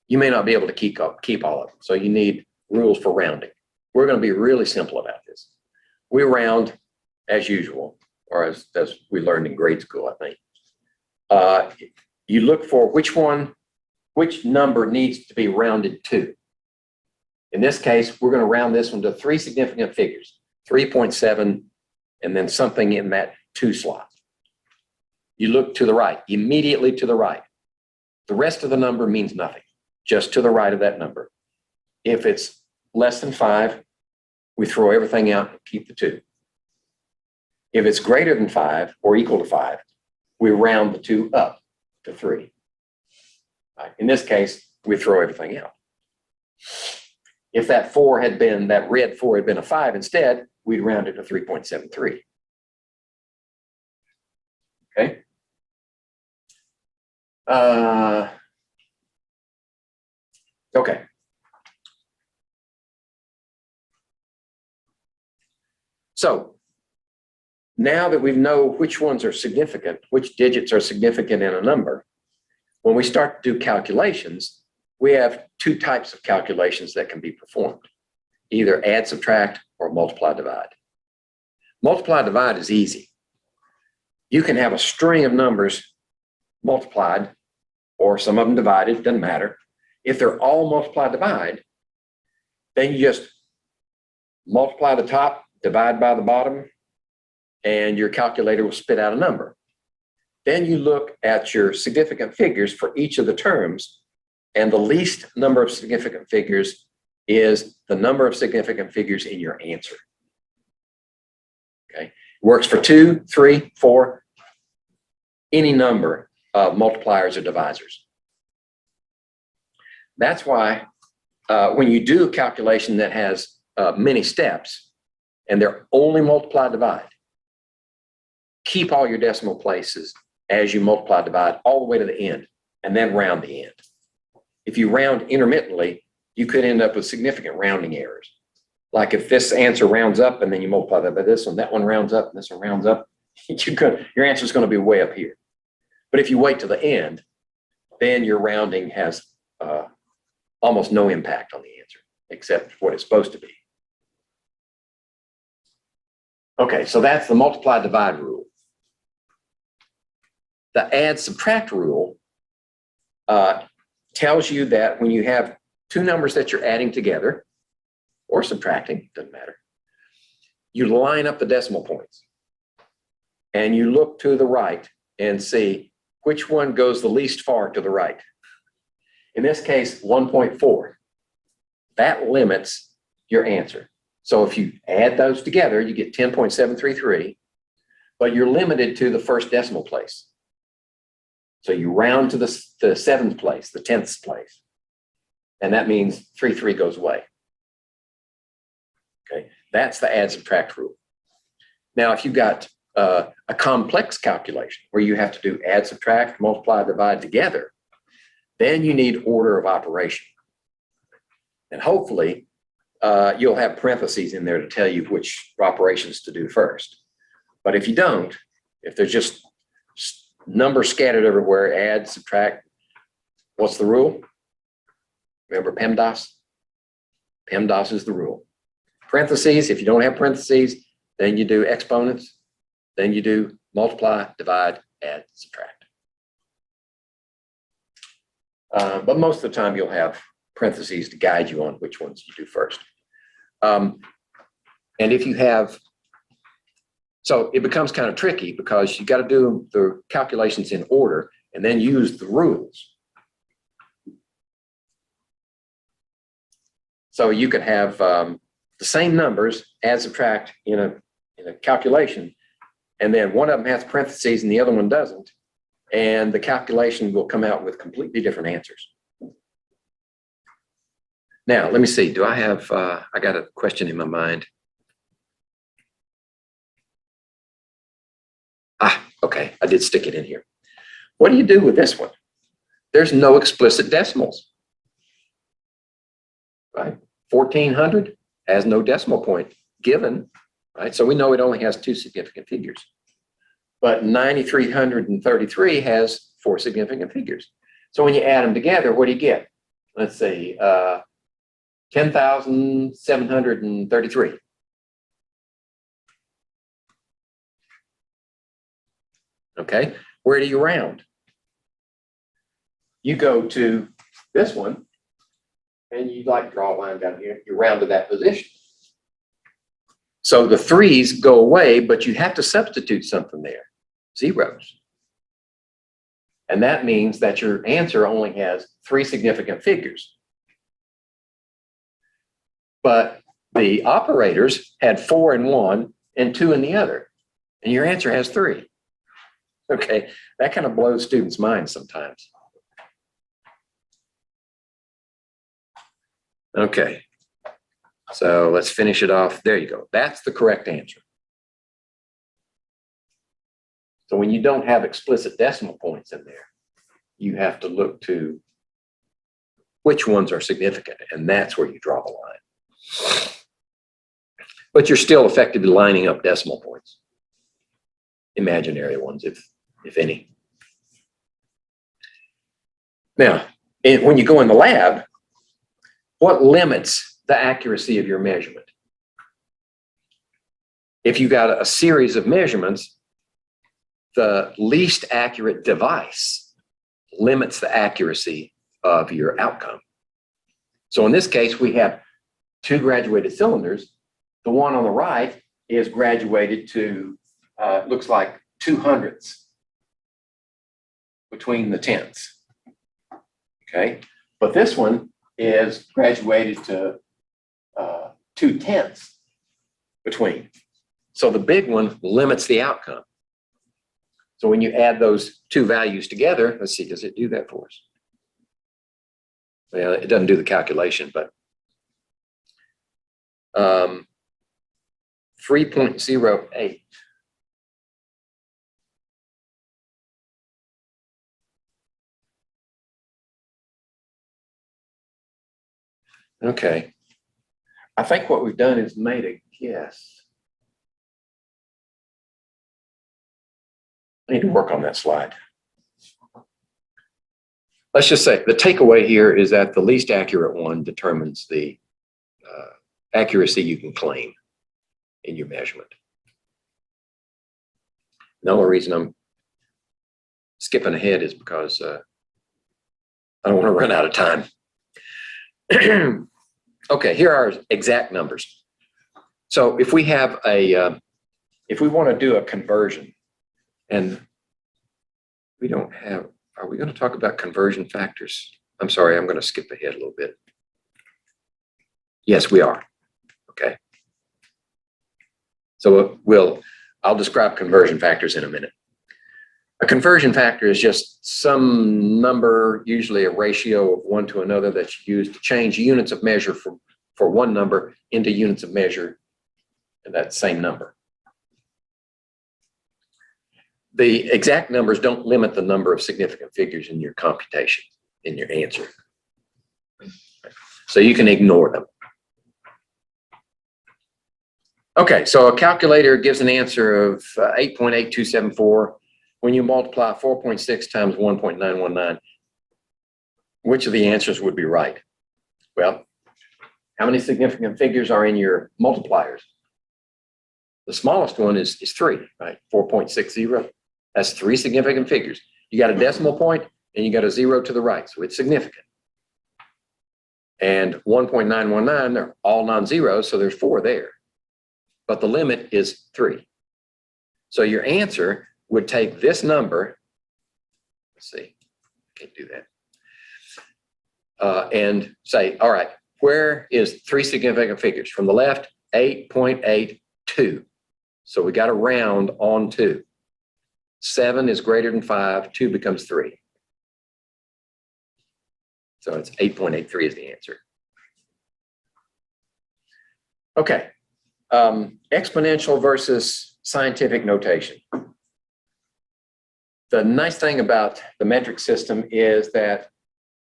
S1: you may not be able to keep all of them. So you need rules for rounding. We're going to be really simple about this. We round as usual, or as we learned in grade school, I think. You look for which number needs to be rounded to. In this case, we're going to round this one to three significant figures, 3.7, and then something in that 2 slot. You look to the right, immediately to the right. The rest of the number means nothing, just to the right of that number. If it's less than 5, we throw everything out and keep the 2. If it's greater than 5 or equal to 5, we round the 2 up to 3. Right. In this case, we throw everything out. If that 4 had been, that red 4 had been a 5 instead, we'd round it to 3.73. Okay. Okay. So now that we know which ones are significant, which digits are significant in a number, when we start to do calculations, we have 2 types of calculations that can be performed, either add, subtract, or multiply, divide. Multiply, divide is easy. You can have a string of numbers multiplied, or some of them divided, doesn't matter. If they're all multiply, divide, then you just multiply the top, divide by the bottom, and your calculator will spit out a number. Then you look at your significant figures for each of the terms, and the least number of significant figures is the number of significant figures in your answer. Okay, works for 2, 3, 4, any number of multipliers or divisors. That's why when you do a calculation that has many steps and they're only multiply, divide, keep all your decimal places as you multiply, divide all the way to the end, and then round the end. If you round intermittently, you could end up with significant rounding errors. Like if this answer rounds up and then you multiply that by this one, that one rounds up and this one rounds up, your answer is going to be way up here. But if you wait to the end, then your rounding has almost no impact on the answer, except what it's supposed to be. Okay, so that's the multiply, divide rule. The add, subtract rule tells you that when you have 2 numbers that you're adding together, or subtracting, doesn't matter, you line up the decimal points. And you look to the right and see which one goes the least far to the right. In this case, 1.4. That limits your answer. So if you add those together, you get 10.733, but you're limited to the first decimal place. So you round to the 7th place, the 10th place. And that means 33 goes away. Okay, that's the add subtract rule. Now, if you've got a complex calculation where you have to do add, subtract, multiply, divide together, then you need order of operation. And hopefully, you'll have parentheses in there to tell you which operations to do first. But if you don't, if there's just numbers scattered everywhere, add, subtract, what's the rule? Remember PEMDAS? PEMDAS is the rule. Parentheses, if you don't have parentheses, then you do exponents, then you do multiply, divide, add, subtract. But most of the time you'll have parentheses to guide you on which ones you do first. And if you have, so it becomes kind of tricky because you got to do the calculations in order and then use the rules. So you could have the same numbers, add, subtract in a calculation, and then one of them has parentheses and the other one doesn't, and the calculation will come out with completely different answers. Now, let me see, do I have, I got a question in my mind. Okay, I did stick it in here. What do you do with this one? There's no explicit decimals, right? 1400 has no decimal point given, right? So we know it only has 2 significant figures. But 9333 has 4 significant figures. So when you add them together, what do you get? Let's see, 10,733. Okay, where do you round? You go to this one, and you like draw a line down here, you round to that position. So the 3's go away, but you have to substitute something there, zeros. And that means that your answer only has 3 significant figures. But the operators had 4 in one and 2 in the other, and your answer has 3. Okay, that kind of blows students' minds sometimes. Okay, so let's finish it off. There you go. That's the correct answer. So when you don't have explicit decimal points in there, you have to look to which ones are significant, and that's where you draw the line. But you're still effectively lining up decimal points. Imaginary ones, if any. Now, when you go in the lab, what limits the accuracy of your measurement? If you got a series of measurements, the least accurate device limits the accuracy of your outcome. So in this case, we have 2 graduated cylinders. The one on the right is graduated to, looks like 2/100ths between the tenths. Okay, but this one is graduated to 2/10ths between. So the big one limits the outcome. So when you add those 2 values together, let's see, does it do that for us? Well, it doesn't do the calculation, but 3.08. Okay, I think what we've done is made a guess. I need to work on that slide. Let's just say the takeaway here is that the least accurate one determines the accuracy you can claim in your measurement. The only reason I'm skipping ahead is because I don't want to run out of time. Okay, here are exact numbers. So if we have a, if we want to do a conversion, and we don't have, are we going to talk about conversion factors? I'm sorry, I'm going to skip ahead a little bit. Yes, we are. Okay. So I'll describe conversion factors in a minute. A conversion factor is just some number, usually a ratio of one to another, that's used to change units of measure for one number into units of measure in that same number. The exact numbers don't limit the number of significant figures in your computation, in your answer. So you can ignore them. Okay, so a calculator gives an answer of 8.8274. When you multiply 4.6 times 1.919, which of the answers would be right? Well, how many significant figures are in your multipliers? The smallest one is 3, right? 4.60. That's 3 significant figures. You got a decimal point and you got a 0 to the right, so it's significant. And 1.919, they're all non-zeros, so there's 4 there. But the limit is 3. So your answer would take this number, let's see, can't do that, and say, all right, where is 3 significant figures? From the left, 8.82. So we got to round on 2. 7 is greater than 5, 2 becomes 3. So it's 8.83 is the answer. Okay, exponential versus scientific notation. The nice thing about the metric system is that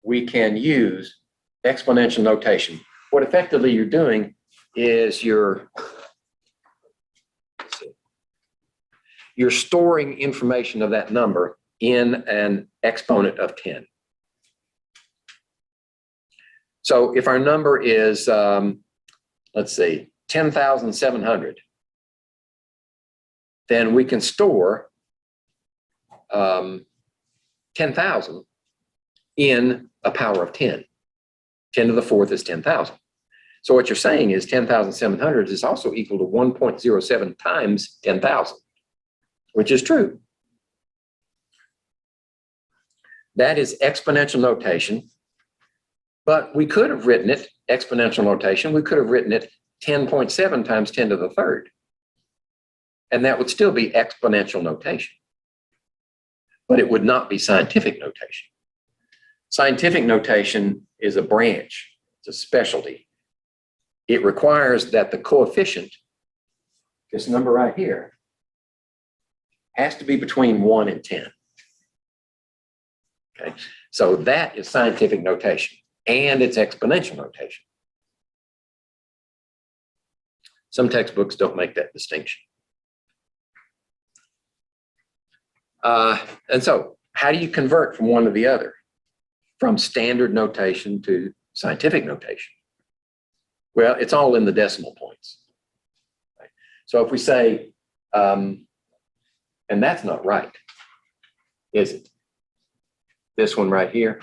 S1: we can use exponential notation. What effectively you're doing is you're storing information of that number in an exponent of 10. So if our number is, let's see, 10,700, then we can store 10,000 in a power of 10. 10 to the 4th is 10,000. So what you're saying is 10,700 is also equal to 1.07 times 10,000, which is true. That is exponential notation, but we could have written it, exponential notation, we could have written it 10.7 times 10 to the 3rd. And that would still be exponential notation. But it would not be scientific notation. Scientific notation is a branch, it's a specialty. It requires that the coefficient, this number right here, has to be between 1 and 10. Okay, so that is scientific notation, and it's exponential notation. Some textbooks don't make that distinction. And so, how do you convert from one to the other? From standard notation to scientific notation? Well, it's all in the decimal points. Right? So if we say, and that's not right, is it? This one right here?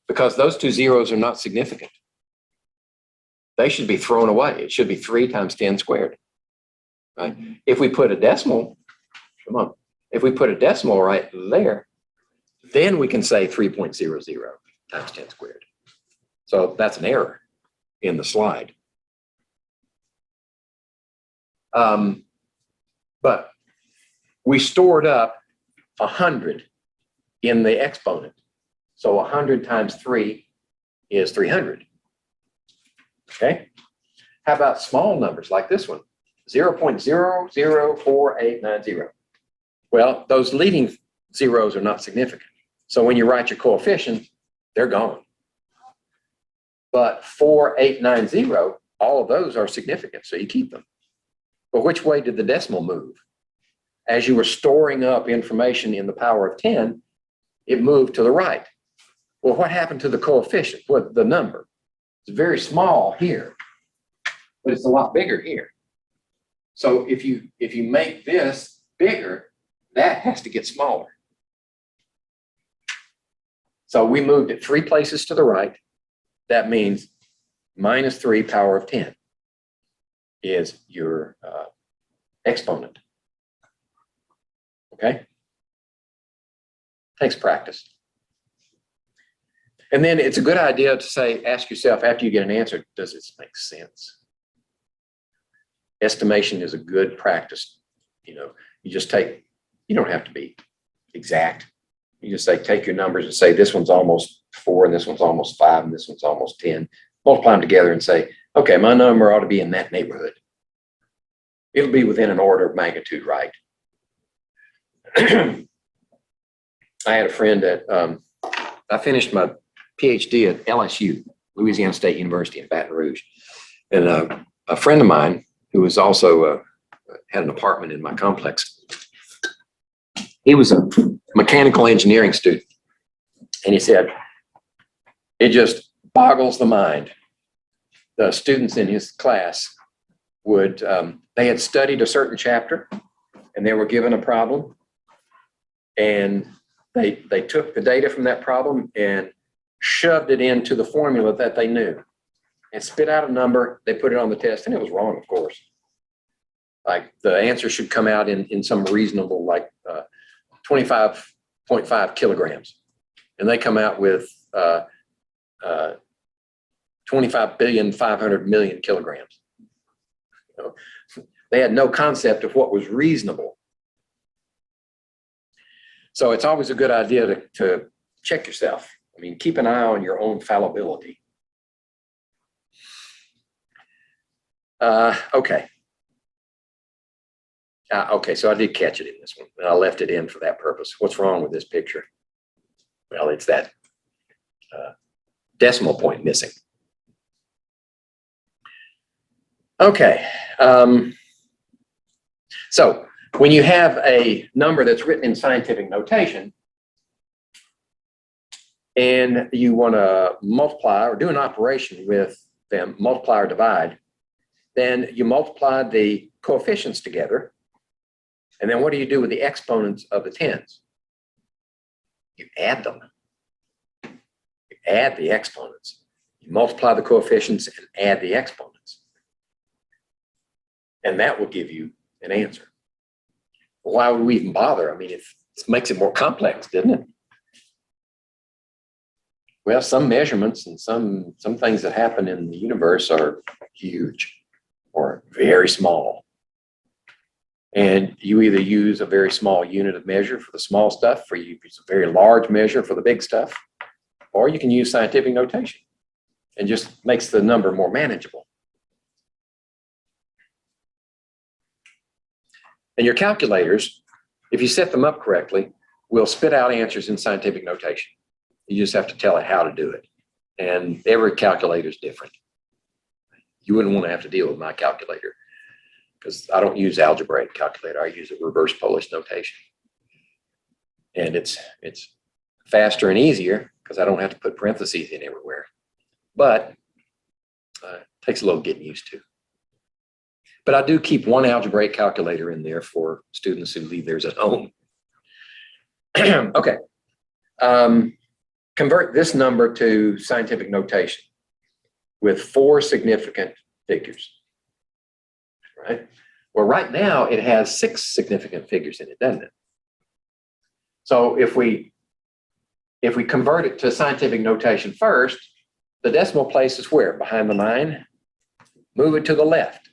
S1: Because those 2 zeros are not significant. They should be thrown away. It should be 3 times 10 squared. Right? If we put a decimal, come on, if we put a decimal right there, then we can say 3.00 times 10 squared. So that's an error in the slide. But we stored up 100 in the exponent. So 100 times 3 is 300. Okay? How about small numbers like this one? 0.004890. Well, those leading zeros are not significant. So when you write your coefficient, they're gone. But 4890, all of those are significant, so you keep them. But which way did the decimal move? As you were storing up information in the power of 10, it moved to the right. Well, what happened to the coefficient? What the number? It's very small here, but it's a lot bigger here. So if you make this bigger, that has to get smaller. So we moved it 3 places to the right. That means minus 3 power of 10 is your exponent. Okay? Takes practice. And then it's a good idea to say, ask yourself after you get an answer, does this make sense? estimation is a good practice. You know, you don't have to be exact. You just say, take your numbers and say, this one's almost 4, and this one's almost 5, and this one's almost 10. Multiply them together and say, okay, my number ought to be in that neighborhood. It'll be within an order of magnitude, right? I had a friend that I finished my PhD at LSU, Louisiana State University in Baton Rouge. And a friend of mine who was also had an apartment in my complex, he was a mechanical engineering student. And he said, it just boggles the mind. The students in his class would, they had studied a certain chapter and they were given a problem. And they took the data from that problem and shoved it into the formula that they knew and spit out a number. They put it on the test and it was wrong, of course. Like the answer should come out in some reasonable, like 25.5 kilograms. And they come out with 25,500,000,000 kilograms. You know, they had no concept of what was reasonable. So it's always a good idea to check yourself. I mean, keep an eye on your own fallibility. Okay. Okay, so I did catch it in this one, and I left it in for that purpose. What's wrong with this picture? Well, it's that decimal point missing. Okay. So when you have a number that's written in scientific notation, and you want to multiply or do an operation with them, multiply or divide, then you multiply the coefficients together. And then what do you do with the exponents of the tens? You add them. You add the exponents. You multiply the coefficients and add the exponents. And that will give you an answer. Why would we even bother? I mean, it makes it more complex, doesn't it? Well, some measurements and some things that happen in the universe are huge or very small. And you either use a very small unit of measure for the small stuff, or you use a very large measure for the big stuff, or you can use scientific notation and just makes the number more manageable. And your calculators, if you set them up correctly, will spit out answers in scientific notation. You just have to tell it how to do it. And every calculator is different. You wouldn't want to have to deal with my calculator because I don't use algebraic calculator. I use a reverse Polish notation. And it's faster and easier because I don't have to put parentheses in everywhere. But it takes a little getting used to. But I do keep one algebraic calculator in there for students who leave theirs at home. Okay. Convert this number to scientific notation with 4 significant figures, right? Well, right now it has 6 significant figures in it, doesn't it? So if we convert it to scientific notation first, the decimal place is where? Behind the 9? Move it to the left.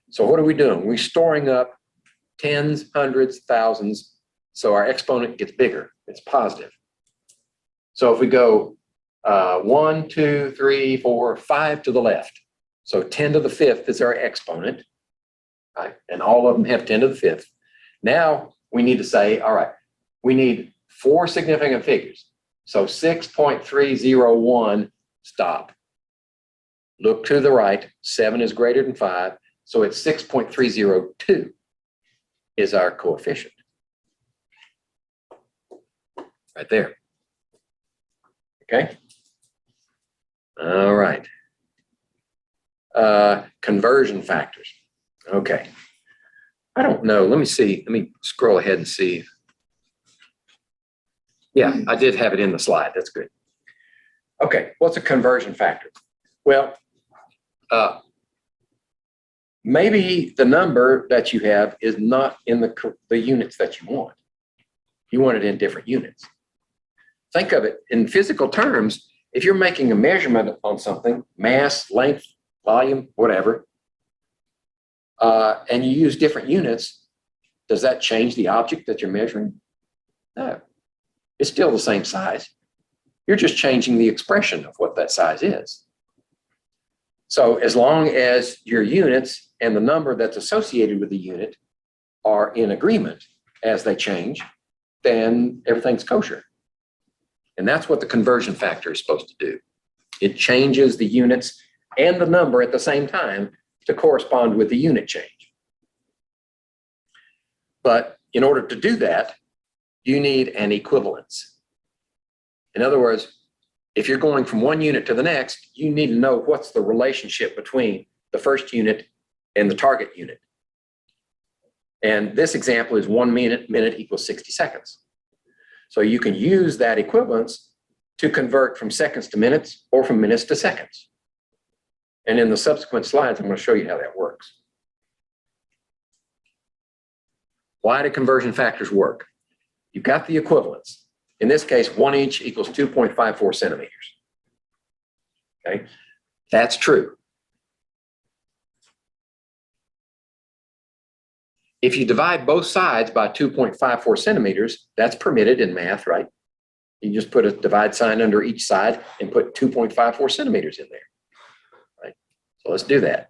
S1: So what are we doing? We're storing up tens, hundreds, thousands, so our exponent gets bigger. It's positive. So if we go 1, 2, 3, 4, 5 to the left, so 10 to the 5th is our exponent, right? And all of them have 10 to the 5th. Now we need to say, all right, we need 4 significant figures. So 6.301, stop. Look to the right, 7 is greater than 5, so it's 6.302 is our coefficient. Right there. Okay. All right. Conversion factors. Okay. I don't know. Let me see. Let me scroll ahead and see. Yeah, I did have it in the slide. That's good. Okay. What's a conversion factor? Well, maybe the number that you have is not in the units that you want. You want it in different units. Think of it in physical terms. If you're making a measurement on something, mass, length, volume, whatever, and you use different units, does that change the object that you're measuring? No, it's still the same size. You're just changing the expression of what that size is. So as long as your units and the number that's associated with the unit are in agreement as they change, then everything's kosher. And that's what the conversion factor is supposed to do. It changes the units and the number at the same time to correspond with the unit change. But in order to do that, you need an equivalence. In other words, if you're going from one unit to the next, you need to know what's the relationship between the first unit and the target unit. And this example is 1 minute equals 60 seconds. So you can use that equivalence to convert from seconds to minutes or from minutes to seconds. And in the subsequent slides, I'm going to show you how that works. Why do conversion factors work? You've got the equivalence. In this case, 1 inch equals 2.54 centimeters. Okay, that's true. If you divide both sides by 2.54 centimeters, that's permitted in math, right? You just put a divide sign under each side and put 2.54 centimeters in there, right? So let's do that,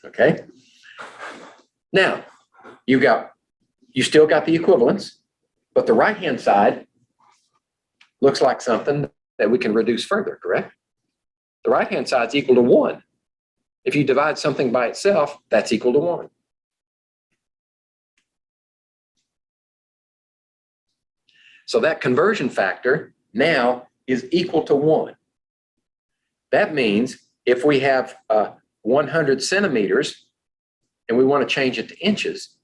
S1: okay? Now, you still got the equivalence, but the right-hand side looks like something that we can reduce further, correct? The right-hand side is equal to 1. If you divide something by itself, that's equal to 1. So that conversion factor now is equal to 1. That means if we have 100 centimeters and we want to change it to inches,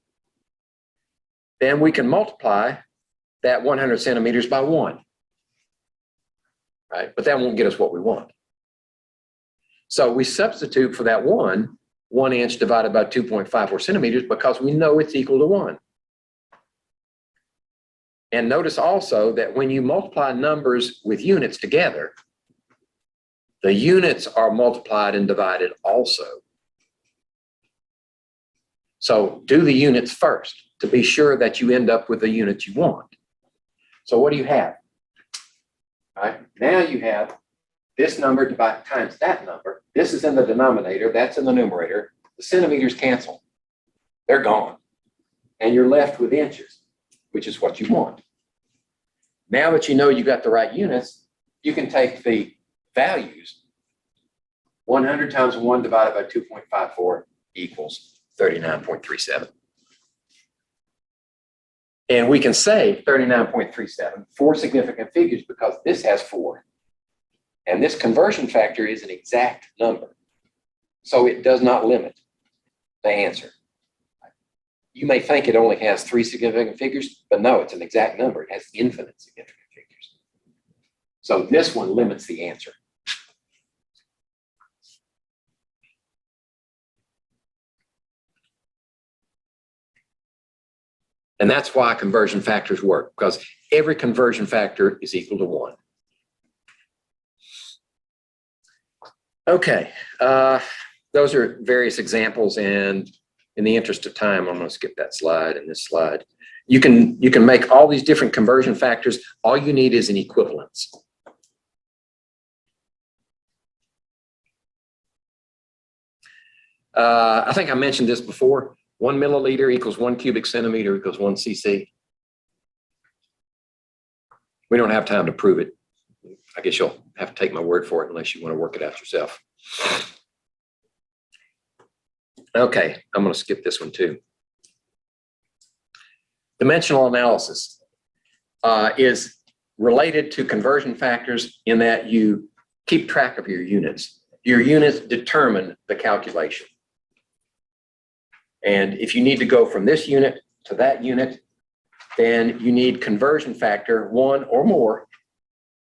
S1: then we can multiply that 100 centimeters by 1. Right? But that won't get us what we want. So we substitute for that 1 inch divided by 2.54 centimeters because we know it's equal to 1. And notice also that when you multiply numbers with units together, the units are multiplied and divided also. So do the units first to be sure that you end up with the units you want. So what do you have? All right, now you have this number divided times that number. This is in the denominator, that's in the numerator. The centimeters cancel. They're gone. And you're left with inches, which is what you want. Now that you know you got the right units, you can take the values. 100 times 1 divided by 2.54 equals 39.37. And we can say 39.37, 4 significant figures, because this has 4. And this conversion factor is an exact number. So it does not limit the answer. You may think it only has 3 significant figures, but no, it's an exact number. It has infinite significant figures. So this one limits the answer. And that's why conversion factors work, because every conversion factor is equal to 1. Okay, those are various examples, and in the interest of time, I'm going to skip that slide and this slide. You can make all these different conversion factors. All you need is an equivalence. I think I mentioned this before. 1 milliliter equals 1 cubic centimeter equals 1 cc. We don't have time to prove it. I guess you'll have to take my word for it unless you want to work it out yourself. Okay, I'm going to skip this one too. Dimensional analysis is related to conversion factors in that you keep track of your units. Your units determine the calculation. And if you need to go from this unit to that unit, then you need conversion factor 1 or more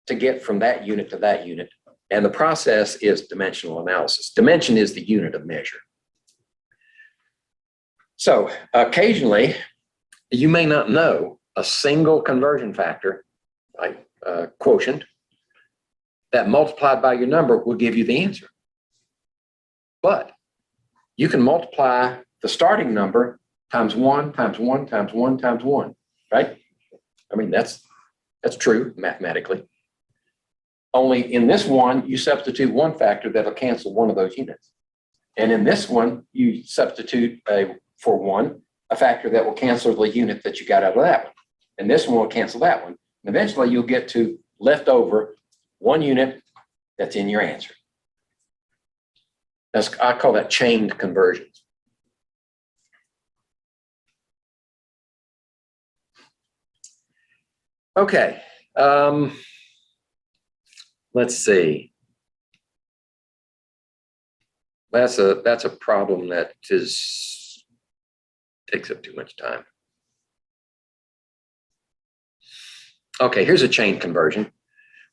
S1: to get from that unit to that unit. And the process is dimensional analysis. Dimension is the unit of measure. So occasionally, you may not know a single conversion factor, like quotient, that multiplied by your number will give you the answer. But you can multiply the starting number times 1 times 1 times 1 times 1, right? I mean, that's true mathematically. Only in this one, you substitute one factor that'll cancel one of those units. And in this one, you substitute for 1, a factor that will cancel the unit that you got out of that one. And this one will cancel that one. And eventually you'll get to left over 1 unit that's in your answer. I call that chained conversions. Okay. Let's see. That's a problem that takes up too much time. Okay, here's a chain conversion.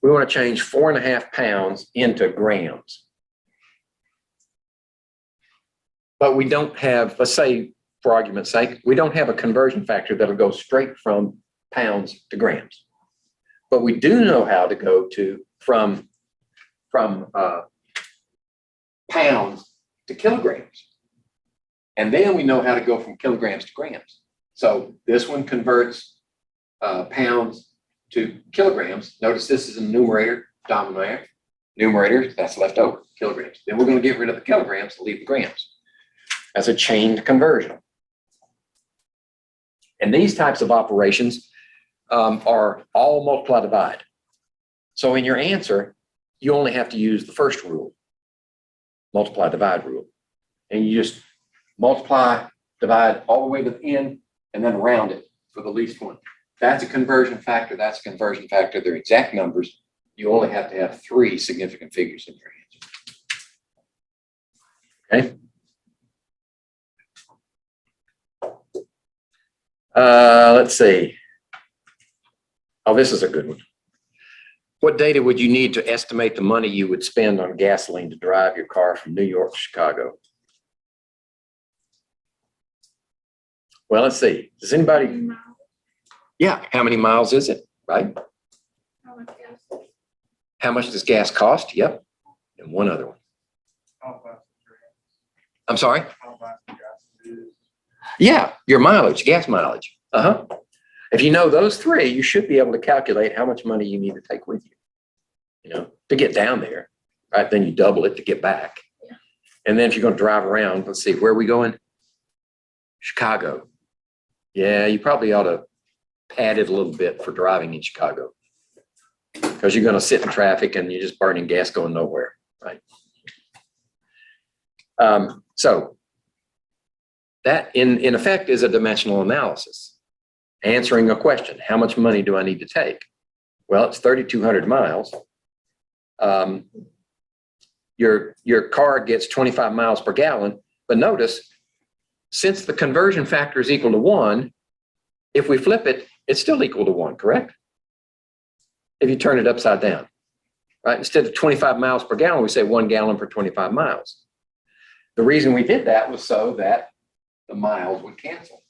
S1: We want to change 4.5 pounds into grams. But we don't have, let's say, for argument's sake, we don't have a conversion factor that'll go straight from pounds to grams. But we do know how to go from pounds to kilograms. And then we know how to go from kilograms to grams. So this one converts pounds to kilograms. Notice this is a numerator, denominator. Numerator, that's left over, kilograms. Then we're going to get rid of the kilograms and leave the grams. That's a chained conversion. And these types of operations are all multiply divide. So in your answer, you only have to use the first rule, multiply divide rule. And you just multiply, divide all the way to the end, and then round it for the least one. That's a conversion factor. That's a conversion factor. They're exact numbers. You only have to have 3 significant figures in your answer. Okay. Let's see. Oh, this is a good one. What data would you need to estimate the money you would spend on gasoline to drive your car from New York to Chicago? Well, let's see. Does anybody? Yeah, how many miles is it, right? How much does gas cost? Yep. And one other one. I'm sorry? Yeah, your mileage, gas mileage. Uh-huh. If you know those 3, you should be able to calculate how much money you need to take with you, to get down there, right? Then you double it to get back. Yeah. And then if you're going to drive around, let's see, where are we going? Chicago. Yeah, you probably ought to pad it a little bit for driving in Chicago, because you're going to sit in traffic and you're just burning gas going nowhere, right? So that in effect is a dimensional analysis. Answering a question, how much money do I need to take? Well, it's 3,200 miles. Your car gets 25 miles per gallon, but notice, since the conversion factor is equal to 1, if we flip it, it's still equal to 1, correct? If you turn it upside down, right? Instead of 25 miles per gallon, we say 1 gallon per 25 miles. The reason we did that was so that the miles would cancel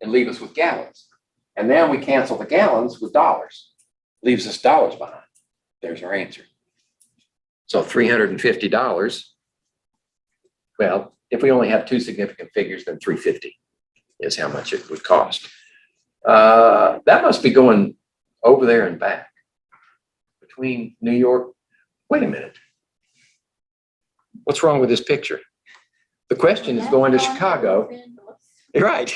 S1: and leave us with gallons. And then we cancel the gallons with dollars, leaves us dollars behind. There's our answer. So $350. Well, if we only have 2 significant figures, then $350 is how much it would cost. That must be going over there and back between New York. Wait a minute. What's wrong with this picture? The question is going to Chicago. Right.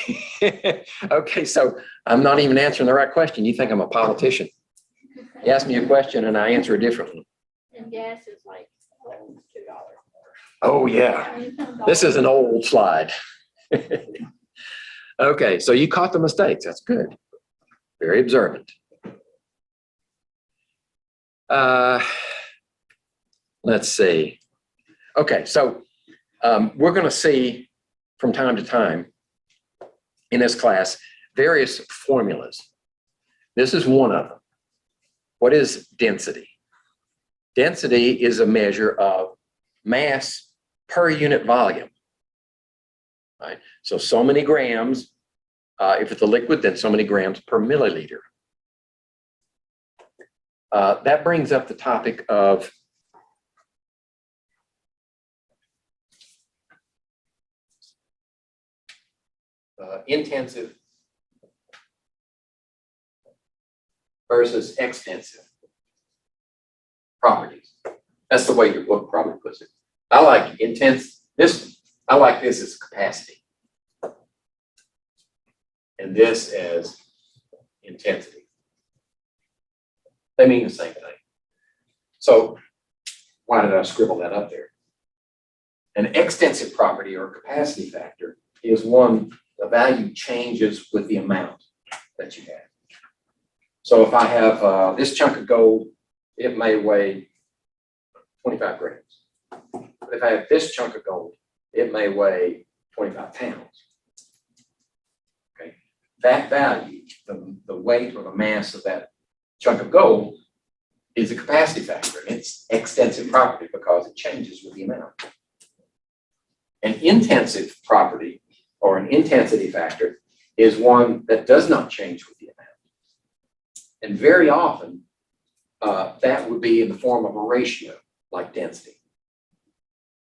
S1: Okay, so I'm not even answering the right question. You think I'm a politician. You ask me a question and I answer it differently.
S6: And gas is like $2.
S1: Oh, yeah. This is an old slide. Okay, so you caught the mistakes. That's good. Very observant. Let's see. Okay, so we're going to see from time to time in this class various formulas. This is one of them. What is density? Density is a measure of mass per unit volume. Right? So many grams, if it's a liquid, then so many grams per milliliter. That brings up the topic of intensive versus extensive properties. That's the way your book probably puts it. I like I like this as capacity. And this as intensity. They mean the same thing. So why did I scribble that up there? An extensive property or capacity factor is one the value changes with the amount that you have. So if I have this chunk of gold, it may weigh 25 grams. But if I have this chunk of gold, it may weigh 25 pounds. Okay, that value, the weight or the mass of that chunk of gold is a capacity factor. And it's extensive property because it changes with the amount. An intensive property or an intensity factor is one that does not change with the amount. And very often, that would be in the form of a ratio, like density.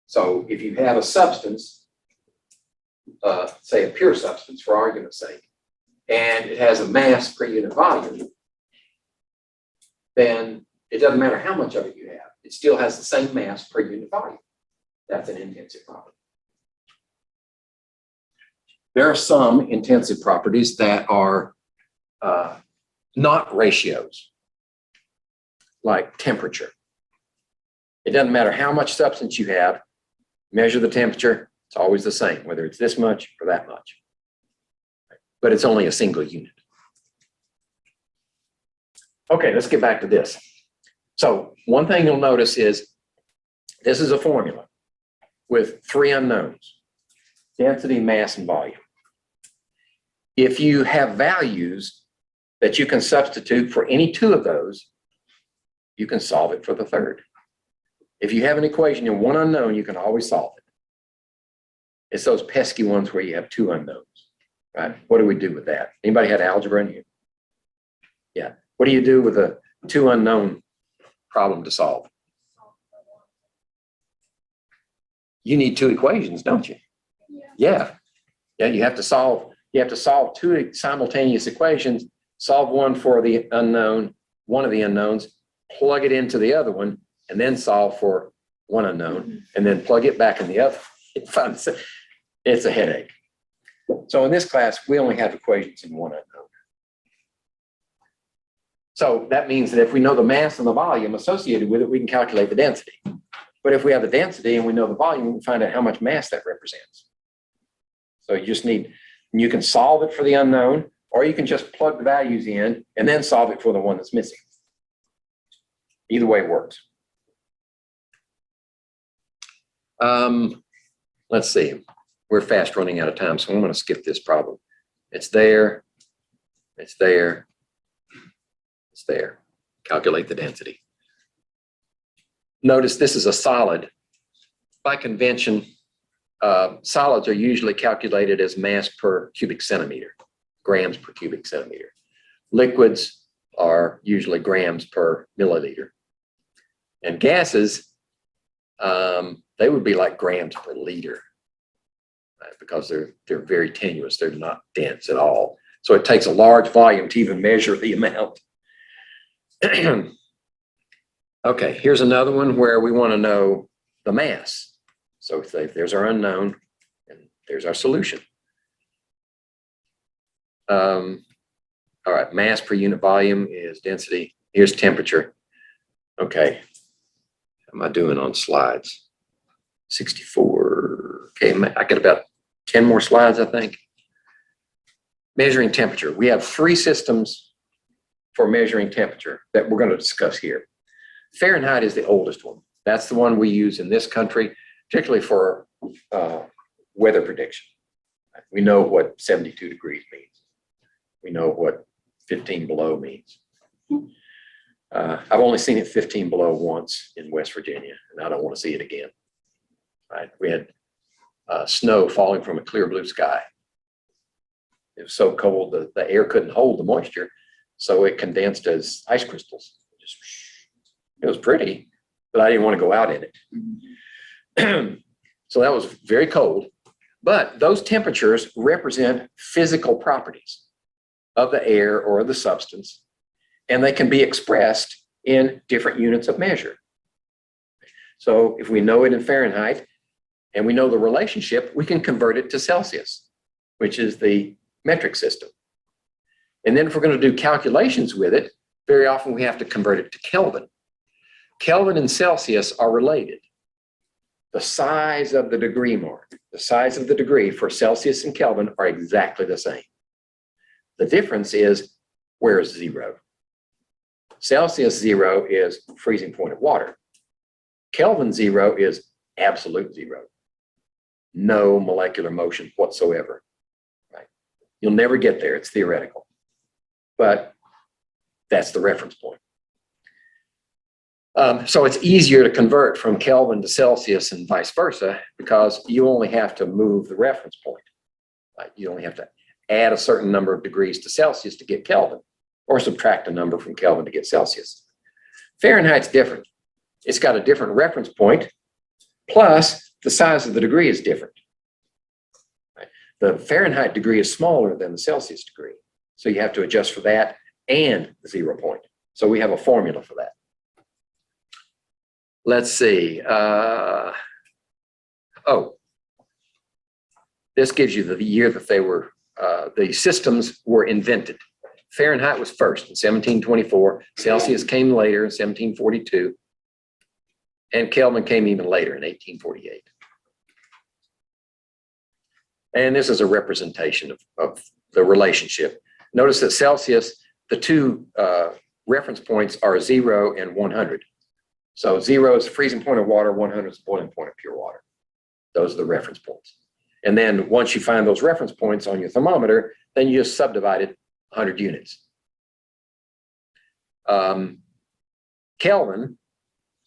S1: So if you have a substance, say a pure substance for argument's sake, and it has a mass per unit volume, then it doesn't matter how much of it you have, it still has the same mass per unit volume. That's an intensive property. There are some intensive properties that are not ratios, like temperature. It doesn't matter how much substance you have, measure the temperature, it's always the same, whether it's this much or that much. But it's only a single unit. Okay, let's get back to this. So one thing you'll notice is this is a formula with three unknowns: density, mass, and volume. If you have values that you can substitute for any two of those, you can solve it for the third. If you have an equation in one unknown, you can always solve it. It's those pesky ones where you have two unknowns, right? What do we do with that? Anybody had algebra in here? Yeah. What do you do with a two unknown problem to solve? You need two equations, don't you? Yeah. Yeah, you have to solve two simultaneous equations, solve one for the unknown, one of the unknowns, plug it into the other one, and then solve for one unknown, and then plug it back in the other. It's a headache. So in this class, we only have equations in one unknown. So that means that if we know the mass and the volume associated with it, we can calculate the density. But if we have the density and we know the volume, we can find out how much mass that represents. So you can solve it for the unknown, or you can just plug the values in and then solve it for the one that's missing. Either way works. Let's see. We're fast running out of time, so I'm going to skip this problem. It's there. It's there. It's there. Calculate the density. Notice this is a solid. By convention, solids are usually calculated as mass per cubic centimeter, grams per cubic centimeter. Liquids are usually grams per milliliter. And gases, they would be like grams per liter, right? Because they're very tenuous. They're not dense at all. So it takes a large volume to even measure the amount. Okay, here's another one where we want to know the mass. So if there's our unknown, and there's our solution. All right, mass per unit volume is density. Here's temperature. Okay, how am I doing on slides? 64. Okay, I got about 10 more slides, I think. Measuring temperature. We have three systems for measuring temperature that we're going to discuss here. Fahrenheit is the oldest one. That's the one we use in this country, particularly for weather prediction. We know what 72 degrees means. We know what 15 below means. I've only seen it 15 below once in West Virginia, and I don't want to see it again. Right? We had snow falling from a clear blue sky. It was so cold that the air couldn't hold the moisture, so it condensed as ice crystals. It was pretty, but I didn't want to go out in it. So that was very cold. But those temperatures represent physical properties of the air or the substance, and they can be expressed in different units of measure. So if we know it in Fahrenheit and we know the relationship, we can convert it to Celsius, which is the metric system. And then if we're going to do calculations with it, very often we have to convert it to Kelvin. Kelvin and Celsius are related. The size of the degree mark, the size of the degree for Celsius and Kelvin are exactly the same. The difference is, where is zero? Celsius zero is freezing point of water. Kelvin zero is absolute zero. No molecular motion whatsoever. Right? You'll never get there, it's theoretical. But that's the reference point. So it's easier to convert from Kelvin to Celsius and vice versa because you only have to move the reference point. Right? You only have to add a certain number of degrees to Celsius to get Kelvin, or subtract a number from Kelvin to get Celsius. Fahrenheit's different. It's got a different reference point, plus the size of the degree is different. Right? The Fahrenheit degree is smaller than the Celsius degree, so you have to adjust for that and the 0 point. So we have a formula for that. Let's see. This gives you the year that they were, the systems were invented. Fahrenheit was first in 1724. Celsius came later in 1742. And Kelvin came even later in 1848. And this is a representation of the relationship. Notice that Celsius, the two reference points are 0 and 100. So 0 is the freezing point of water, 100 is the boiling point of pure water. Those are the reference points. And then once you find those reference points on your thermometer, then you just subdivide it 100 units. Kelvin,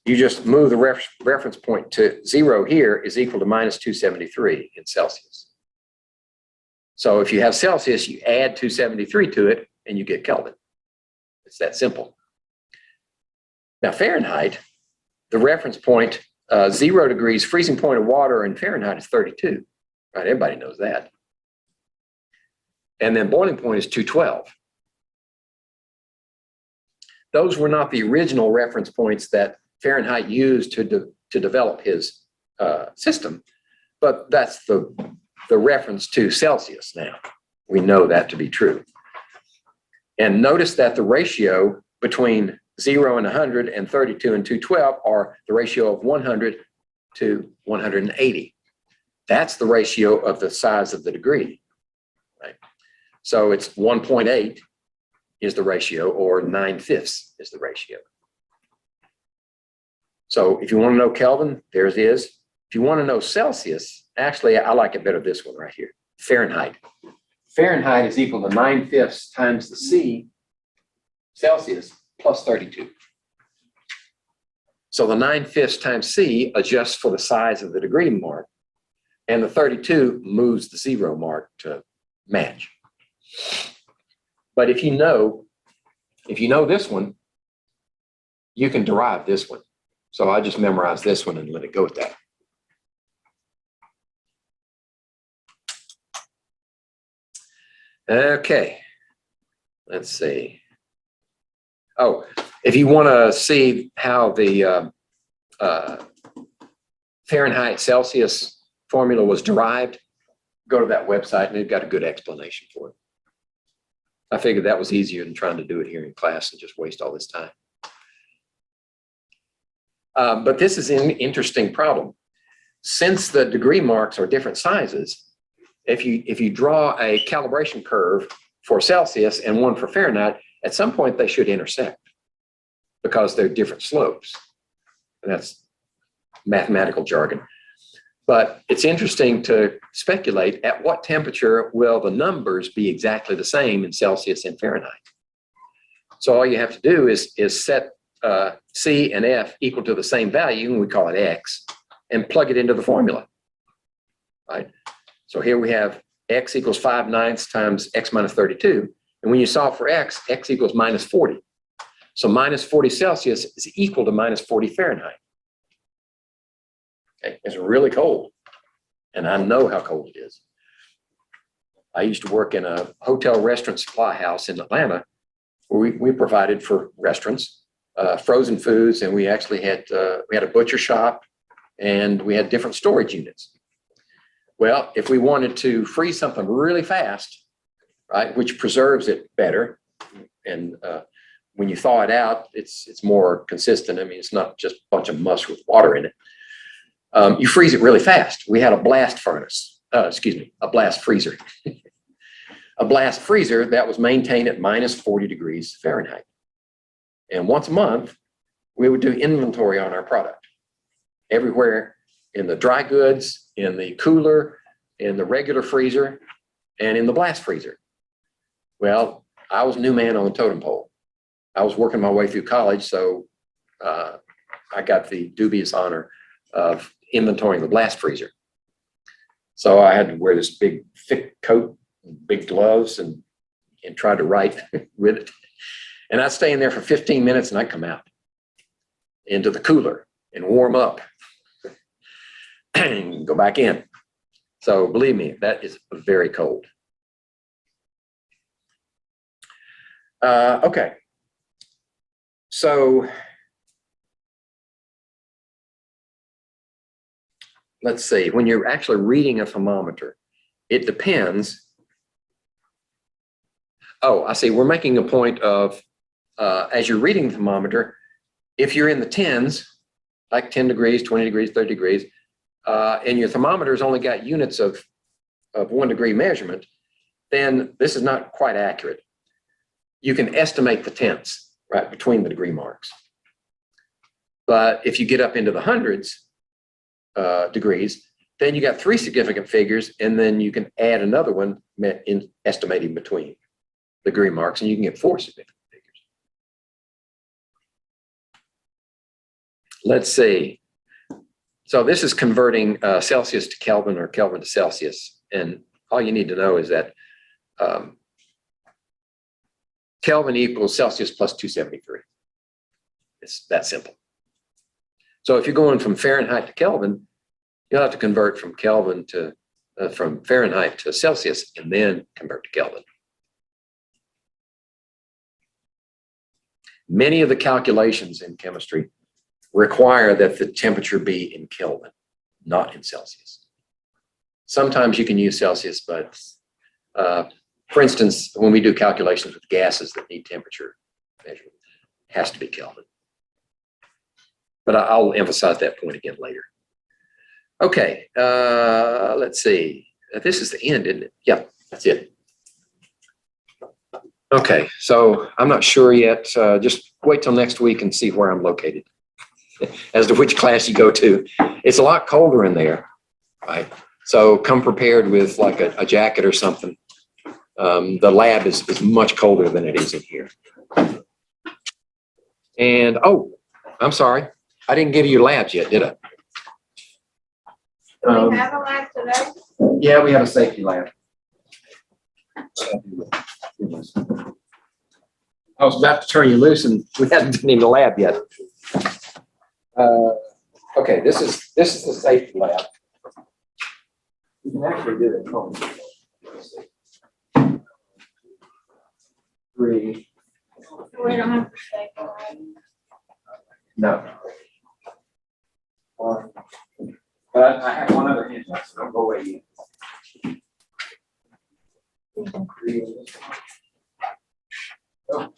S1: you just move the reference point to 0 here is equal to minus 273 in Celsius. So if you have Celsius, you add 273 to it and you get Kelvin. It's that simple. Now Fahrenheit, the reference point, 0 degrees, freezing point of water in Fahrenheit is 32. Right, everybody knows that. And then boiling point is 212. Those were not the original reference points that Fahrenheit used to develop his system, but that's the reference to Celsius now. We know that to be true. And notice that the ratio between 0 and 100 and 32 and 212 are the ratio of 100 to 180. That's the ratio of the size of the degree. Right? So it's 1.8 is the ratio, or 9/5 is the ratio. So if you want to know Kelvin, there it is. If you want to know Celsius, actually, I like it better, this one right here, Fahrenheit. Fahrenheit is equal to 9/5 times the C, Celsius, plus 32. So the 9/5 times C adjusts for the size of the degree mark, and the 32 moves the 0 mark to match. But if you know this one, you can derive this one. So I just memorize this one and let it go with that. Okay, let's see. Oh, if you want to see how the Fahrenheit Celsius formula was derived, go to that website and they've got a good explanation for it. I figured that was easier than trying to do it here in class and just waste all this time. But this is an interesting problem. Since the degree marks are different sizes, if you draw a calibration curve for Celsius and one for Fahrenheit, at some point they should intersect because they're different slopes. And that's mathematical jargon. But it's interesting to speculate at what temperature will the numbers be exactly the same in Celsius and Fahrenheit. So all you have to do is set C and F equal to the same value, and we call it X, and plug it into the formula. Right? So here we have X equals 5/9 times X minus 32. And when you solve for X, X equals minus 40. So minus 40 Celsius is equal to minus 40 Fahrenheit. Okay, it's really cold. and I know how cold it is. I used to work in a hotel restaurant supply house in Atlanta where we provided for restaurants frozen foods, and we actually had a butcher shop, and we had different storage units. Well, if we wanted to freeze something really fast, right, which preserves it better, and when you thaw it out, it's more consistent. I mean, it's not just a bunch of mush with water in it. You freeze it really fast. We had a blast furnace, a blast freezer. A blast freezer that was maintained at -40°F. And once a month, we would do inventory on our product. Everywhere in the dry goods, in the cooler, in the regular freezer, and in the blast freezer. Well, I was new man on the totem pole. I was working my way through college, so I got the dubious honor of inventorying the blast freezer. So I had to wear this big thick coat, big gloves, and try to write with it. And I'd stay in there for 15 minutes and I'd come out into the cooler and warm up and go back in. So believe me, that is very cold. Okay. So let's see, when you're actually reading a thermometer, it depends. Oh, I see. We're making a point of, as you're reading the thermometer, if you're in the tens, like 10 degrees, 20 degrees, 30 degrees, and your thermometer's only got units of 1 degree measurement, then this is not quite accurate. You can estimate the tenths, right, between the degree marks. But if you get up into the hundreds degrees, then you got 3 significant figures, and then you can add another one in estimating between the degree marks, and you can get 4 significant figures. Let's see. So this is converting Celsius to Kelvin or Kelvin to Celsius. And all you need to know is that Kelvin equals Celsius plus 273. It's that simple. So if you're going from Fahrenheit to Kelvin, you'll have to convert from Kelvin to, from Fahrenheit to Celsius and then convert to Kelvin. Many of the calculations in chemistry require that the temperature be in Kelvin, not in Celsius. Sometimes you can use Celsius, but for instance, when we do calculations with gases that need temperature measurement, it has to be Kelvin. But I'll emphasize that point again later. Okay, let's see. This is the end, isn't it? Yeah, that's it. Okay, so I'm not sure yet. Just wait till next week and see where I'm located as to which class you go to. It's a lot colder in there, right? So come prepared with like a jacket or something. The lab is much colder than it is in here. And, oh, I'm sorry. I didn't give you labs yet, did I?
S6: Do we have a lab today?
S1: Yeah, we have a safety lab. I was about to turn you loose and we hadn't been in the lab yet. Okay, this is the safety lab. You can actually do it at home. 3.
S6: We don't have to stay for it.
S1: No. 1. But I have one other hint, so don't go away yet. 3. Oh.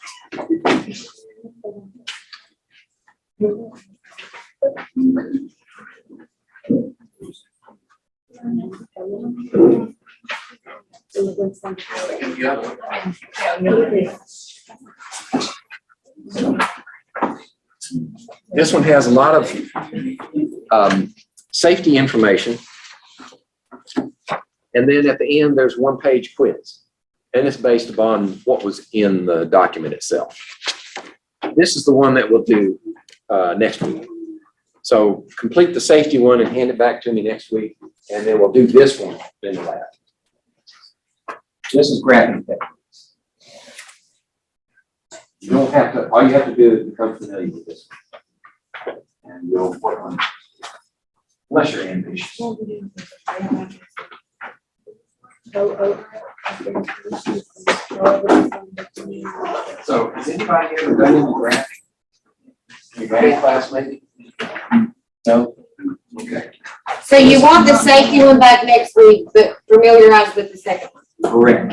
S1: This one has a lot of safety information. And then at the end, there's 1-page quiz. And it's based upon what was in the document itself. This is the one that we'll do next week. So complete the safety one and hand it back to me next week. And then we'll do this one in the lab. This is graphing techniques. You don't have to, all you have to do is become familiar with this one. And we'll work on it. Unless you're ambitious. So has anybody ever done any graphic? Your math class maybe? No? Okay.
S2: So you want the safety one back next week, but familiarize with the second one.
S1: Correct.